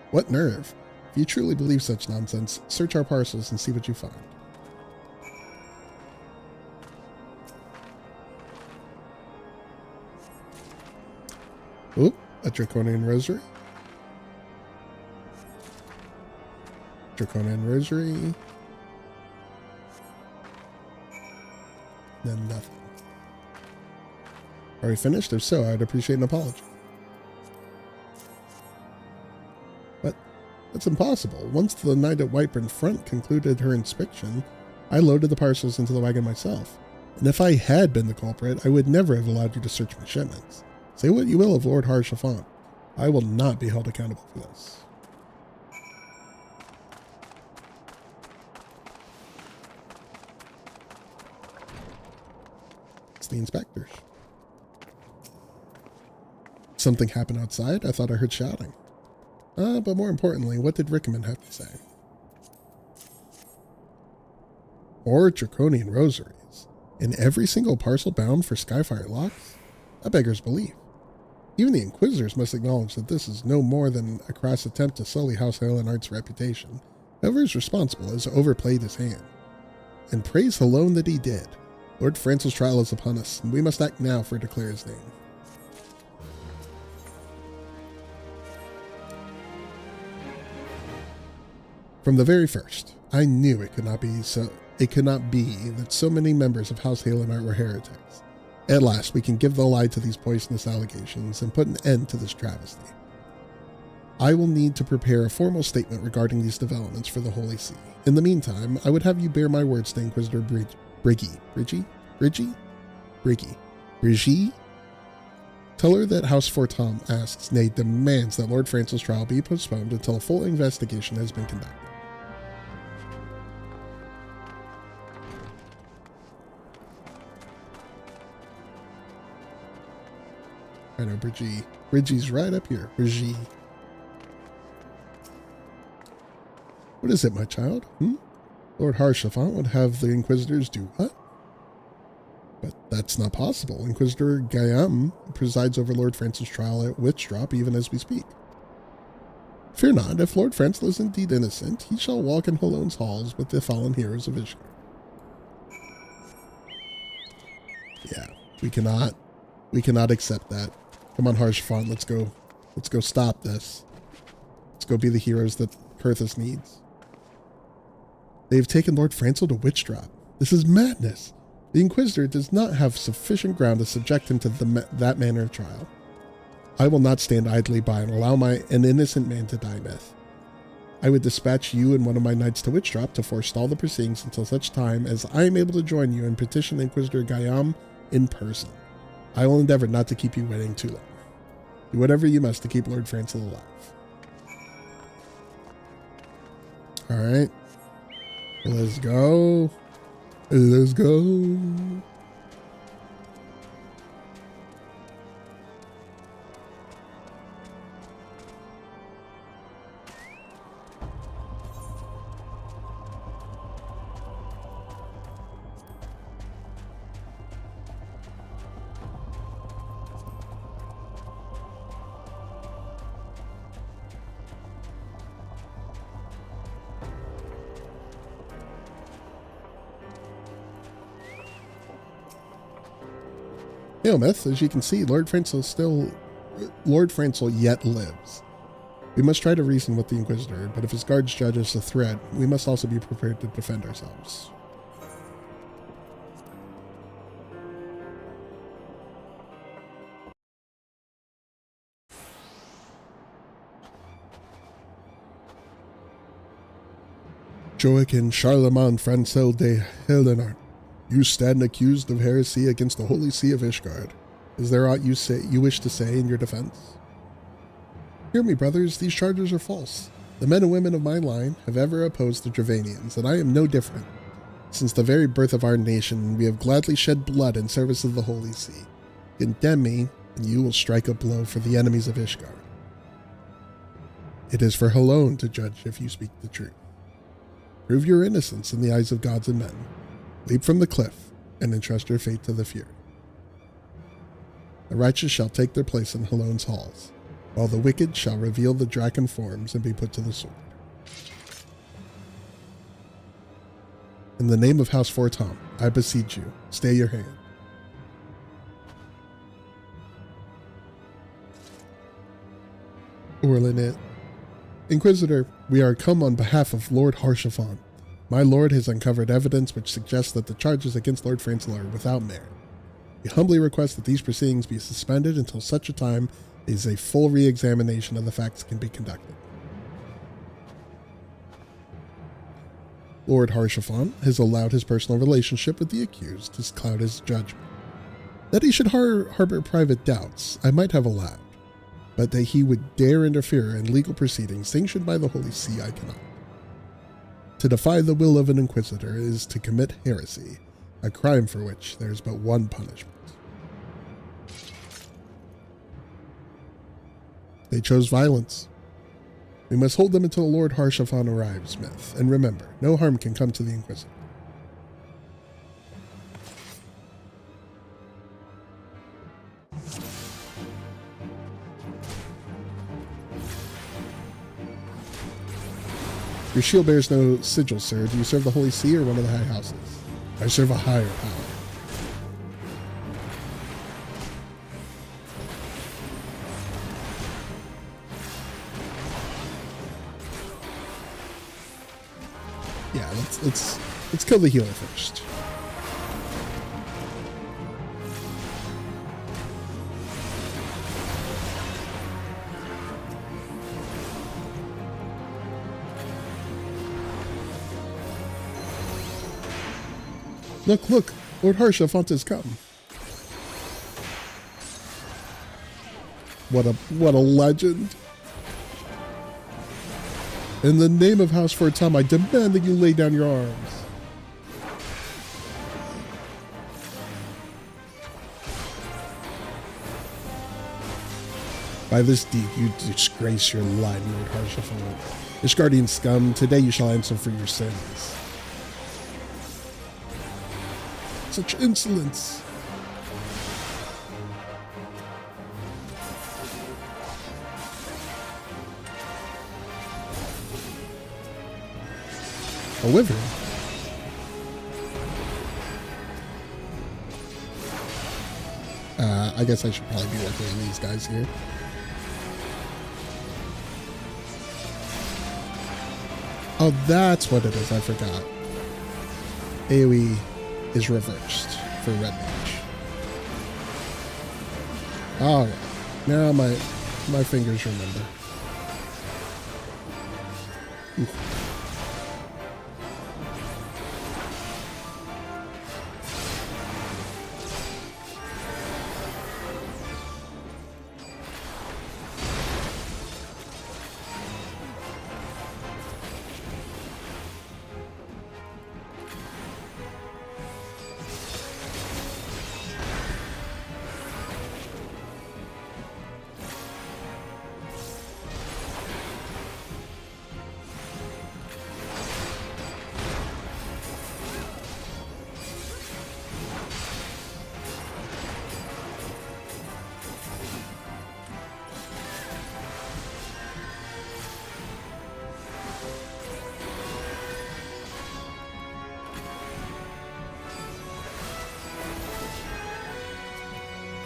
Speaker 1: What nerve! If you truly believe such nonsense, search our parcels and see what you find. Oop, a draconian rosary. Draconian rosary. Then nothing. Are we finished? If so, I'd appreciate an apology. But that's impossible. Once the knight at Whiteburn Front concluded her inspection, I loaded the parcels into the wagon myself. And if I had been the culprit, I would never have allowed you to search my shipments. Say what you will of Lord Harshafant. I will not be held accountable for this. It's the inspectors. Something happened outside? I thought I heard shouting. But more importantly, what did Rickerman have to say? Or draconian rosaries. In every single parcel bound for Skyfire Locks? That beggars belief. Even the Inquisitors must acknowledge that this is no more than a crass attempt to sully House Hale Art's reputation. Whoever is responsible has overplayed his hand. And praise alone that he did. Lord Francel's trial is upon us, and we must act now for to clear his name. From the very first, I knew it could not be so. It could not be that so many members of House Halenart were heretics. At last, we can give the lie to these poisonous allegations and put an end to this travesty. I will need to prepare a formal statement regarding these developments for the Holy See. In the meantime, I would have you bear my words to Inquisitor Briggy. Tell her that House Fortom asks, nay, demands that Lord Francel's trial be postponed until a full investigation has been conducted. I know, Briggy. Briggy's right up here. Briggy. What is it, my child? Lord Harshaphant would have the Inquisitors do what? But that's not possible. Inquisitor Gayam presides over Lord Francel's trial at Witchdrop even as we speak. Fear not, if Lord Francel is indeed innocent, he shall walk in Holone's halls with the fallen heroes of Ishgard. Yeah, we cannot accept that. Come on, Harshaphant, let's go. Let's go stop this. Let's go be the heroes that Kurthus needs. They've taken Lord Francel to Witchdrop. This is madness. The Inquisitor does not have sufficient ground to subject him to that manner of trial. I will not stand idly by and allow an innocent man to die, Myth. I would dispatch you and one of my knights to Witchdrop to forestall the proceedings until such time as I am able to join you and petition Inquisitor Gayam in person. I will endeavor not to keep you waiting too long. Do whatever you must to keep Lord Francel alive. Alright. Let's go. Let's go. Myth, as you can see, Lord Francel yet lives. We must try to reason with the Inquisitor, but if his guards judge us a threat, we must also be prepared to defend ourselves. Joachim Charlemagne Francel de Halenart, you stand accused of heresy against the Holy See of Ishgard. Is there aught you wish to say in your defense? Hear me, brothers, these charges are false. The men and women of my line have ever opposed the Dravanians, and I am no different. Since the very birth of our nation, we have gladly shed blood in service of the Holy See. Condemn me, and you will strike a blow for the enemies of Ishgard. It is for Halone to judge if you speak the truth. Prove your innocence in the eyes of gods and men. Leap from the cliff, and entrust your fate to the Fury. The righteous shall take their place in Halone's halls, while the wicked shall reveal the Draken forms and be put to the sword. In the name of House Fortom, I beseech you, stay your hand. Orlinit. Inquisitor, we are come on behalf of Lord Harshaphant. My lord has uncovered evidence which suggests that the charges against Lord Francel are without merit. We humbly request that these proceedings be suspended until such a time as a full re-examination of the facts can be conducted. Lord Harshaphant has allowed his personal relationship with the accused to cloud his judgment. That he should harbor private doubts, I might have allowed, but that he would dare interfere in legal proceedings sanctioned by the Holy See, I cannot. To defy the will of an inquisitor is to commit heresy, a crime for which there is but one punishment. They chose violence. We must hold them until Lord Harshaphant arrives, Myth, and remember, no harm can come to the Inquisitor. Your shield bears no sigil, sir. Do you serve the Holy See or one of the High Houses? I serve a higher power. Yeah, let's kill the healer first. Look, Lord Harshaphant has come. What a legend. In the name of House Fortum, I demand that you lay down your arms. By this deed, you disgrace your line, Lord Harshaphant. Ishgardian scum, today you shall answer for your sins. Such insolence! A wyvern? I guess I should probably be working on these guys here. Oh, that's what it is. I forgot. AoE is reversed for red mage. Alright. Now my fingers remember. Oof.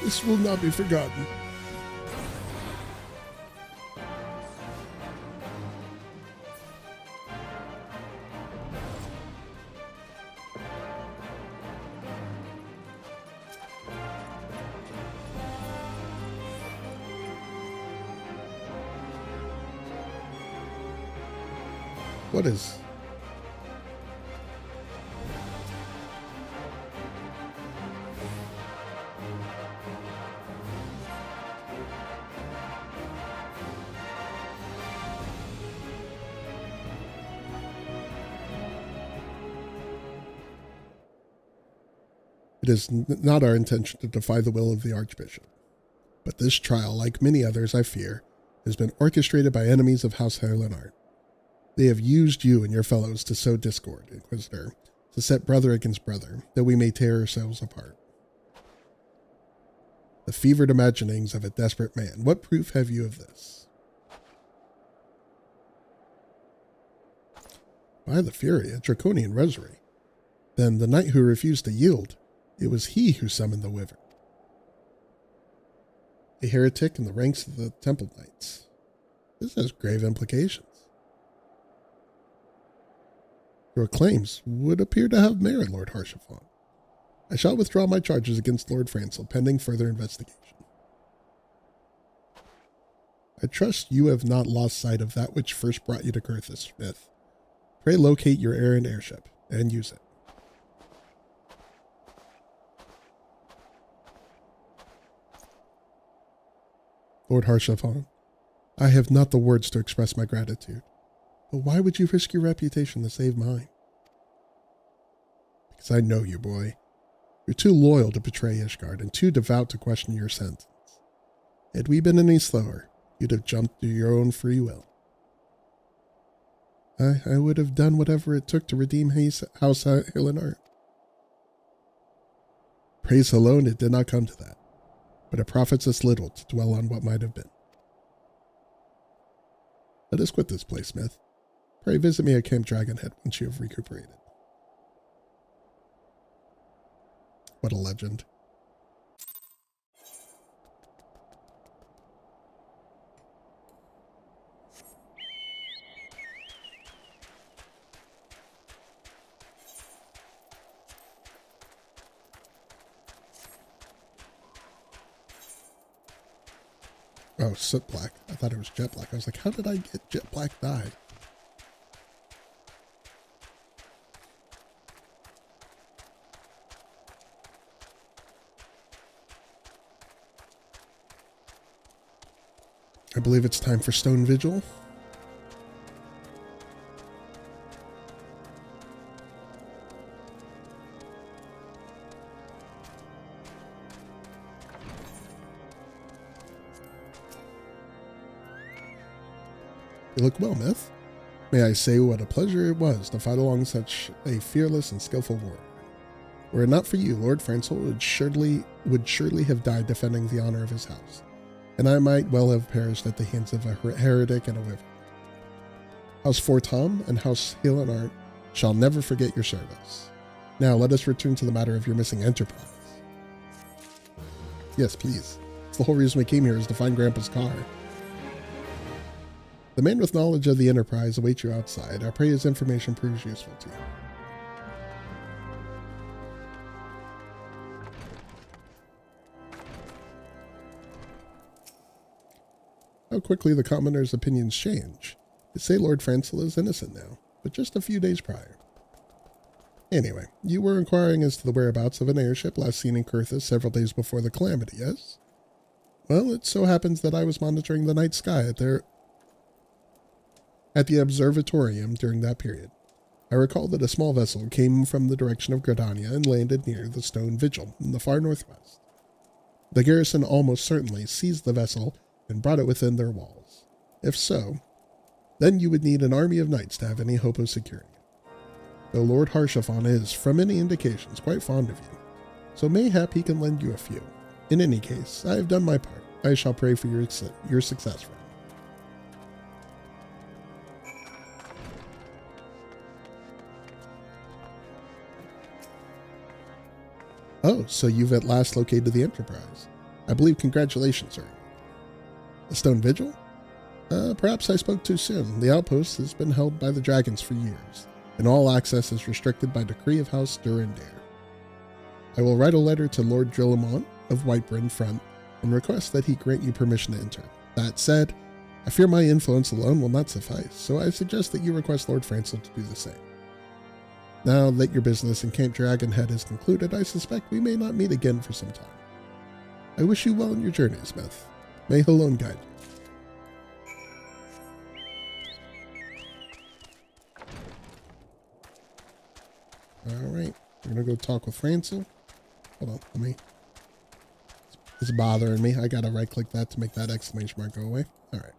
Speaker 1: This will not be forgotten. What is? It is not our intention to defy the will of the Archbishop. But this trial, like many others, I fear, has been orchestrated by enemies of House Herlinart. They have used you and your fellows to sow discord, Inquisitor, to set brother against brother, that we may tear ourselves apart. The fevered imaginings of a desperate man. What proof have you of this? By the Fury, a draconian rosary. Then the knight who refused to yield, it was he who summoned the wyvern. A heretic in the ranks of the Temple Knights. This has grave implications. Your claims would appear to have merit, Lord Harshaphant. I shall withdraw my charges against Lord Francel pending further investigation. I trust you have not lost sight of that which first brought you to Kurthus, Smith. Pray locate your errant airship and use it. Lord Harshaphant, I have not the words to express my gratitude, but why would you risk your reputation to save mine? Because I know you, boy. You're too loyal to betray Ishgard and too devout to question your sentence. Had we been any slower, you'd have jumped to your own free will. I would have done whatever it took to redeem House Herlinart. Praise alone, it did not come to that. But it profits us little to dwell on what might have been. Let us quit this place, Smith. Pray visit me at Camp Dragonhead once you have recuperated. What a legend. Oh, soot black. I thought it was jet black. I was like, how did I get jet black dye? I believe it's time for Stone Vigil. You look well, Myth. May I say what a pleasure it was to fight along such a fearless and skillful warrior. Were it not for you, Lord Francel would surely have died defending the honor of his house, and I might well have perished at the hands of a heretic and a wyvern. House Fortom and House Helenart shall never forget your service. Now let us return to the matter of your missing enterprise. Yes, please. It's the whole reason we came here is to find Grandpa's car. The man with knowledge of the enterprise awaits you outside. I pray his information proves useful to you. How quickly the commoners' opinions change. They say Lord Francel is innocent now, but just a few days prior. Anyway, you were inquiring as to the whereabouts of an airship last seen in Kurthus several days before the calamity, yes? Well, it so happens that I was monitoring the night sky at the observatorium during that period. I recall that a small vessel came from the direction of Gridania and landed near the Stone Vigil in the far northwest. The garrison almost certainly seized the vessel and brought it within their walls. If so, then you would need an army of knights to have any hope of securing it. Though Lord Harshaphon is, from many indications, quite fond of you, so mayhap he can lend you a few. In any case, I have done my part. I shall pray for your success, friend. Oh, so you've at last located the Enterprise. I believe congratulations, sir. The Stone Vigil? Perhaps I spoke too soon. The outpost has been held by the dragons for years, and all access is restricted by decree of House Durandare. I will write a letter to Lord Drillamont of Whiteburn Front and request that he grant you permission to enter. That said, I fear my influence alone will not suffice, so I suggest that you request Lord Francel to do the same. Now that your business in Camp Dragonhead is concluded, I suspect we may not meet again for some time. I wish you well in your journey, Smith. May Halone guide you. Alright, we're gonna go talk with Francel. Hold on, it's bothering me. I gotta right click that to make that exclamation mark go away. Alright.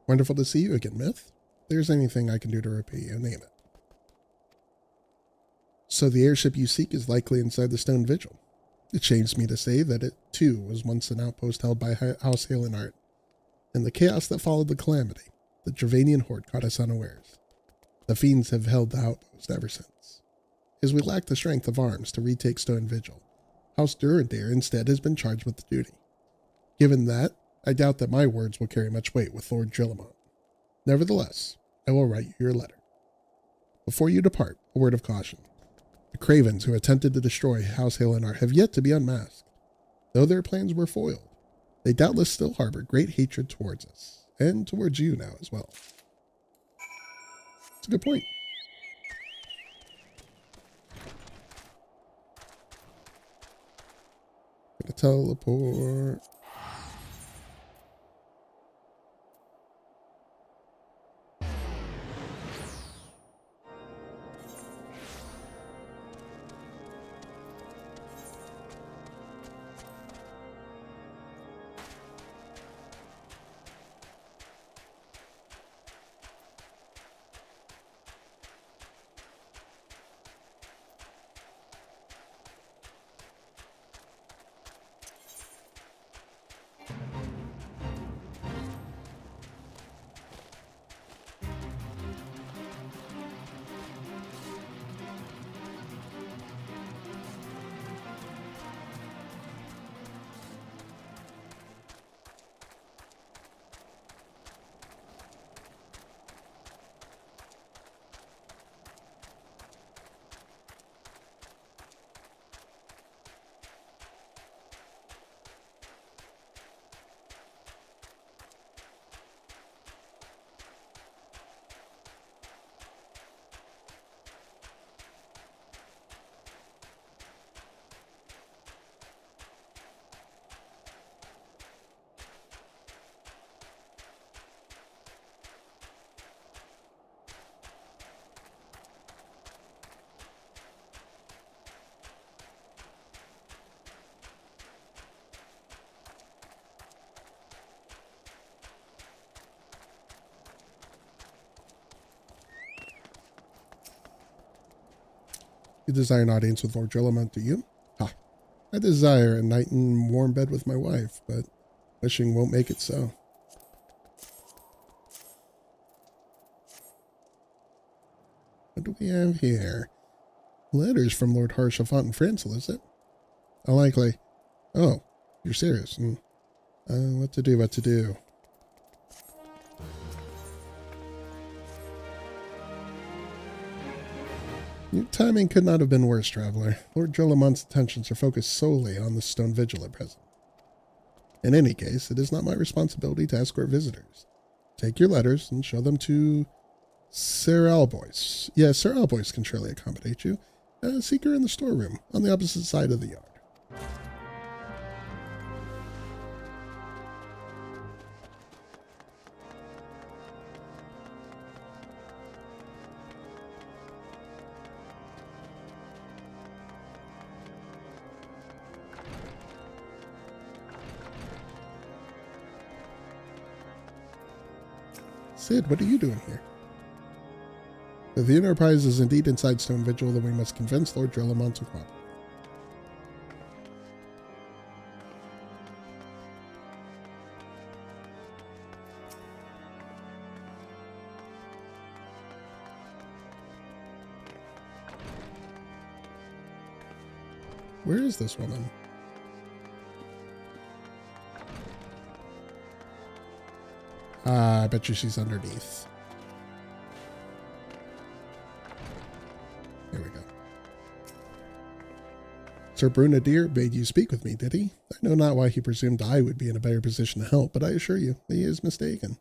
Speaker 1: Wonderful to see you again, Myth. If there's anything I can do to repay you, name it. So the airship you seek is likely inside the Stone Vigil. It shames me to say that it, too, was once an outpost held by House Helenart. In the chaos that followed the calamity, the Dravanian horde caught us unawares. The fiends have held the outpost ever since. As we lack the strength of arms to retake Stone Vigil, House Durandare instead has been charged with the duty. Given that, I doubt that my words will carry much weight with Lord Drillamont. Nevertheless, I will write you your letter. Before you depart, a word of caution. The cravens who attempted to destroy House Helenart have yet to be unmasked. Though their plans were foiled, they doubtless still harbor great hatred towards us, and towards you now as well. It's a good point. Gonna teleport. You desire an audience with Lord Drillamont, do you? Ha. I desire a night in warm bed with my wife, but wishing won't make it so. What do we have here? Letters from Lord Harshaphant and Francel, is it? Unlikely. Oh, you're serious. What to do? Your timing could not have been worse, traveler. Lord Drillamant's attentions are focused solely on the stone vigil at present. In any case, it is not my responsibility to escort visitors. Take your letters and show them to Sir Albois. Yes, Sir Albois can surely accommodate you. Seek her in the storeroom, on the opposite side of the yard. Sid, what are you doing here? If the Enterprise is indeed inside Stone Vigil, then we must convince Lord Drillamont to cooperate. Where is this woman? I bet you she's underneath. Here we go. Sir Brunadier bade you speak with me, did he? I know not why he presumed I would be in a better position to help, but I assure you that he is mistaken.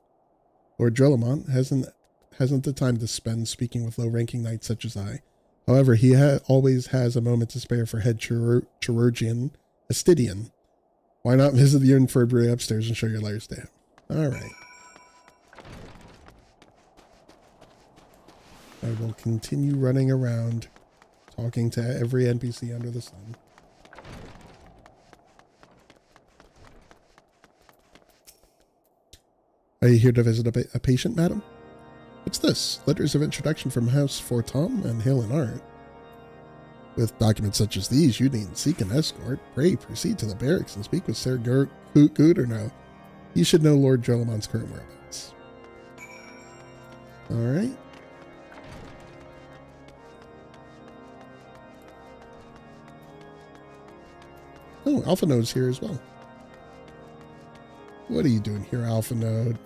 Speaker 1: Lord Drillamont hasn't the time to spend speaking with low-ranking knights such as I. However, he always has a moment to spare for head chirurgeon Astidian. Why not visit the infirmary upstairs and show your letters to him? All right. I will continue running around, talking to every NPC under the sun. Are you here to visit a patient, madam? What's this? Letters of introduction from House Fortom and Hill and Art. With documents such as these, you needn't seek an escort. Pray, proceed to the barracks and speak with Sir Gooderno. You should know Lord Drillamant's current whereabouts. All right. Oh, Alpha Node's here as well. What are you doing here, Alpha Node?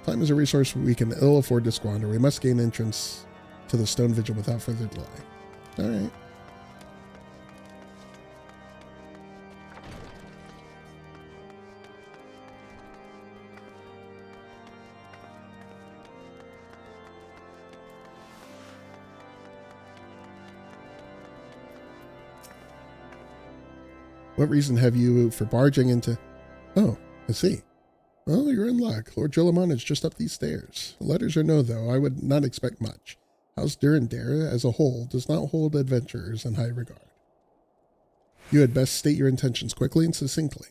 Speaker 1: Time is a resource we can ill afford to squander. We must gain entrance to the Stone Vigil without further delay. All right. What reason have you for barging into... Oh, I see. Well, you're in luck. Lord Drillamont is just up these stairs. Letters or no, though, I would not expect much. House Durandare, as a whole, does not hold adventurers in high regard. You had best state your intentions quickly and succinctly.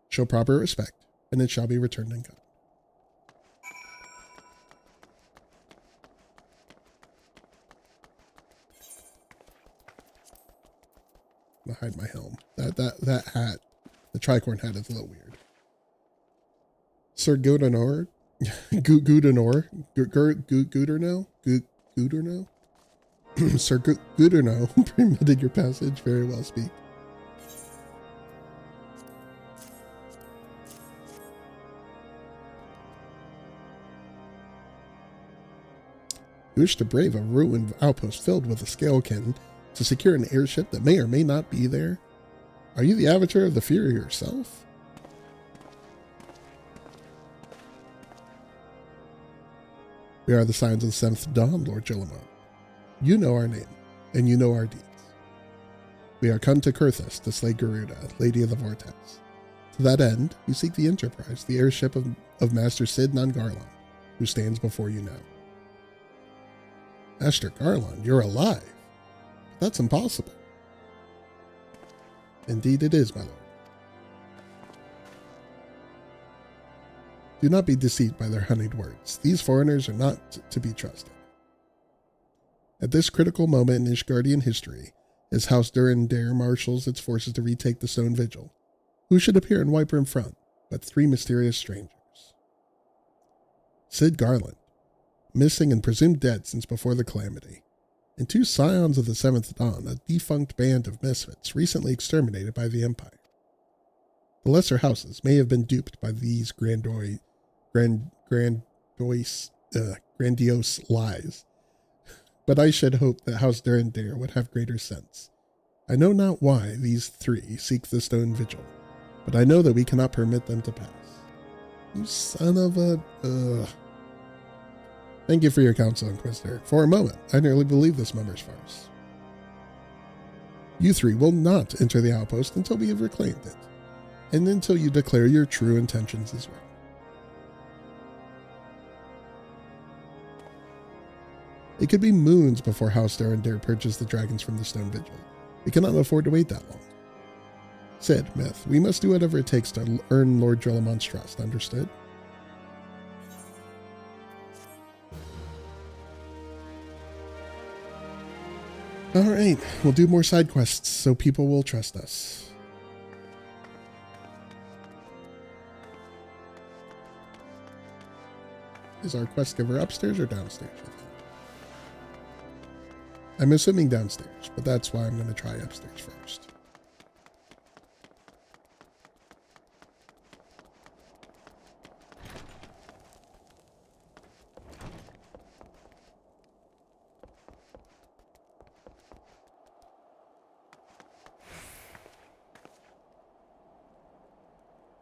Speaker 1: Show proper respect, and it shall be returned in kind. I'm gonna hide my helm. That hat, the tricorn hat, is a little weird. Sir Gooderno, Sir Gooderno permitted your passage. Very well speak. You wish to brave a ruined outpost filled with a scalekin to secure an airship that may or may not be there? Are you the avatar of the Fury yourself? We are the Signs of the Seventh Dawn, Lord Drillamont. You know our name, and you know our deeds. We are come to Kurthus to slay Garuda, Lady of the Vortex. To that end, we seek the Enterprise, the airship of Master Sid Garland, who stands before you now. Master Garland, you're alive. That's impossible. Indeed it is, my lord. Do not be deceived by their honeyed words. These foreigners are not to be trusted. At this critical moment in Ishgardian history, as House Durandare marshals its forces to retake the Stone Vigil, who should appear and wipe her in front but 3 mysterious strangers? Sid Garland, missing and presumed dead since before the Calamity, and 2 scions of the Seventh Dawn, a defunct band of misfits recently exterminated by the Empire. The lesser houses may have been duped by these grandiose lies, but I should hope that House Durandare would have greater sense. I know not why these 3 seek the Stone Vigil, but I know that we cannot permit them to pass. You son of a... Thank you for your counsel, Inquisitor. For a moment, I nearly believed this mummer's farce. You 3 will not enter the outpost until we have reclaimed it, and until you declare your true intentions as well. It could be moons before House Durandare purges the dragons from the Stone Vigil. We cannot afford to wait that long. Sid, Myth, we must do whatever it takes to earn Lord Drillamon's trust, understood? Alright, we'll do more side quests so people will trust us. Is our quest giver upstairs or downstairs? I'm assuming downstairs, but that's why I'm going to try upstairs first.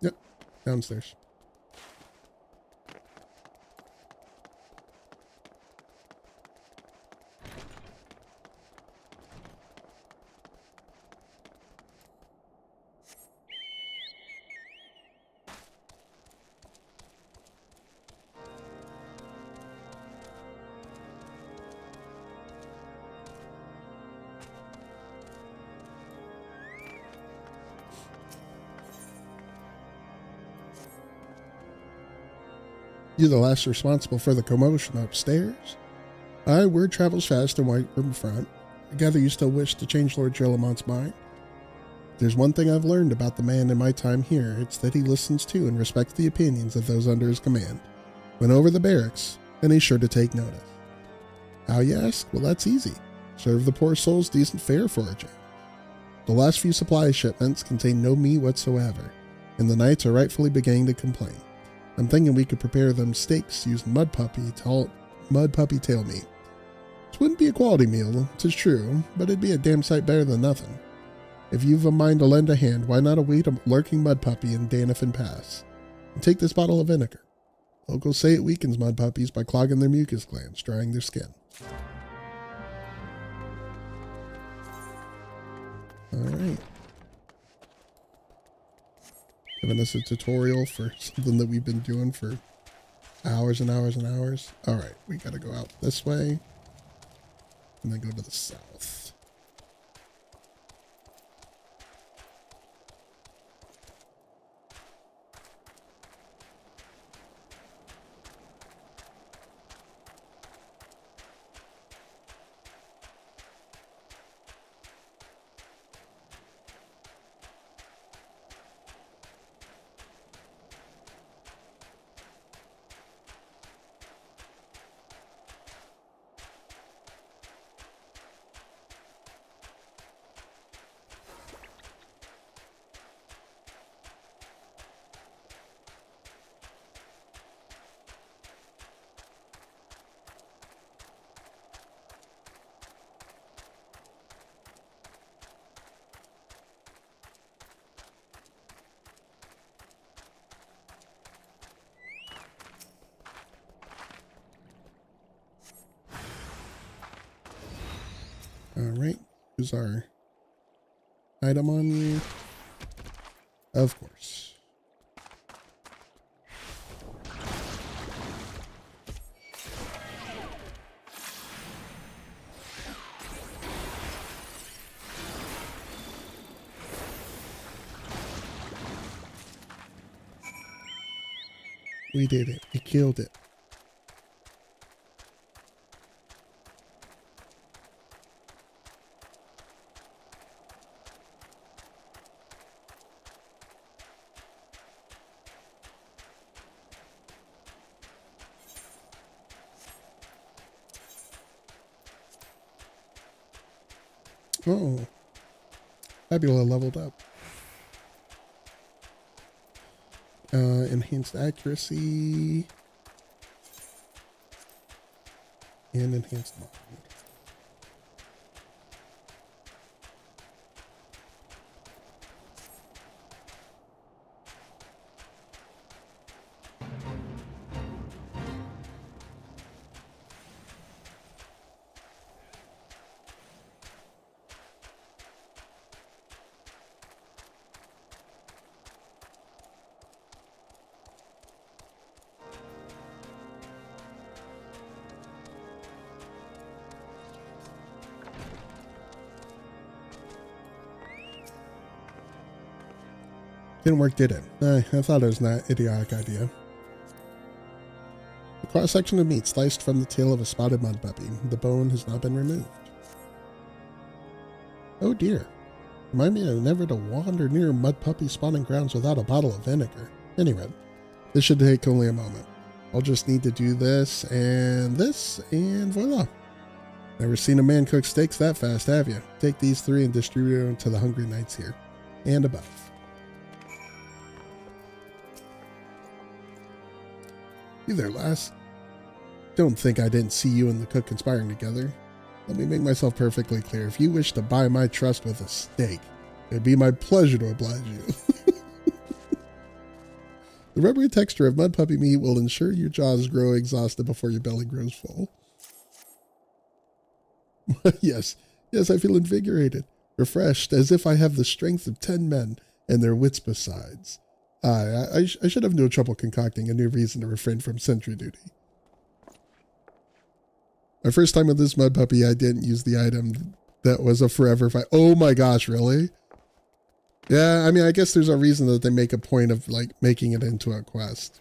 Speaker 1: Yep, downstairs. You're the last responsible for the commotion upstairs? Aye, word travels fast in White Room front. I gather you still wish to change Lord Drillamon's mind? There's one thing I've learned about the man in my time here. It's that he listens to and respects the opinions of those under his command. When over the barracks, then he's sure to take notice. How, you ask? Well, that's easy. Serve the poor souls decent fare for a change. The last few supply shipments contain no meat whatsoever, and the knights are rightfully beginning to complain. I'm thinking we could prepare them steaks using mud puppy tail meat. It wouldn't be a quality meal, 'tis true, but it'd be a damn sight better than nothing. If you've a mind to lend a hand, why not await a lurking mud puppy in Danifin Pass? And take this bottle of vinegar. Locals say it weakens mud puppies by clogging their mucus glands, drying their skin. Alright. Giving us a tutorial for something that we've been doing for hours and hours and hours. Alright, we gotta go out this way. And then go to the south. Alright, who's our item on you? Of course. We did it. We killed it. Oh. Fabula leveled up. Enhanced accuracy. And enhanced mind. Didn't work, did it? I thought it was an idiotic idea. A cross-section of meat sliced from the tail of a spotted mud puppy. The bone has not been removed. Oh dear. Remind me never to wander near mud puppy spawning grounds without a bottle of vinegar. Anyway, this should take only a moment. I'll just need to do this, and voila. Never seen a man cook steaks that fast, have you? Take these 3 and distribute them to the hungry knights here and above. You there, lass. Don't think I didn't see you and the cook conspiring together. Let me make myself perfectly clear. If you wish to buy my trust with a steak, it'd be my pleasure to oblige you. The rubbery texture of mud puppy meat will ensure your jaws grow exhausted before your belly grows full. Yes, I feel invigorated, refreshed, as if I have the strength of 10 men and their wits besides. I should have no trouble concocting a new reason to refrain from sentry duty. My first time with this mud puppy, I didn't use the item that was a forever fight. Oh my gosh, really? Yeah, I mean, I guess there's a reason that they make a point of like making it into a quest.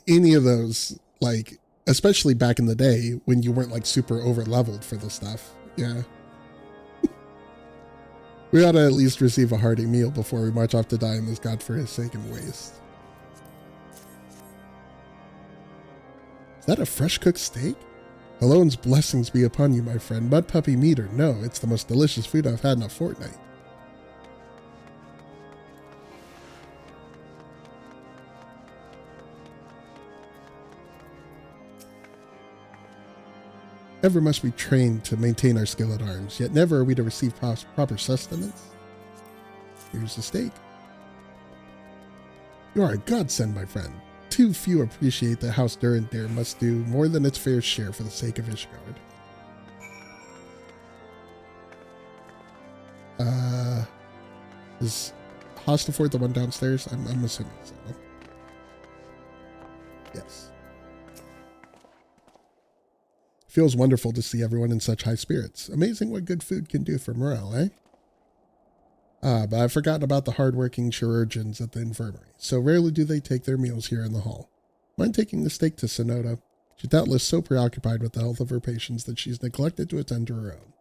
Speaker 1: Any of those, like, especially back in the day when you weren't like super over leveled for this stuff. Yeah. We ought to at least receive a hearty meal before we march off to die in this godforsaken waste. Is that a fresh cooked steak? Alone's blessings be upon you, my friend. Mud puppy meat or no, it's the most delicious food I've had in a fortnight. Ever must we train to maintain our skill at arms, yet never are we to receive proper sustenance. Here's the steak. You are a godsend, my friend. Too few appreciate that House Durandare must do more than its fair share for the sake of Ishgard. Is Hostel Fort the one downstairs? I'm assuming so. Yes. Feels wonderful to see everyone in such high spirits. Amazing what good food can do for morale, eh? But I've forgotten about the hard-working chirurgeons at the infirmary. So rarely do they take their meals here in the hall. Mind taking the steak to Sonoda? She's doubtless so preoccupied with the health of her patients that she's neglected to attend to her own.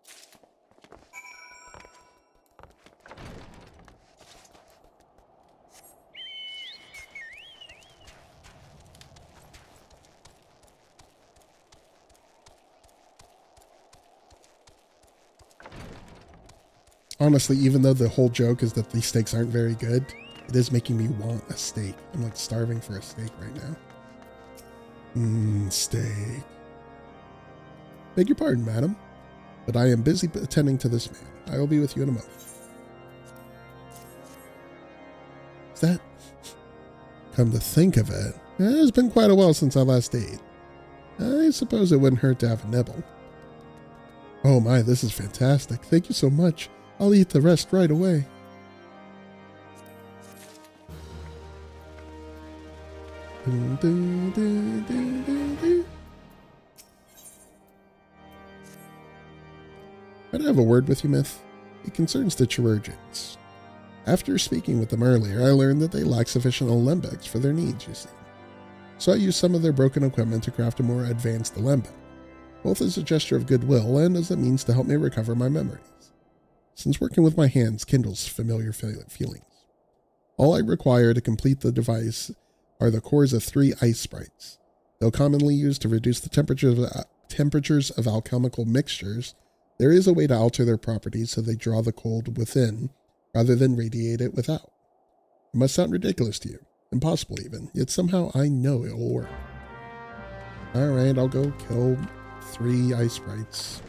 Speaker 1: Honestly, even though the whole joke is that these steaks aren't very good, it is making me want a steak. I'm like starving for a steak right now. Steak. Beg your pardon, madam, but I am busy attending to this man. I will be with you in a moment. Is that? Come to think of it, it's been quite a while since I last ate. I suppose it wouldn't hurt to have a nibble. Oh my, this is fantastic. Thank you so much. I'll eat the rest right away. I'd have a word with you, Myth. It concerns the chirurgeons. After speaking with them earlier, I learned that they lack sufficient alembics for their needs, you see. So I used some of their broken equipment to craft a more advanced alembic, both as a gesture of goodwill and as a means to help me recover my memories, since working with my hands kindles familiar feelings. All I require to complete the device are the cores of 3 ice sprites. They'll commonly used to reduce the temperatures of alchemical mixtures There is a way to alter their properties so they draw the cold within rather than radiate it without. It must sound ridiculous to you, impossible even, yet somehow I know it will work. Alright, I'll go kill 3 ice sprites.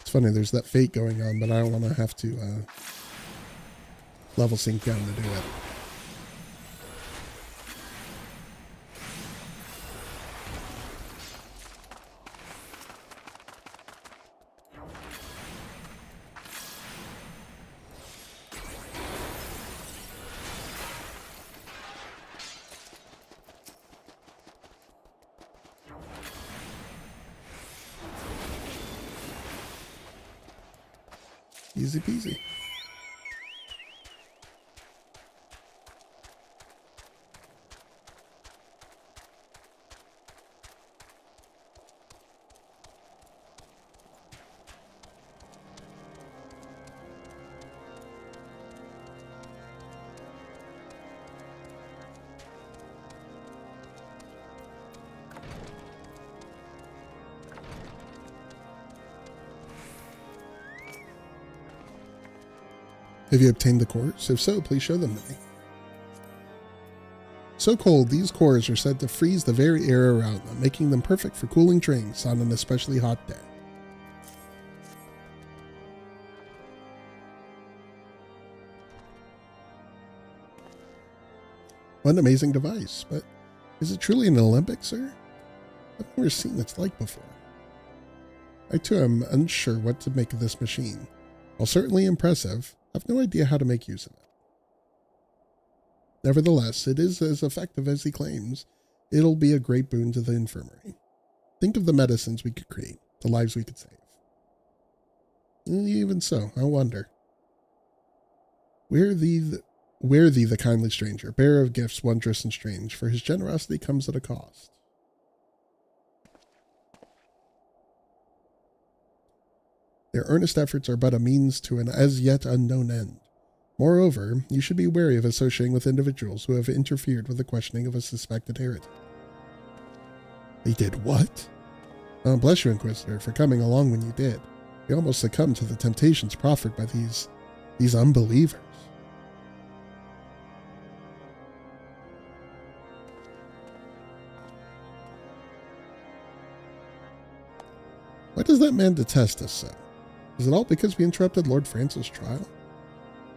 Speaker 1: Funny, there's that fate going on, but I don't want to have to level sync down to do it. Easy peasy. Have you obtained the cores? If so, please show them to me. So cold, these cores are said to freeze the very air around them, making them perfect for cooling drinks on an especially hot day. What an amazing device, but is it truly an Olympic, sir? I've never seen its like before. I too am unsure what to make of this machine. While certainly impressive, I have no idea how to make use of it. Nevertheless, it is as effective as he claims. It'll be a great boon to the infirmary. Think of the medicines we could create, the lives we could save. Even so, I wonder. Wear thee the kindly stranger, bearer of gifts wondrous and strange, for his generosity comes at a cost. Their earnest efforts are but a means to an as yet unknown end. Moreover, you should be wary of associating with individuals who have interfered with the questioning of a suspected heretic. They did what? Oh, bless you, Inquisitor, for coming along when you did. You almost succumbed to the temptations proffered by these unbelievers. Why does that man detest us so? Is it all because we interrupted Lord Francis' trial?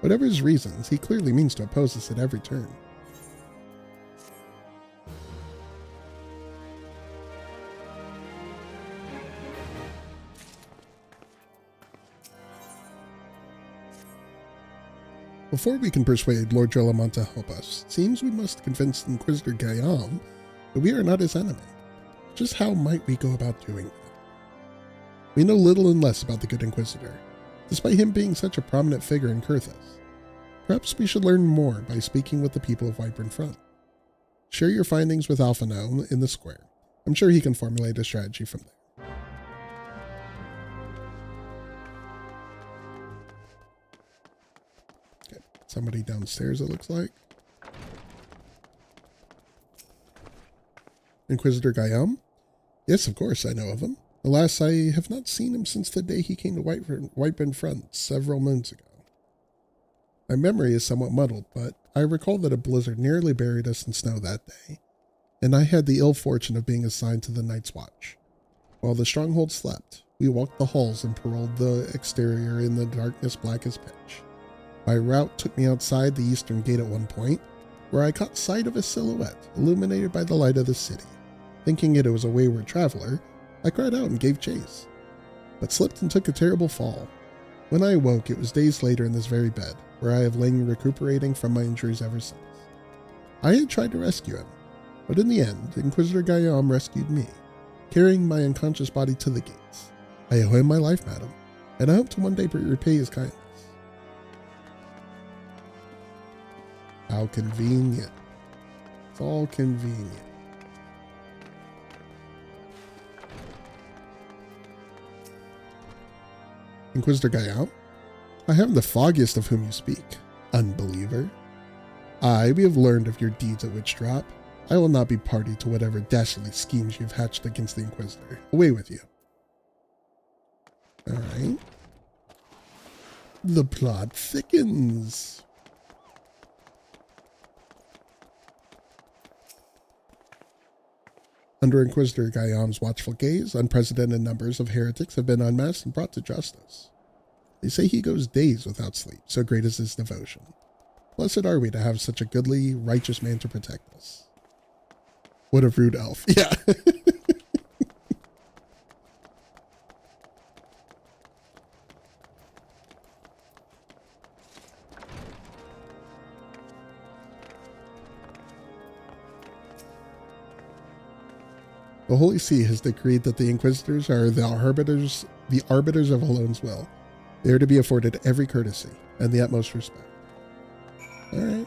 Speaker 1: Whatever his reasons, he clearly means to oppose us at every turn. Before we can persuade Lord Jolamont to help us, it seems we must convince Inquisitor Guillaume that we are not his enemy. Just how might we go about doing that? We know little and less about the good Inquisitor, despite him being such a prominent figure in Kurthus. Perhaps we should learn more by speaking with the people of Whiteburn Front. Share your findings with Alphino in the square. I'm sure he can formulate a strategy from there. Okay, somebody downstairs it looks like. Inquisitor Guillaume? Yes, of course, I know of him. Alas, I have not seen him since the day he came to Whiteburn Front several moons ago. My memory is somewhat muddled, but I recall that a blizzard nearly buried us in snow that day, and I had the ill fortune of being assigned to the Night's Watch. While the stronghold slept, we walked the halls and paroled the exterior in the darkness black as pitch. My route took me outside the eastern gate at one point, where I caught sight of a silhouette illuminated by the light of the city. Thinking it was a wayward traveler, I cried out and gave chase, but slipped and took a terrible fall. When I awoke, it was days later in this very bed, where I have lain recuperating from my injuries ever since. I had tried to rescue him, but in the end, Inquisitor Guillaume rescued me, carrying my unconscious body to the gates. I owe him my life, madam, and I hope to one day repay his kindness. How convenient. It's all convenient. Inquisitor Guyam? I haven't the foggiest of whom you speak, unbeliever. We have learned of your deeds at Witchdrop. I will not be party to whatever dastardly schemes you've hatched against the Inquisitor. Away with you. Alright. The plot thickens. Under Inquisitor Guyam's watchful gaze, unprecedented numbers of heretics have been unmasked and brought to justice. They say he goes days without sleep, so great is his devotion. Blessed are we to have such a goodly, righteous man to protect us. What a rude elf. Yeah. The Holy See has decreed that the Inquisitors are the arbiters of Alone's will. They are to be afforded every courtesy and the utmost respect. All right.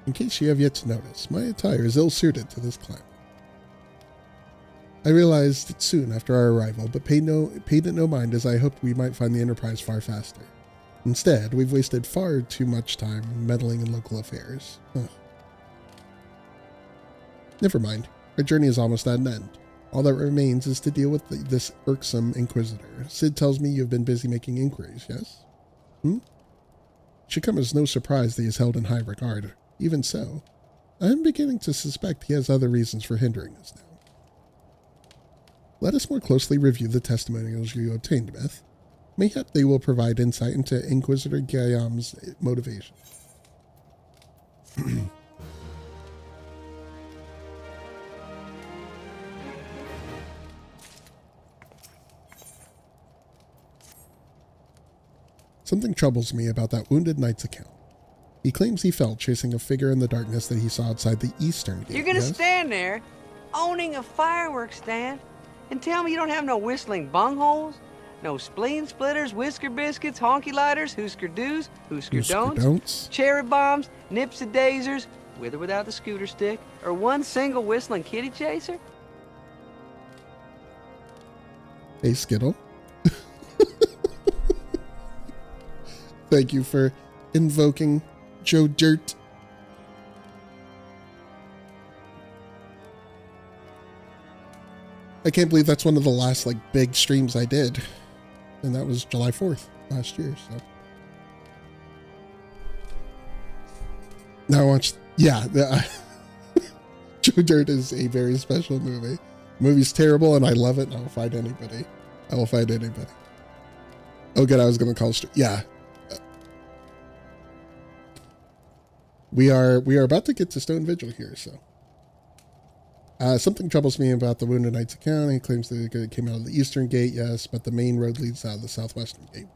Speaker 1: In case you have yet to notice, my attire is ill-suited to this climate. I realized it soon after our arrival, but paid it no mind as I hoped we might find the Enterprise far faster. Instead, we've wasted far too much time meddling in local affairs. Ugh. Never mind. Our journey is almost at an end. All that remains is to deal with this irksome Inquisitor. Sid tells me you've been busy making inquiries, yes? It should come as no surprise that he is held in high regard. Even so, I am beginning to suspect he has other reasons for hindering us now. Let us more closely review the testimonials you obtained, Myth. Mayhap they will provide insight into Inquisitor Guyam's motivation. Something troubles me about that wounded knight's account. He claims he felt chasing a figure in the darkness that he saw outside the eastern gate.
Speaker 8: You're gonna
Speaker 1: yes?
Speaker 8: stand there, owning a fireworks stand, and tell me you don't have no whistling bungholes? No spleen splitters, whisker biscuits, honky lighters, Husker do's, Husker don'ts, cherry bombs, nips and dazers, with or without the scooter stick, or one single whistling kitty chaser?
Speaker 1: Hey, Skittle. Thank you for invoking Joe Dirt. I can't believe that's one of the last big streams I did. And that was July 4th last year, so. Now I watched, Joe Dirt is a very special movie. The movie's terrible and I love it and I will fight anybody. I will fight anybody. Oh good, I was going to call We are about to get to Stone Vigil here, so. Something troubles me about the Wounded Knight's account. He claims that it came out of the eastern gate, yes, but the main road leads out of the southwestern gate.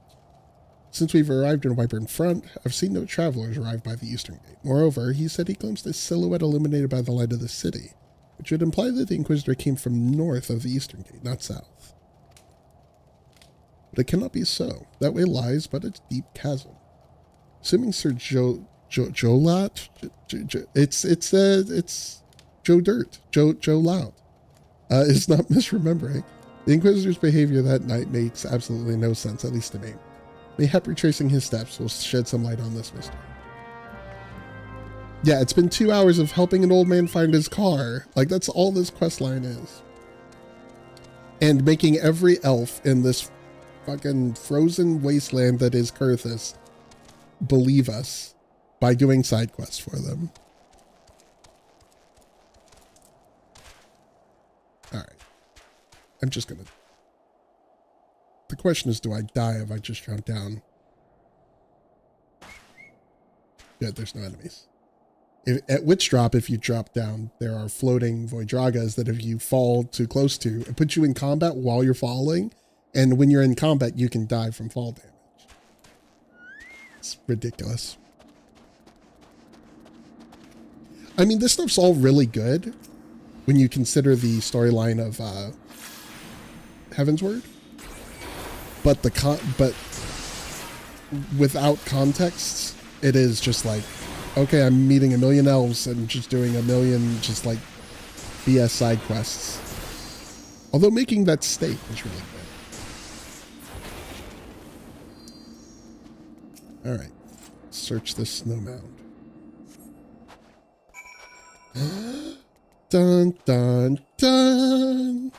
Speaker 1: Since we've arrived in Wyvern Front, I've seen no travelers arrive by the eastern gate. Moreover, he said he glimpsed a silhouette illuminated by the light of the city, which would imply that the Inquisitor came from north of the eastern gate, not south. But it cannot be so. That way lies but a deep chasm. Assuming Sir Jolat, it's Joe Dirt, Joe Loud, is not misremembering. The Inquisitor's behavior that night makes absolutely no sense, at least to me. Mayhap retracing his steps will shed some light on this mystery. Yeah, it's been 2 hours of helping an old man find his car. That's all this questline is. And making every elf in this fucking frozen wasteland that is Kurthus believe us by doing side quests for them. Alright. I'm just gonna... The question is, do I die if I just jump down? Good, there's no enemies. At Witchdrop, if you drop down, there are floating Voidragas that if you fall too close to, it puts you in combat while you're falling, and when you're in combat, you can die from fall damage. It's ridiculous. I mean, this stuff's all really good when you consider the storyline of Heavensward, but but without context, it is just like, okay, I'm meeting a million elves and just doing a million just like BS side quests. Although making that state is really good. All right, search the snow mound. Dun dun dun.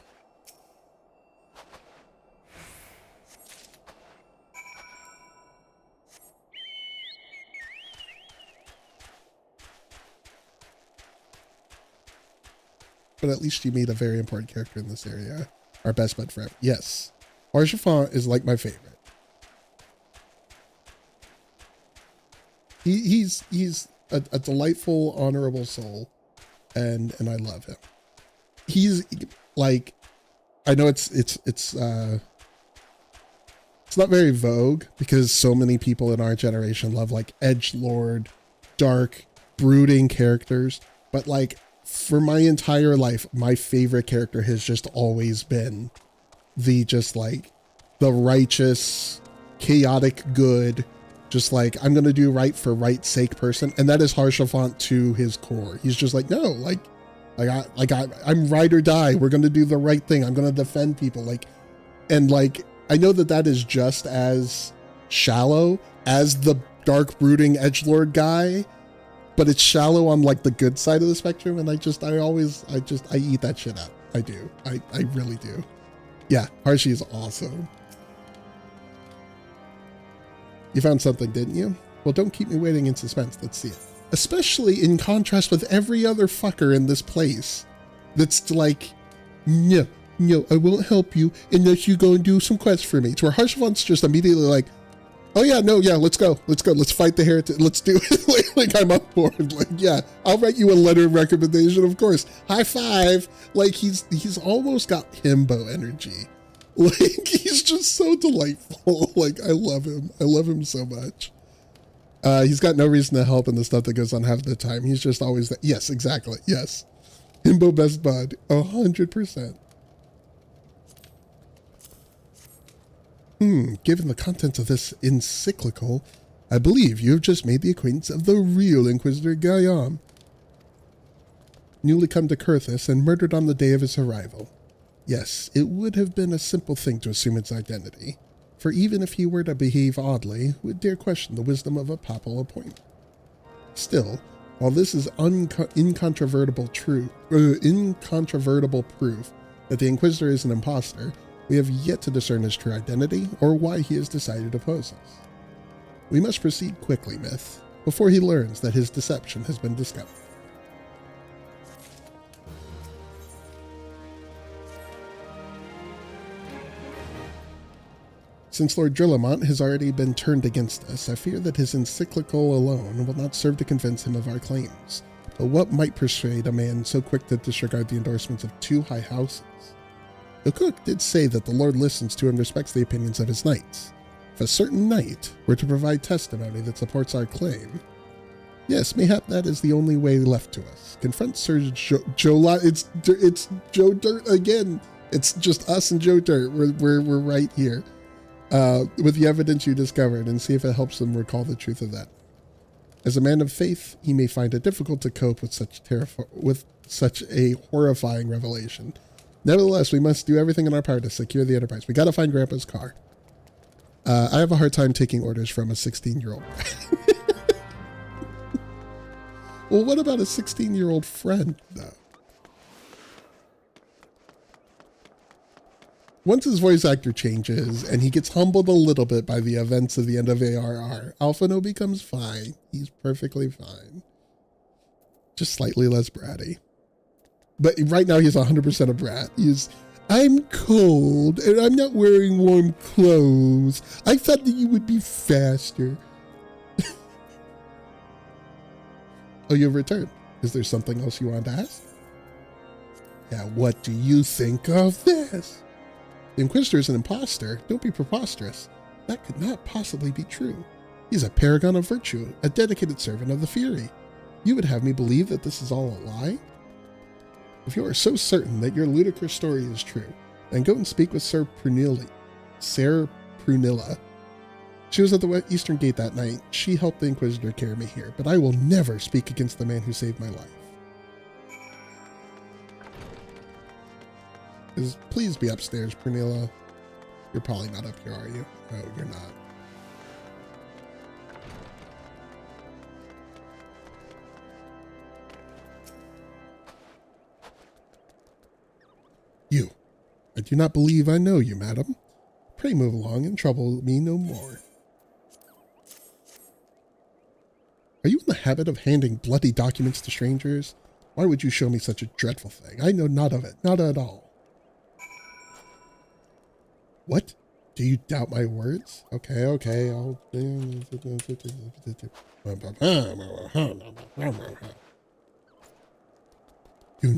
Speaker 1: But at least you meet a very important character in this area. Our best bud forever. Yes. Archifant is like my favorite. He's a delightful, honorable soul, and I love him. He's like, I know it's not very vogue because so many people in our generation love like edgelord, dark, brooding characters, but like for my entire life, my favorite character has just always been the just like the righteous, chaotic good, just like I'm gonna do right for right's sake person, and that is Haurchefant to his core. He's just like, no, I'm ride or die. We're gonna do the right thing. I'm gonna defend people, and I know that is just as shallow as the dark brooding edgelord guy, but it's shallow on like the good side of the spectrum, and I eat that shit up. I do. I really do. Yeah, Harshy is awesome. You found something, didn't you? Well, don't keep me waiting in suspense. Let's see it. Especially in contrast with every other fucker in this place that's like, no, I won't help you unless you go and do some quests for me. To where Haurchefant's just immediately like, oh yeah, no, yeah, let's go. Let's fight the heretic. Let's do it. like I'm on board. Like, yeah, I'll write you a letter of recommendation, of course. High five. Like he's almost got himbo energy. Like he's just so delightful. Like I love him. I love him so much. He's got no reason to help in the stuff that goes on half the time. He's just always that. Yes, exactly. Yes. Himbo best bud. 100%. Given the contents of this encyclical, I believe you have just made the acquaintance of the real Inquisitor Gaiam, newly come to Kurthus and murdered on the day of his arrival. Yes, it would have been a simple thing to assume its identity, for even if he were to behave oddly, who would dare question the wisdom of a papal appointment? Still, while this is incontrovertible proof that the Inquisitor is an imposter, we have yet to discern his true identity or why he has decided to oppose us. We must proceed quickly, Myth, before he learns that his deception has been discovered. Since Lord Drillamont has already been turned against us, I fear that his encyclical alone will not serve to convince him of our claims. But what might persuade a man so quick to disregard the endorsements of two high houses? The cook did say that the Lord listens to and respects the opinions of his knights. If a certain knight were to provide testimony that supports our claim, yes, mayhap that is the only way left to us. Confront Sir it's Joe Dirt again. It's just us and Joe Dirt. We're right here. With the evidence you discovered, and see if it helps them recall the truth of that. As a man of faith, he may find it difficult to cope with such a horrifying revelation. Nevertheless, we must do everything in our power to secure the Enterprise. We gotta find Grandpa's car. I have a hard time taking orders from a 16-year-old. Well, what about a 16-year-old friend, though? Once his voice actor changes and he gets humbled a little bit by the events of the end of ARR, Alphino becomes fine. He's perfectly fine. Just slightly less bratty. But right now he's 100% a brat. I'm cold and I'm not wearing warm clothes. I thought that you would be faster. Oh, you've returned. Is there something else you want to ask? Yeah, what do you think of this? The Inquisitor is an imposter. Don't be preposterous. That could not possibly be true. He's a paragon of virtue, a dedicated servant of the Fury. You would have me believe that this is all a lie? If you are so certain that your ludicrous story is true, Then go and speak with Sir Prunilla. She was at the Eastern Gate that night. She helped the Inquisitor carry me here, but I will never speak against the man who saved my life. Please be upstairs, Prunilla. You're probably not up here, are you? No, you're not. You. I do not believe I know you, madam. Pray move along and trouble me no more. Are you in the habit of handing bloody documents to strangers? Why would you show me such a dreadful thing? I know not of it, not at all. What? Do you doubt my words? Okay, I'll... You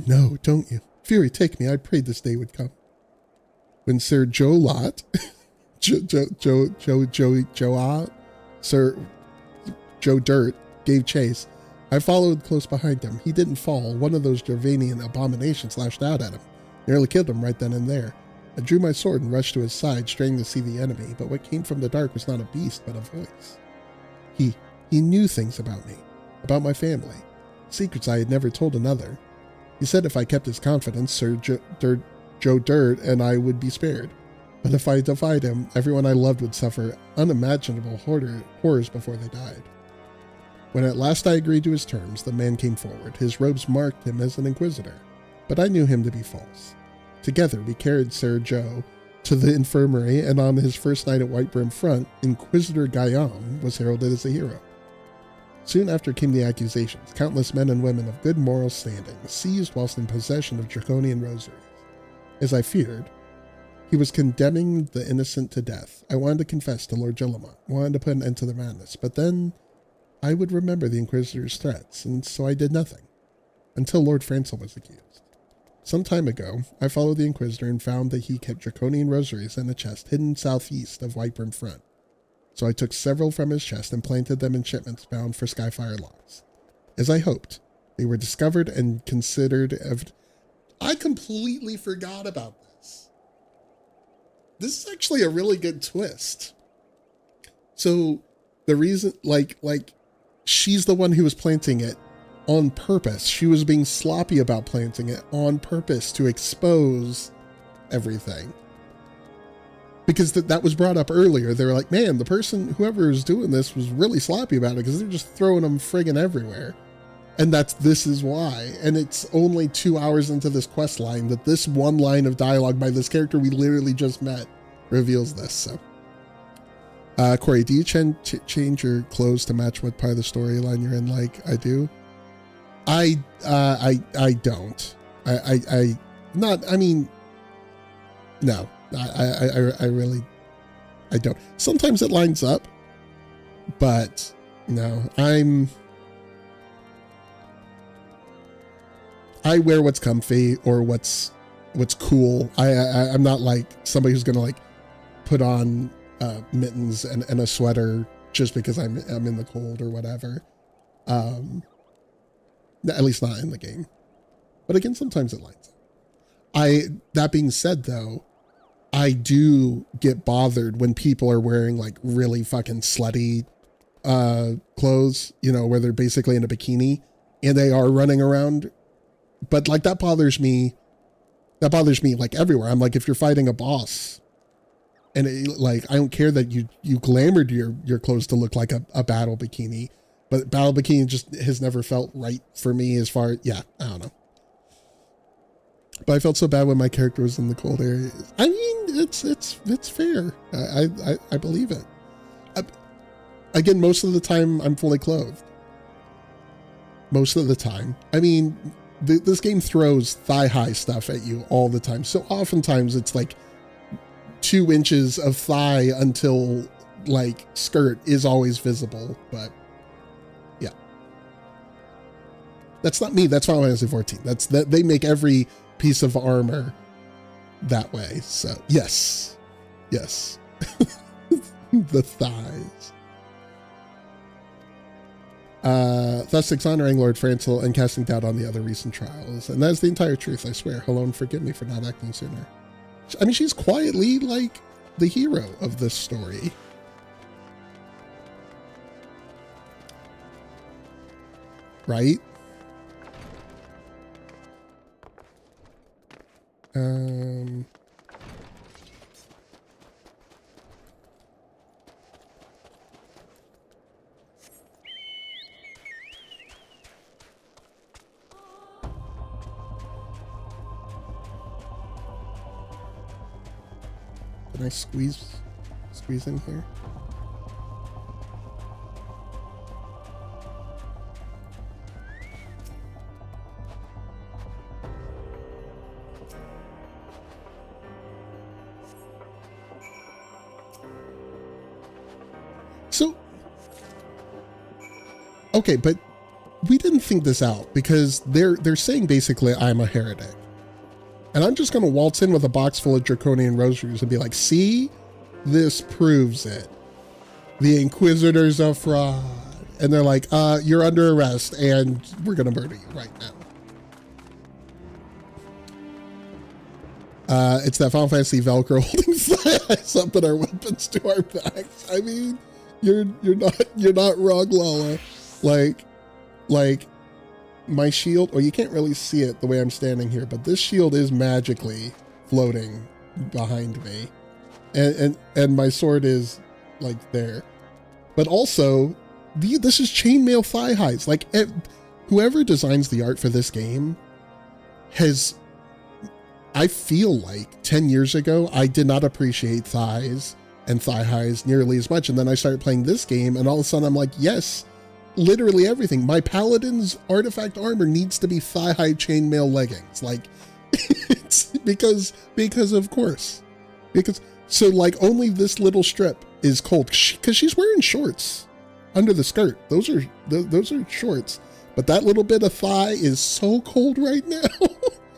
Speaker 1: know, don't you? Fury, take me. I prayed this day would come. When Sir Jolot, Sir Joe Dirt gave chase, I followed close behind him. He didn't fall. One of those Gervanian abominations lashed out at him. Nearly killed him right then and there. I drew my sword and rushed to his side, straining to see the enemy, but what came from the dark was not a beast, but a voice. He knew things about me, about my family, secrets I had never told another. He said if I kept his confidence, Sir Joe Dirt and I would be spared. But if I defied him, everyone I loved would suffer unimaginable horrors before they died. When at last I agreed to his terms, the man came forward. His robes marked him as an inquisitor, but I knew him to be false. Together, we carried Sir Joe to the infirmary, and on his first night at Whitebrim Front, Inquisitor Guillaume was heralded as a hero. Soon after came the accusations. Countless men and women of good moral standing, seized whilst in possession of draconian rosaries. As I feared, he was condemning the innocent to death. I wanted to confess to Lord Gillamont, wanted to put an end to the madness, but then I would remember the Inquisitor's threats, and so I did nothing, until Lord Francel was accused. Some time ago, I followed the Inquisitor and found that he kept draconian rosaries in a chest hidden southeast of Whitebrim Front. So I took several from his chest and planted them in shipments bound for Skyfire locks. As I hoped, they were discovered and considered I completely forgot about this. This is actually a really good twist. So the reason, like she's the one who was planting it on purpose. She was being sloppy about planting it on purpose to expose everything. Because that was brought up earlier. They were like, man, the person, whoever is doing this was really sloppy about it because they're just throwing them friggin' everywhere. And this is why. And it's only 2 hours into this quest line that this one line of dialogue by this character we literally just met reveals this. So, Corey, do you change your clothes to match what part of the storyline you're in? Like I do? I don't. No. I really don't. Sometimes it lines up, but no, I wear what's comfy or what's cool. I'm not like somebody who's gonna like put on mittens and a sweater just because I'm in the cold or whatever. At least not in the game. But again, sometimes it lines up. That being said though, I do get bothered when people are wearing like really fucking slutty clothes, where they're basically in a bikini and they are running around. But like that bothers me like everywhere. I'm like, if you're fighting a boss and I don't care that you glamored your clothes to look like a battle bikini, but battle bikini just has never felt right for me I don't know. But I felt so bad when my character was in the cold areas. I mean, it's fair. I believe it. Again, most of the time I'm fully clothed. Most of the time. I mean, this game throws thigh-high stuff at you all the time. So oftentimes it's like 2 inches of thigh until like skirt is always visible. But yeah. That's not me. That's Final Fantasy 14. They make every piece of armor that way. So yes. The thighs. Thus exonerating Lord Francel and casting doubt on the other recent trials. And that is the entire truth, I swear. Hello and forgive me for not acting sooner. I mean, she's quietly like the hero of this story. Right? Can I squeeze in here? So, okay, but we didn't think this out because they're saying basically I'm a heretic. And I'm just going to waltz in with a box full of draconian rosaries and be like, see, this proves it. The Inquisitors are fraud. And they're like, you're under arrest and we're going to murder you right now. It's that Final Fantasy Velcro holding thighs up in our weapons to our backs. I mean, you're not wrong, Lala. Like my shield, or you can't really see it the way I'm standing here, but this shield is magically floating behind me. And my sword is like there. But also, this is chainmail thigh highs. Like whoever designs the art for this game has, I feel like 10 years ago, I did not appreciate thighs and thigh highs nearly as much. And then I started playing this game and all of a sudden I'm like, yes, literally everything. My paladin's artifact armor needs to be thigh-high chainmail leggings. Like, it's because of course. So like only this little strip is cold because she's wearing shorts under the skirt. Those are shorts. But that little bit of thigh is so cold right now.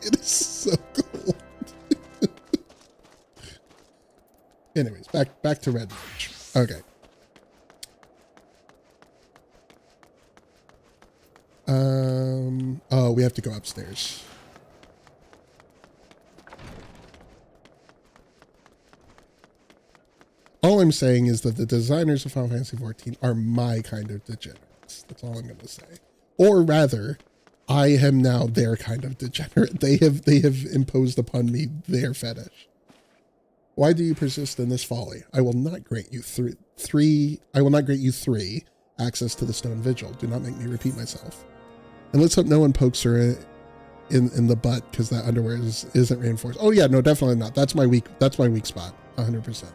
Speaker 1: It is so cold. Anyways, back to Red Ridge. Okay. Oh, we have to go upstairs. All I'm saying is that the designers of Final Fantasy XIV are my kind of degenerates. That's all I'm going to say. Or rather, I am now their kind of degenerate. They have imposed upon me their fetish. Why do you persist in this folly? I will not grant you three access to the stone vigil. Do not make me repeat myself. And let's hope no one pokes her in the butt because that underwear isn't reinforced. Oh yeah, no, definitely not. That's my weak spot, 100%.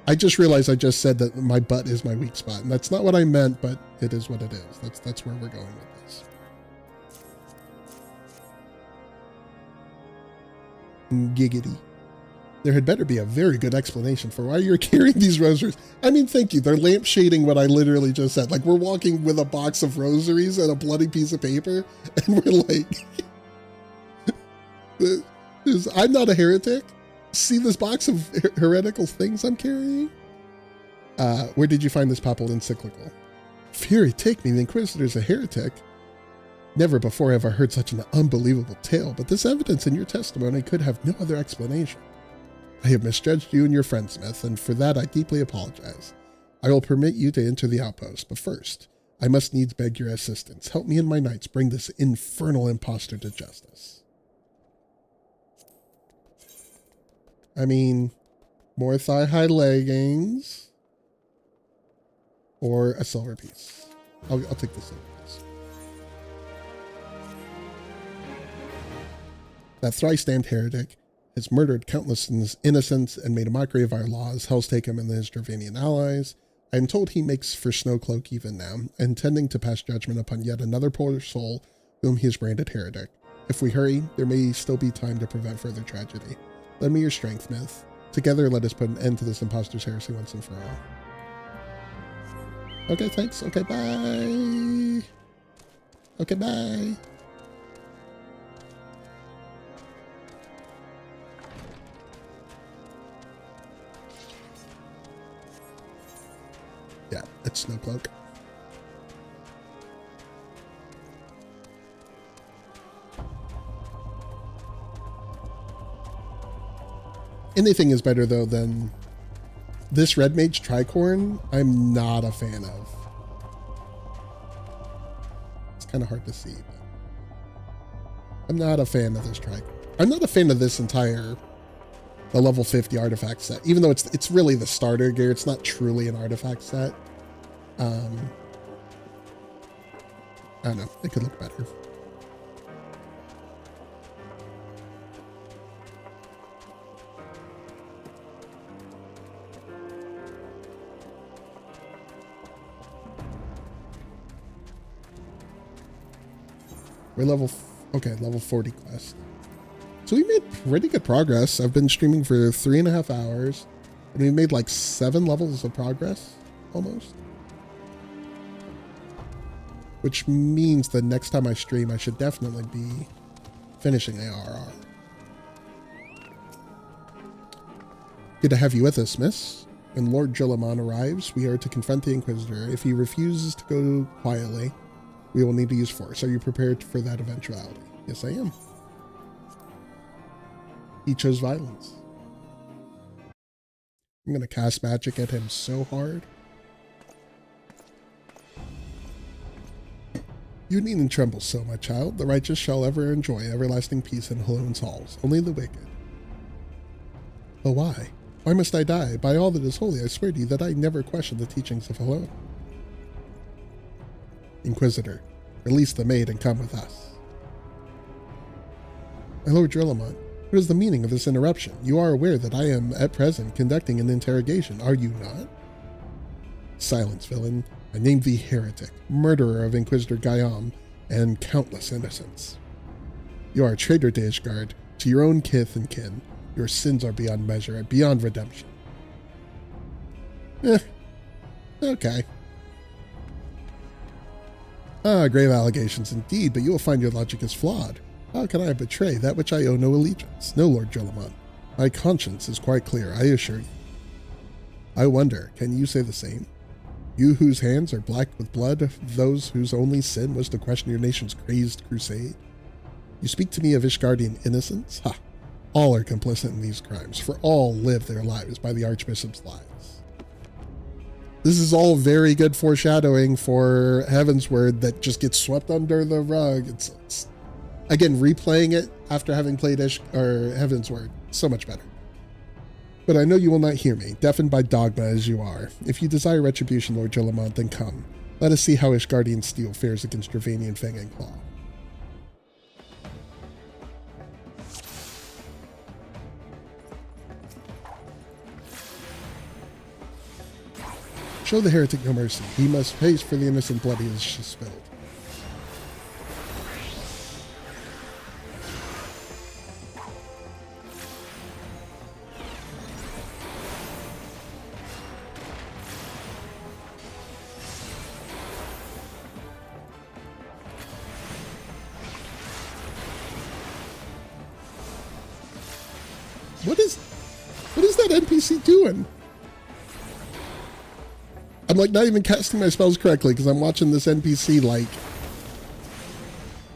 Speaker 1: I just realized I just said that my butt is my weak spot, and that's not what I meant, but it is what it is. That's where we're going with this. Giggity. There had better be a very good explanation for why you're carrying these rosaries. I mean, thank you. They're lampshading what I literally just said. Like, we're walking with a box of rosaries and a bloody piece of paper, and we're like, I'm not a heretic. See this box of heretical things I'm carrying? Where did you find this papal encyclical? Fury take me, the Inquisitor's a heretic. Never before have I heard such an unbelievable tale, but this evidence in your testimony could have no other explanation. I have misjudged you and your friend, Smith, and for that I deeply apologize. I will permit you to enter the outpost, but first, I must needs beg your assistance. Help me and my knights bring this infernal impostor to justice. I mean, more thigh-high leggings or a silver piece. I'll take the silver piece. That thrice-damned heretic has murdered countless innocents and made a mockery of our laws. Hell's take him and his Dravanian allies. I am told he makes for Snowcloak even now, intending to pass judgment upon yet another poor soul whom he has branded heretic. If we hurry, there may still be time to prevent further tragedy. Lend me your strength, Myth. Together, let us put an end to this imposter's heresy once and for all. Okay, thanks. Okay, bye. Okay, bye. Yeah, it's Snowcloak. anything is better though than this Red Mage Tricorn. I'm not a fan of. It's kind of hard to see, but I'm not a fan of this Tricorn. I'm not a fan of this entire the level 50 artifact set, even though it's really the starter gear. It's not truly an artifact set. I don't know. It could look better. We're level 40 quest. So we made pretty good progress. I've been streaming for 3.5 hours, and we made like 7 levels of progress, almost. Which means the next time I stream, I should definitely be finishing ARR. Good to have you with us, miss. When Lord Jillimon arrives, we are to confront the Inquisitor. If he refuses to go quietly, we will need to use force. Are you prepared for that eventuality? Yes, I am. He chose violence. I'm going to cast magic at him so hard. You needn't tremble so, my child. The righteous shall ever enjoy everlasting peace in Halone's halls. Only the wicked. But why? Why must I die? By all that is holy, I swear to you that I never question the teachings of Halone. Inquisitor, release the maid and come with us. My Lord Jillimon, what is the meaning of this interruption? You are aware that I am at present conducting an interrogation, are you not? Silence, villain. I name thee heretic, murderer of Inquisitor Gaiam, and countless innocents. You are a traitor to Ishgard, to your own kith and kin. Your sins are beyond measure and beyond redemption. Okay. Grave allegations indeed, but you will find your logic is flawed. How can I betray that which I owe no allegiance? No, Lord Jillimon. My conscience is quite clear, I assure you. I wonder, can you say the same? You whose hands are black with blood, those whose only sin was to question your nation's crazed crusade? You speak to me of Ishgardian innocence? Ha! All are complicit in these crimes, for all live their lives by the Archbishop's lies. This is all very good foreshadowing for Heavensward that just gets swept under the rug. It's again, replaying it after having played Heavensward, so much better. But I know you will not hear me, deafened by dogma as you are. If you desire retribution, Lord Jillimon, then come. Let us see how Ishgardian steel fares against Dravanian Fang and Claw. Show the heretic no mercy. He must pay for the innocent blood he has spilled. What is that NPC doing? I'm like not even casting my spells correctly because I'm watching this NPC like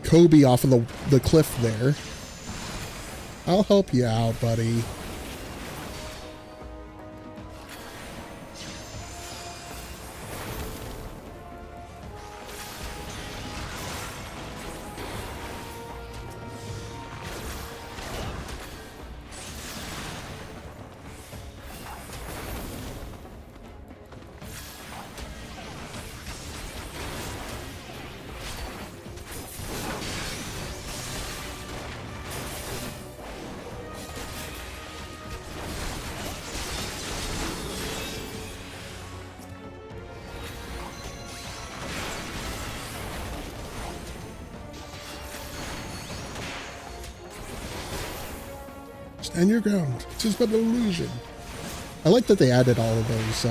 Speaker 1: Kobe off of the cliff there. I'll help you out, buddy. Stand your ground. Tis but an illusion. I like that they added all of those,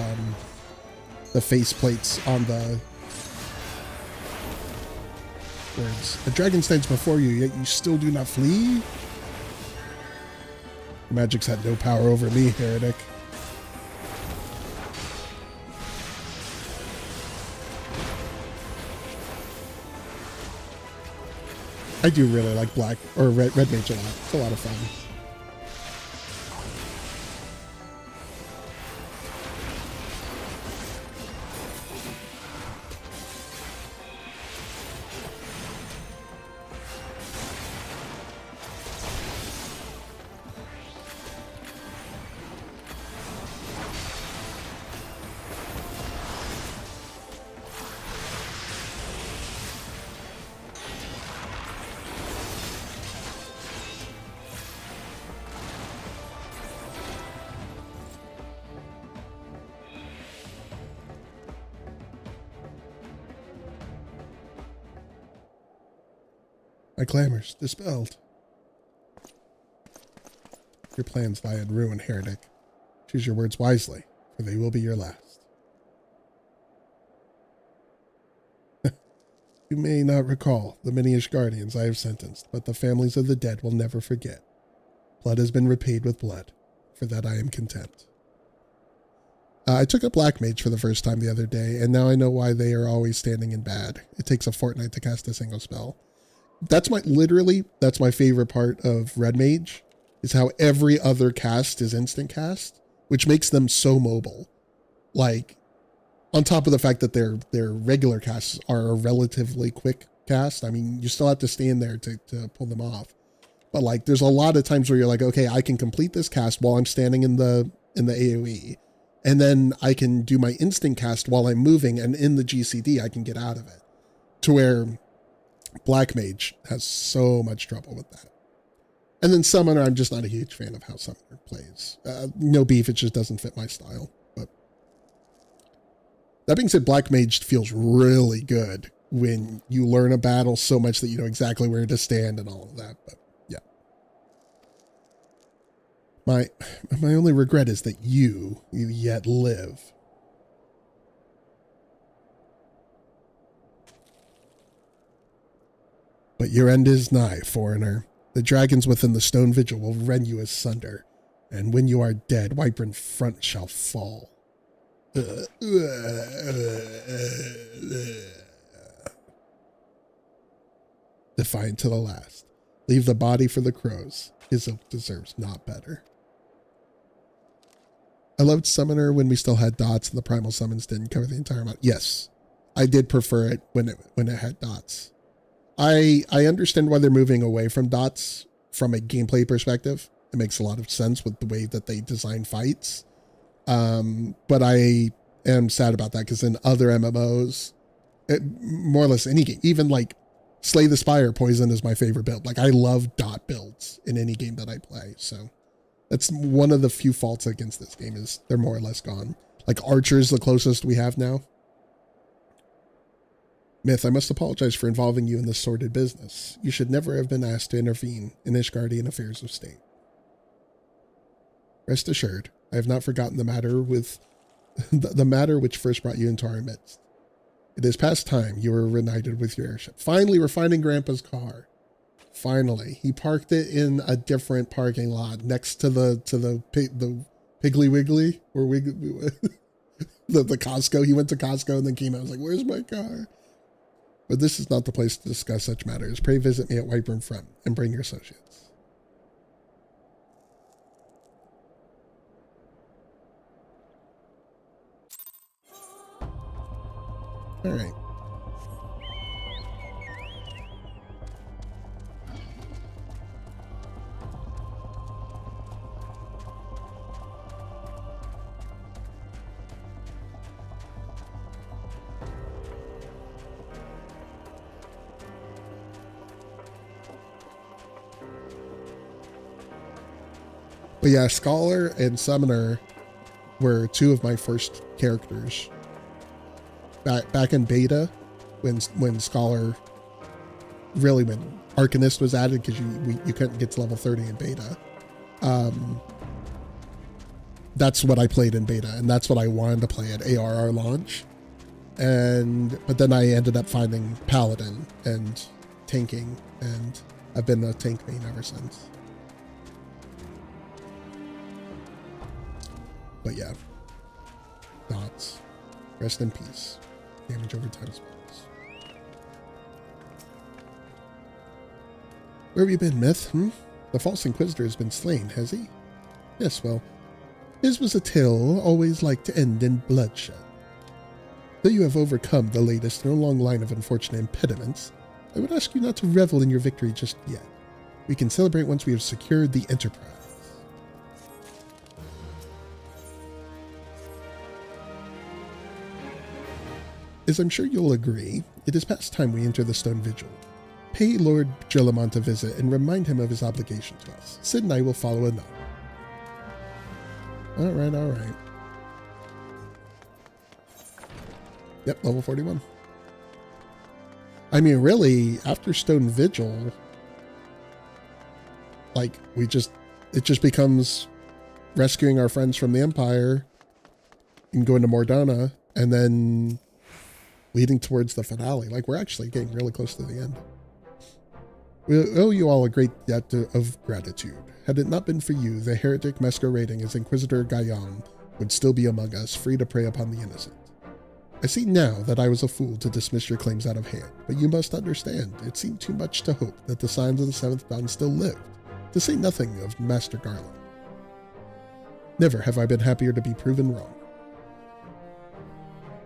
Speaker 1: the face plates on the words. A dragon stands before you, yet you still do not flee? Your magic's had no power over me, heretic. I do really like Black or Red Mage a lot. It's a lot of fun. My clamors dispelled. Your plans lie in ruin, heretic. Choose your words wisely, for they will be your last. You may not recall the many guardians I have sentenced, but the families of the dead will never forget. Blood has been repaid with blood. For that I am content. I took up Black Mage for the first time the other day, and now I know why they are always standing in bad. It takes a fortnight to cast a single spell. That's my favorite part of Red Mage, is how every other cast is instant cast, which makes them so mobile. Like, on top of the fact that their regular casts are a relatively quick cast. I mean, you still have to stand there to pull them off. But like, there's a lot of times where you're like, okay, I can complete this cast while I'm standing in the AoE, and then I can do my instant cast while I'm moving, and in the GCD I can get out of it. To where Black Mage has so much trouble with that. And then Summoner, I'm just not a huge fan of how Summoner plays. No beef, it just doesn't fit my style. But that being said, Black Mage feels really good when you learn a battle so much that you know exactly where to stand and all of that. But my only regret is that you yet live. But your end is nigh, foreigner. The dragons within the stone vigil will rend you asunder, and when you are dead, Wyvern front shall fall. Defiant to the last. Leave the body for the crows. His oak deserves not better. I loved Summoner when we still had dots and the primal summons didn't cover the entire amount. Yes, I did prefer it when it had dots. I understand why they're moving away from dots from a gameplay perspective. It makes a lot of sense with the way that they design fights. But I am sad about that because in other MMOs, more or less any game, even like Slay the Spire Poison is my favorite build. Like, I love dot builds in any game that I play. So that's one of the few faults against this game, is they're more or less gone. Like, Archer's the closest we have now. Myth, I must apologize for involving you in this sordid business. You should never have been asked to intervene in Ishgardian affairs of state. Rest assured, I have not forgotten the matter the matter which first brought you into our midst. It is past time you were reunited with your airship. Finally, we're finding Grandpa's car. Finally, he parked it in a different parking lot next to the Piggly Wiggly or the Costco. He went to Costco and then came out. I was like, "Where's my car?" But this is not the place to discuss such matters. Pray visit me at Wyvern Front and bring your associates. All right. But yeah, Scholar and Summoner were two of my first characters. Back in beta, when Scholar, really when Arcanist was added, because you couldn't get to level 30 in beta. That's what I played in beta, and that's what I wanted to play at ARR launch. But then I ended up finding Paladin and tanking, and I've been a tank main ever since. But yeah, dots. Rest in peace. Damage over time spells. Where have you been, Myth? The false Inquisitor has been slain, has he? Yes, well, his was a tale always like to end in bloodshed. Though you have overcome the latest in a long line of unfortunate impediments, I would ask you not to revel in your victory just yet. We can celebrate once we have secured the Enterprise. As I'm sure you'll agree, it is past time we enter the Stone Vigil. Pay Lord Jellamont a visit and remind him of his obligation to us. Sid and I will follow anon. Alright. Yep, level 41. I mean, really, after Stone Vigil, like it just becomes rescuing our friends from the Empire and going to Mordana and then leading towards the finale. Like, we're actually getting really close to the end. We owe you all a great debt of gratitude. Had it not been for you, the heretic masquerading as Inquisitor Gaillon would still be among us, free to prey upon the innocent. I see now that I was a fool to dismiss your claims out of hand, but you must understand, it seemed too much to hope that the signs of the Seventh Dawn still lived, to say nothing of Master Garland. Never have I been happier to be proven wrong.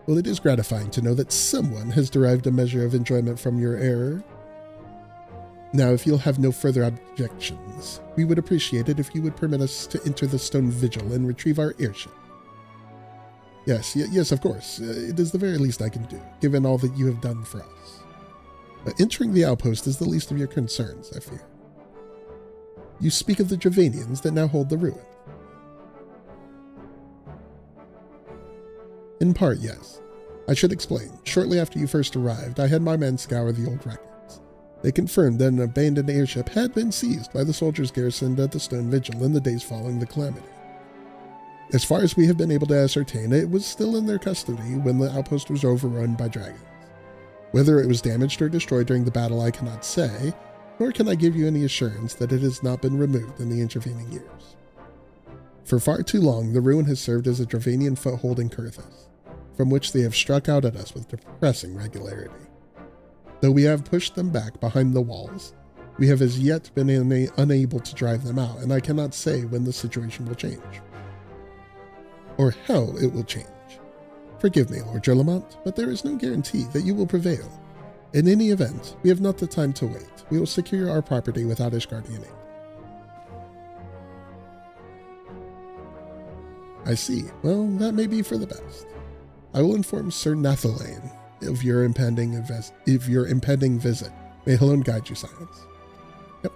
Speaker 1: Well, it is gratifying to know that someone has derived a measure of enjoyment from your error. Now, if you'll have no further objections, we would appreciate it if you would permit us to enter the stone vigil and retrieve our airship. Yes, of course. It is the very least I can do, given all that you have done for us. But entering the outpost is the least of your concerns, I fear. You speak of the Dravanians that now hold the ruin. In part, yes. I should explain. Shortly after you first arrived, I had my men scour the old records. They confirmed that an abandoned airship had been seized by the soldiers garrisoned at the Stone Vigil in the days following the calamity. As far as we have been able to ascertain, it was still in their custody when the outpost was overrun by dragons. Whether it was damaged or destroyed during the battle, I cannot say, nor can I give you any assurance that it has not been removed in the intervening years. For far too long, the ruin has served as a Dravanian foothold in Kurthus, from which they have struck out at us with depressing regularity. Though we have pushed them back behind the walls, we have as yet been unable to drive them out, and I cannot say when the situation will change. Or how it will change. Forgive me, Lord Gerlamont, but there is no guarantee that you will prevail. In any event, we have not the time to wait. We will secure our property without Ishgardioning. I see. Well, that may be for the best. I will inform Sir Nathalain of your impending visit. May Helone guide you, Silence. Yep.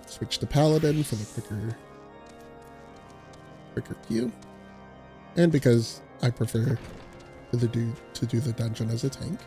Speaker 1: Switch to Paladin for the quicker queue. And because I prefer to do the dungeon as a tank.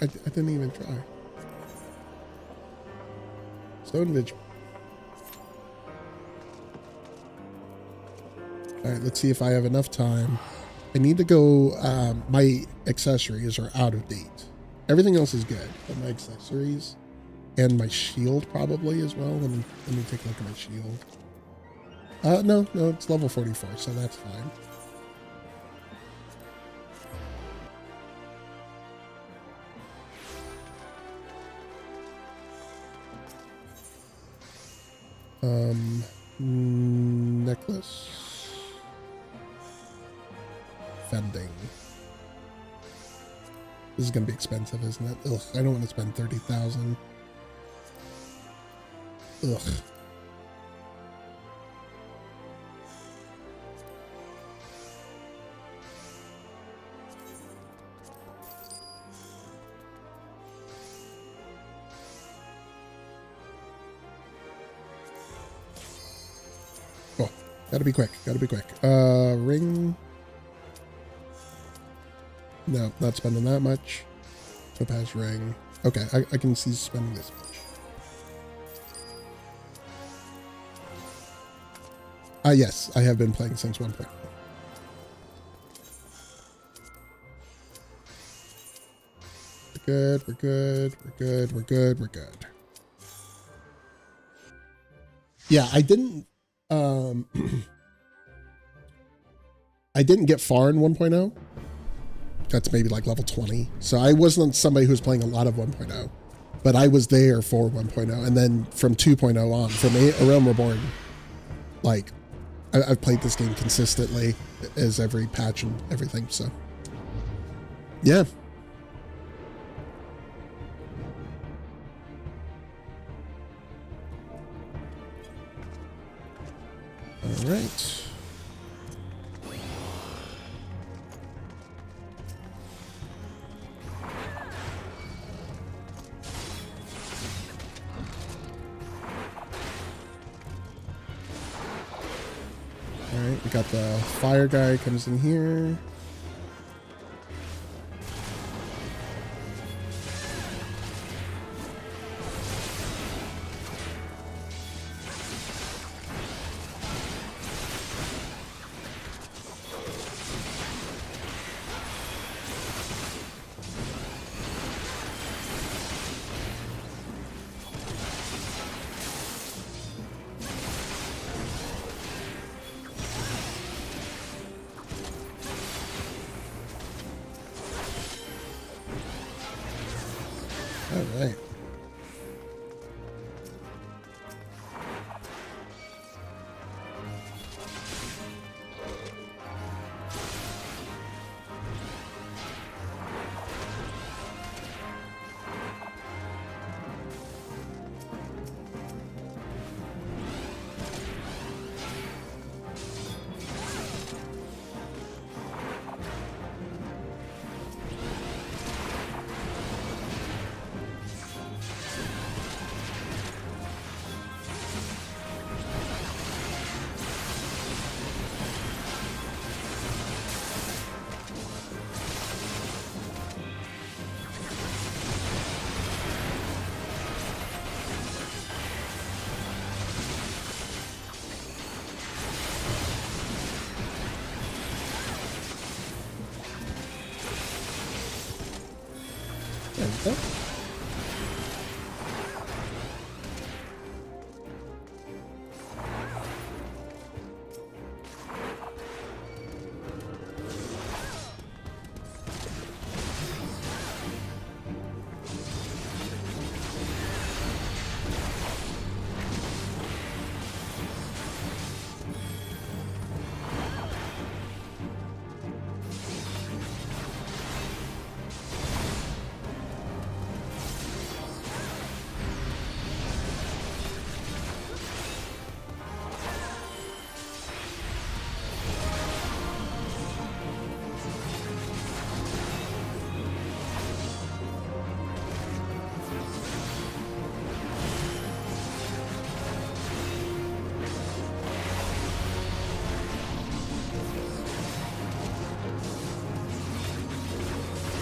Speaker 1: I didn't even try. Stone Vigil. Alright, let's see if I have enough time. I need to go, my accessories are out of date. Everything else is good, but my accessories and my shield probably as well. Let me take a look at my shield. No, it's level 44, so that's fine. Necklace. Fending. This is gonna be expensive, isn't it? Ugh, I don't want to spend 30,000. Ugh. Gotta be quick. Ring. No, not spending that much. Topaz ring. Okay, I can see spending this much. Yes, I have been playing since 1.0. good. We're good. We're good. We're good. We're good. Yeah, I didn't I didn't get far in 1.0. That's maybe like level 20. So I wasn't somebody who was playing a lot of 1.0, but I was there for 1.0. And then from 2.0 on, from A Realm Reborn, like I've played this game consistently as every patch and everything. So yeah. All right. All right, we got the fire guy comes in here. All right. There we go.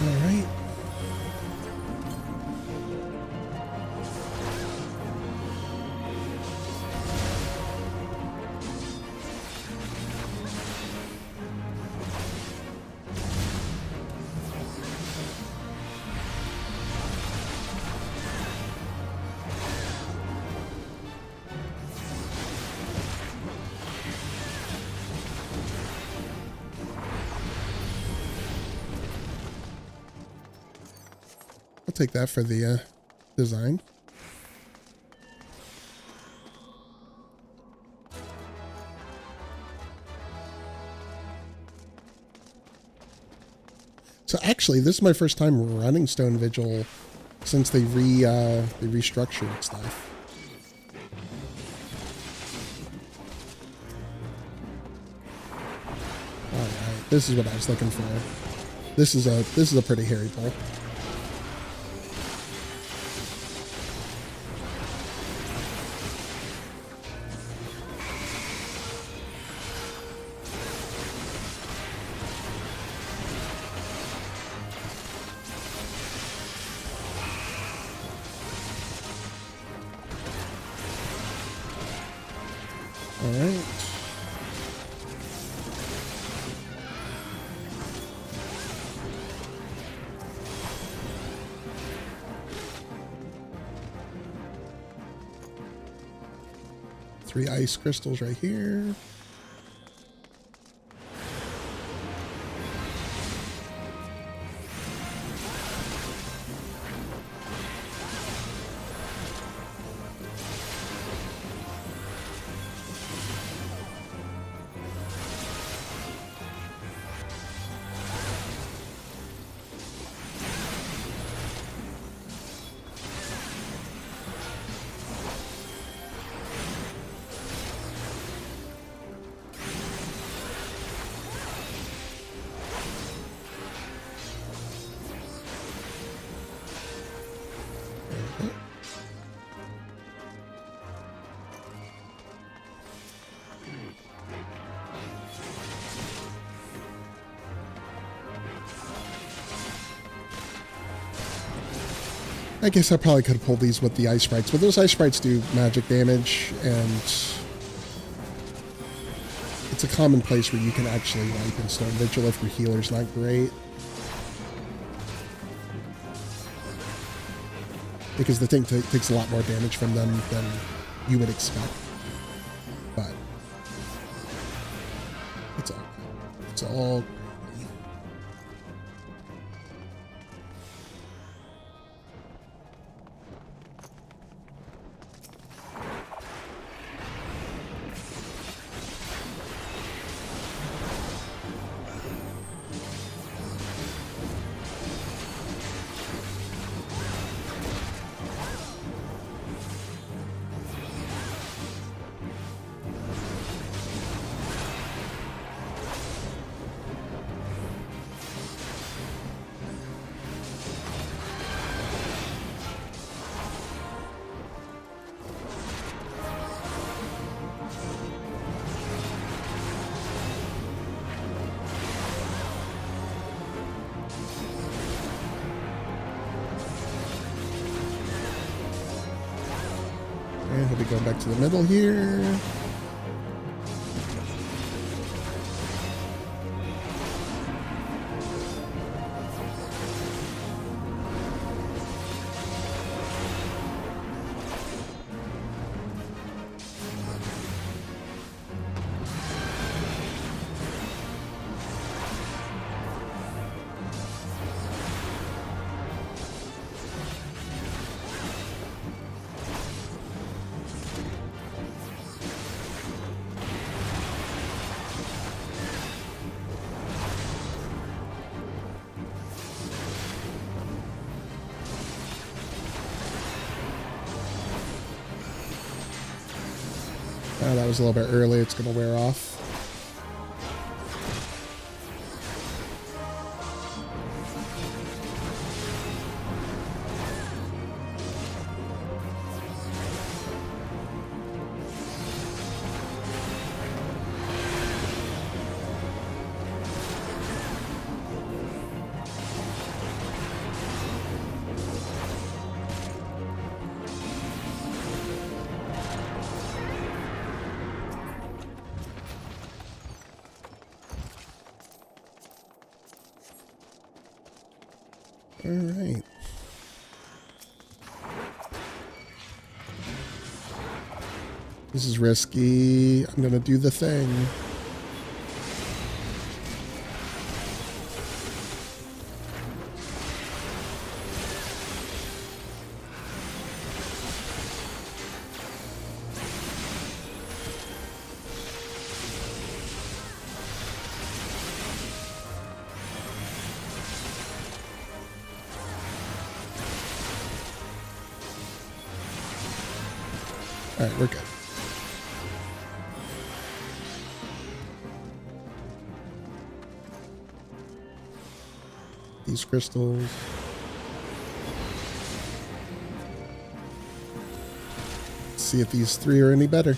Speaker 1: All right. I'll take that for the design. So actually, this is my first time running Stone Vigil since they restructured stuff. All right, this is what I was looking for. This is a pretty hairy pull. All right. 3 ice crystals right here. I guess I probably could have pulled these with the ice sprites, but those ice sprites do magic damage, and it's a common place where you can actually wipe in Stone Vigil if your healer's not great. Because the thing takes a lot more damage from them than you would expect. But it's all good. It's all good. And he'll be going back to the middle here. That was a little bit early. It's going to wear off. All right. This is risky. I'm gonna do the thing. All right, we're good. These crystals. Let's see if these 3 are any better.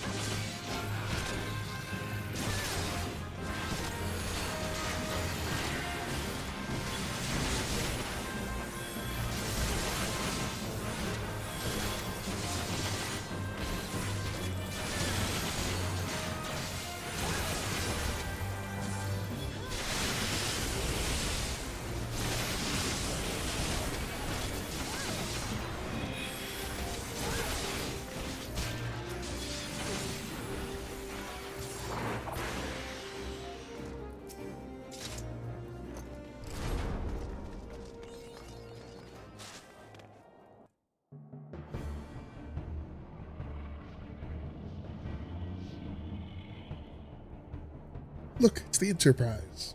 Speaker 1: Look, it's the Enterprise.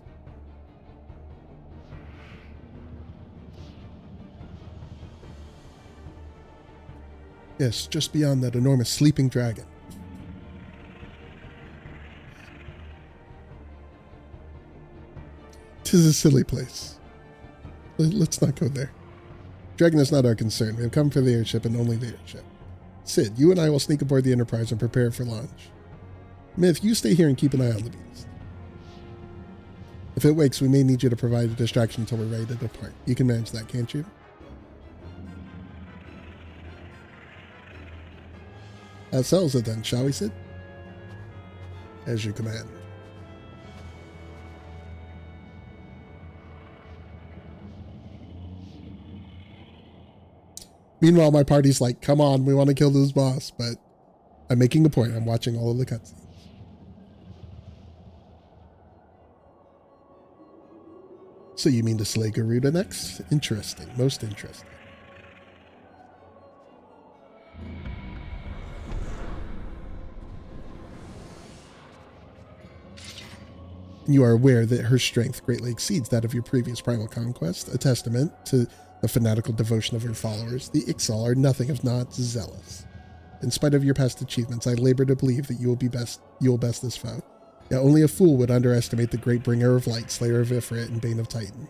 Speaker 1: Yes, just beyond that enormous sleeping dragon. Tis a silly place. Let's not go there. Dragon is not our concern. We have come for the airship and only the airship. Sid, you and I will sneak aboard the Enterprise and prepare for launch. Myth, you stay here and keep an eye on the beast. If it wakes, we may need you to provide a distraction until we're ready to depart. You can manage that, can't you? That settles it then, shall we, Sid? As you command. Meanwhile, my party's like, come on, we want to kill this boss, but I'm making a point. I'm watching all of the cutscenes. So you mean to slay Garuda next? Interesting. Most interesting. You are aware that her strength greatly exceeds that of your previous primal conquest, a testament to the fanatical devotion of her followers. The Ixal are nothing if not zealous. In spite of your past achievements, I labor to believe that you will best this foe. Yet only a fool would underestimate the great bringer of light, slayer of Ifrit, and bane of Titan.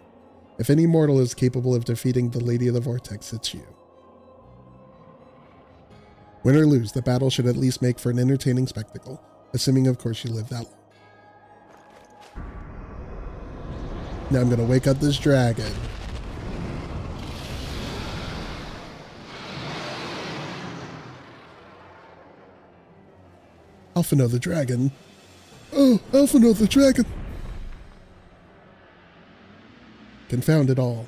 Speaker 1: If any mortal is capable of defeating the Lady of the Vortex, it's you. Win or lose, the battle should at least make for an entertaining spectacle, assuming of course you live that long. Now I'm gonna wake up this dragon. Alphino the dragon. Oh, Alphino the dragon. Confound it all.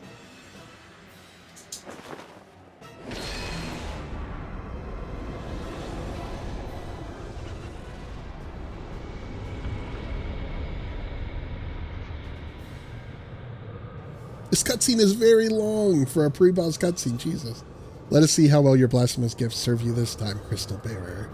Speaker 1: This cutscene is very long for a pre-boss cutscene, Jesus. Let us see how well your blasphemous gifts serve you this time, Crystal Bearer.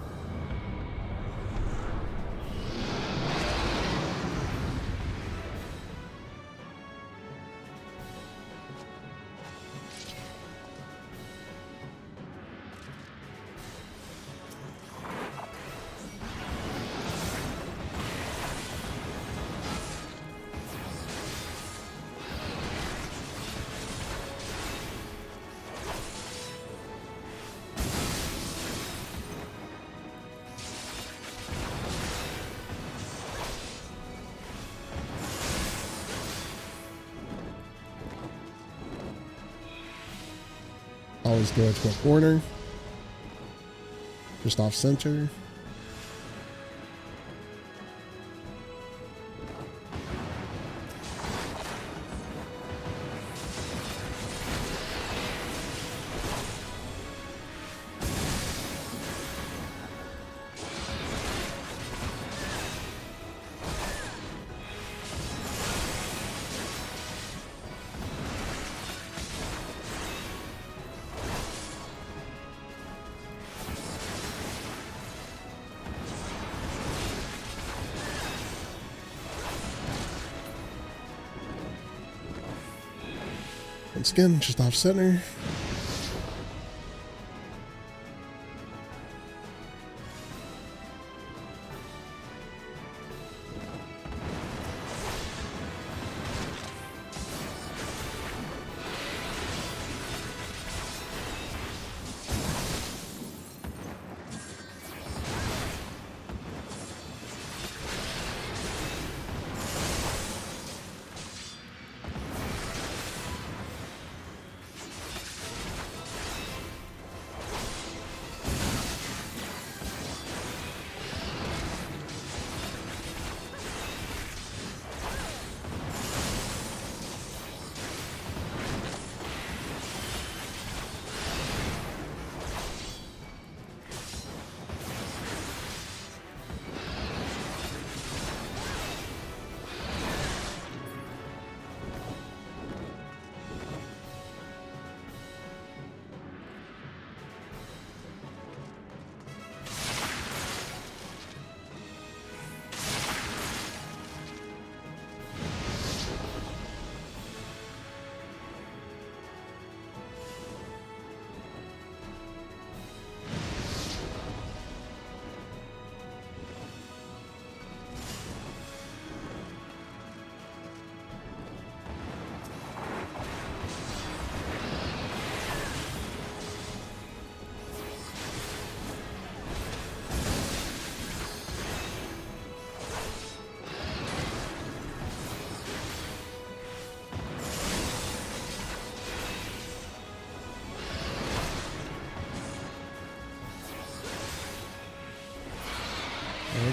Speaker 1: Always go into a corner. Just off center. Once again, just off center.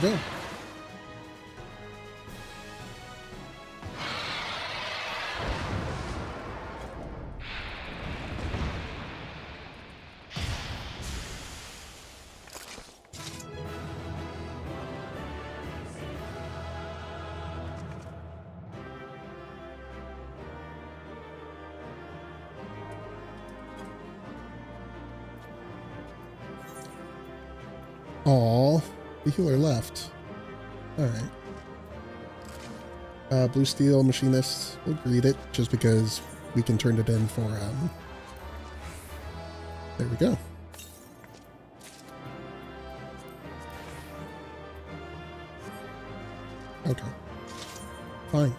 Speaker 1: we go. Aw, the healer left. Alright. Blue Steel Machinist, we'll greet it just because we can turn it in for, there we go. Okay. Fine.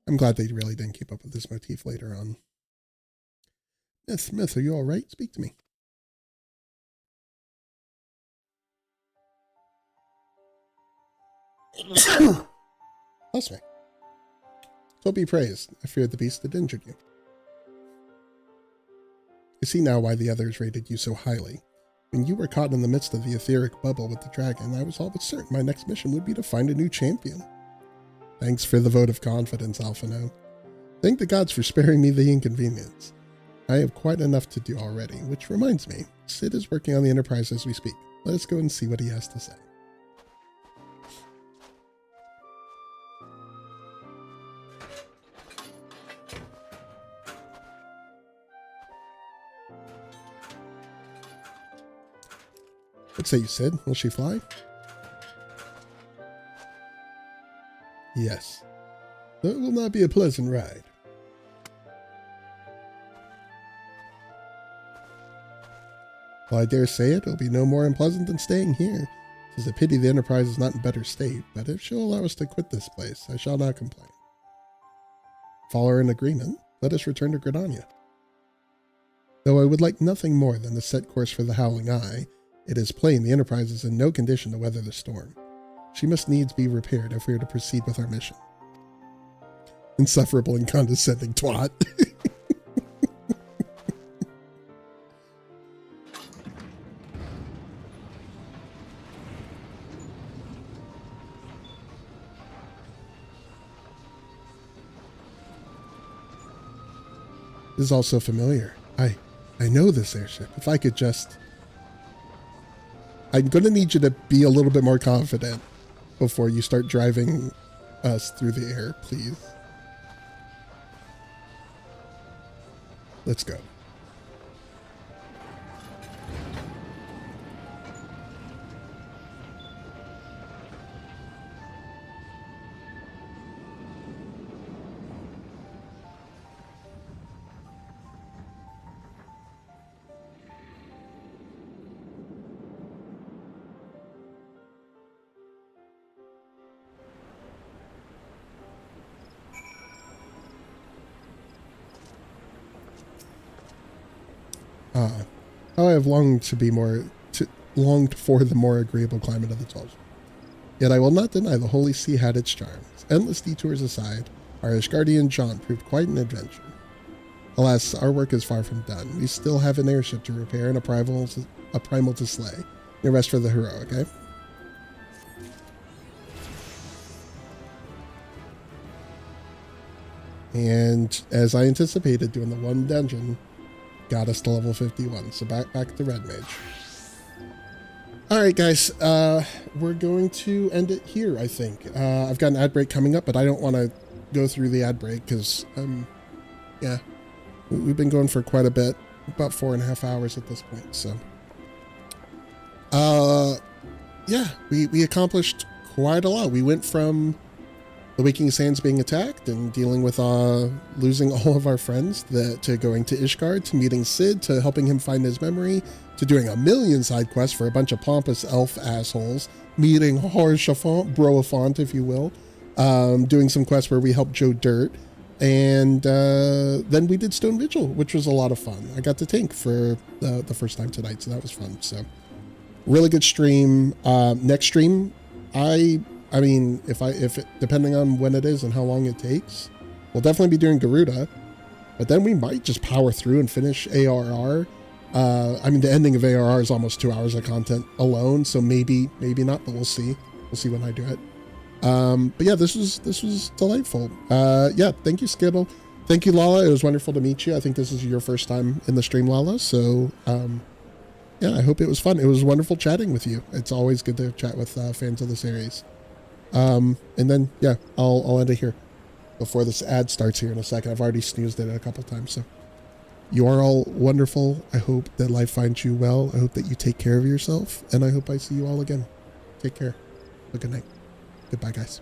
Speaker 1: I'm glad they really didn't keep up with this motif later on. Myth, are you all right? Speak to me. Bless me. So be praised. I feared the beast that injured you. I see now why the others rated you so highly. When you were caught in the midst of the etheric bubble with the dragon, I was all but certain my next mission would be to find a new champion. Thanks for the vote of confidence, Alphino. Thank the gods for sparing me the inconvenience. I have quite enough to do already, which reminds me, Sid is working on the Enterprise as we speak. Let us go and see what he has to say. What say you, Sid? Will she fly? Yes. That will not be a pleasant ride. Well, I dare say it'll be no more unpleasant than staying here. Tis a pity the Enterprise is not in better state, but if she'll allow us to quit this place, I shall not complain. If all are in agreement, let us return to Gridania. Though I would like nothing more than to set course for the Howling Eye, it is plain the Enterprise is in no condition to weather the storm. She must needs be repaired if we are to proceed with our mission. Insufferable and condescending twat. This is also familiar. I know this airship. If I could just... I'm going to need you to be a little bit more confident before you start driving us through the air, please. Let's go. How I have longed for the more agreeable climate of the Tulsa. Yet I will not deny the Holy See had its charms. Endless detours aside, our Ashgardian jaunt proved quite an adventure. Alas, our work is far from done. We still have an airship to repair and a primal to slay. No rest for the heroic, eh? And as I anticipated, doing the one dungeon got us to level 51. So back to Red Mage. All right, guys, we're going to end it here, I think. I've got an ad break coming up, but I don't want to go through the ad break because, yeah, we've been going for quite a bit, about 4.5 hours at this point. So, yeah, we accomplished quite a lot. We went from the Waking Sands being attacked and dealing with losing all of our friends to going to Ishgard, to meeting Sid, to helping him find his memory, to doing a million side quests for a bunch of pompous elf assholes, meeting Haurchefant, Broafont, if you will, doing some quests where we helped Joe Dirt, and then we did Stone Vigil, which was a lot of fun. I got to tank for the first time tonight, so that was fun. So really good stream. Next stream, I mean, if depending on when it is and how long it takes, we'll definitely be doing Garuda, but then we might just power through and finish ARR. I mean, the ending of ARR is almost 2 hours of content alone, so maybe not, but we'll see. We'll see when I do it. But yeah, this was delightful. Yeah, thank you, Skittle. Thank you, Lala. It was wonderful to meet you. I think this is your first time in the stream, Lala. So, yeah, I hope it was fun. It was wonderful chatting with you. It's always good to chat with fans of the series. And then, yeah, I'll end it here before this ad starts here in a second. I've already snoozed it a couple times. So you are all wonderful. I hope that life finds you well. I hope that you take care of yourself. And I hope I see you all again. Take care. Have a good night. Goodbye, guys.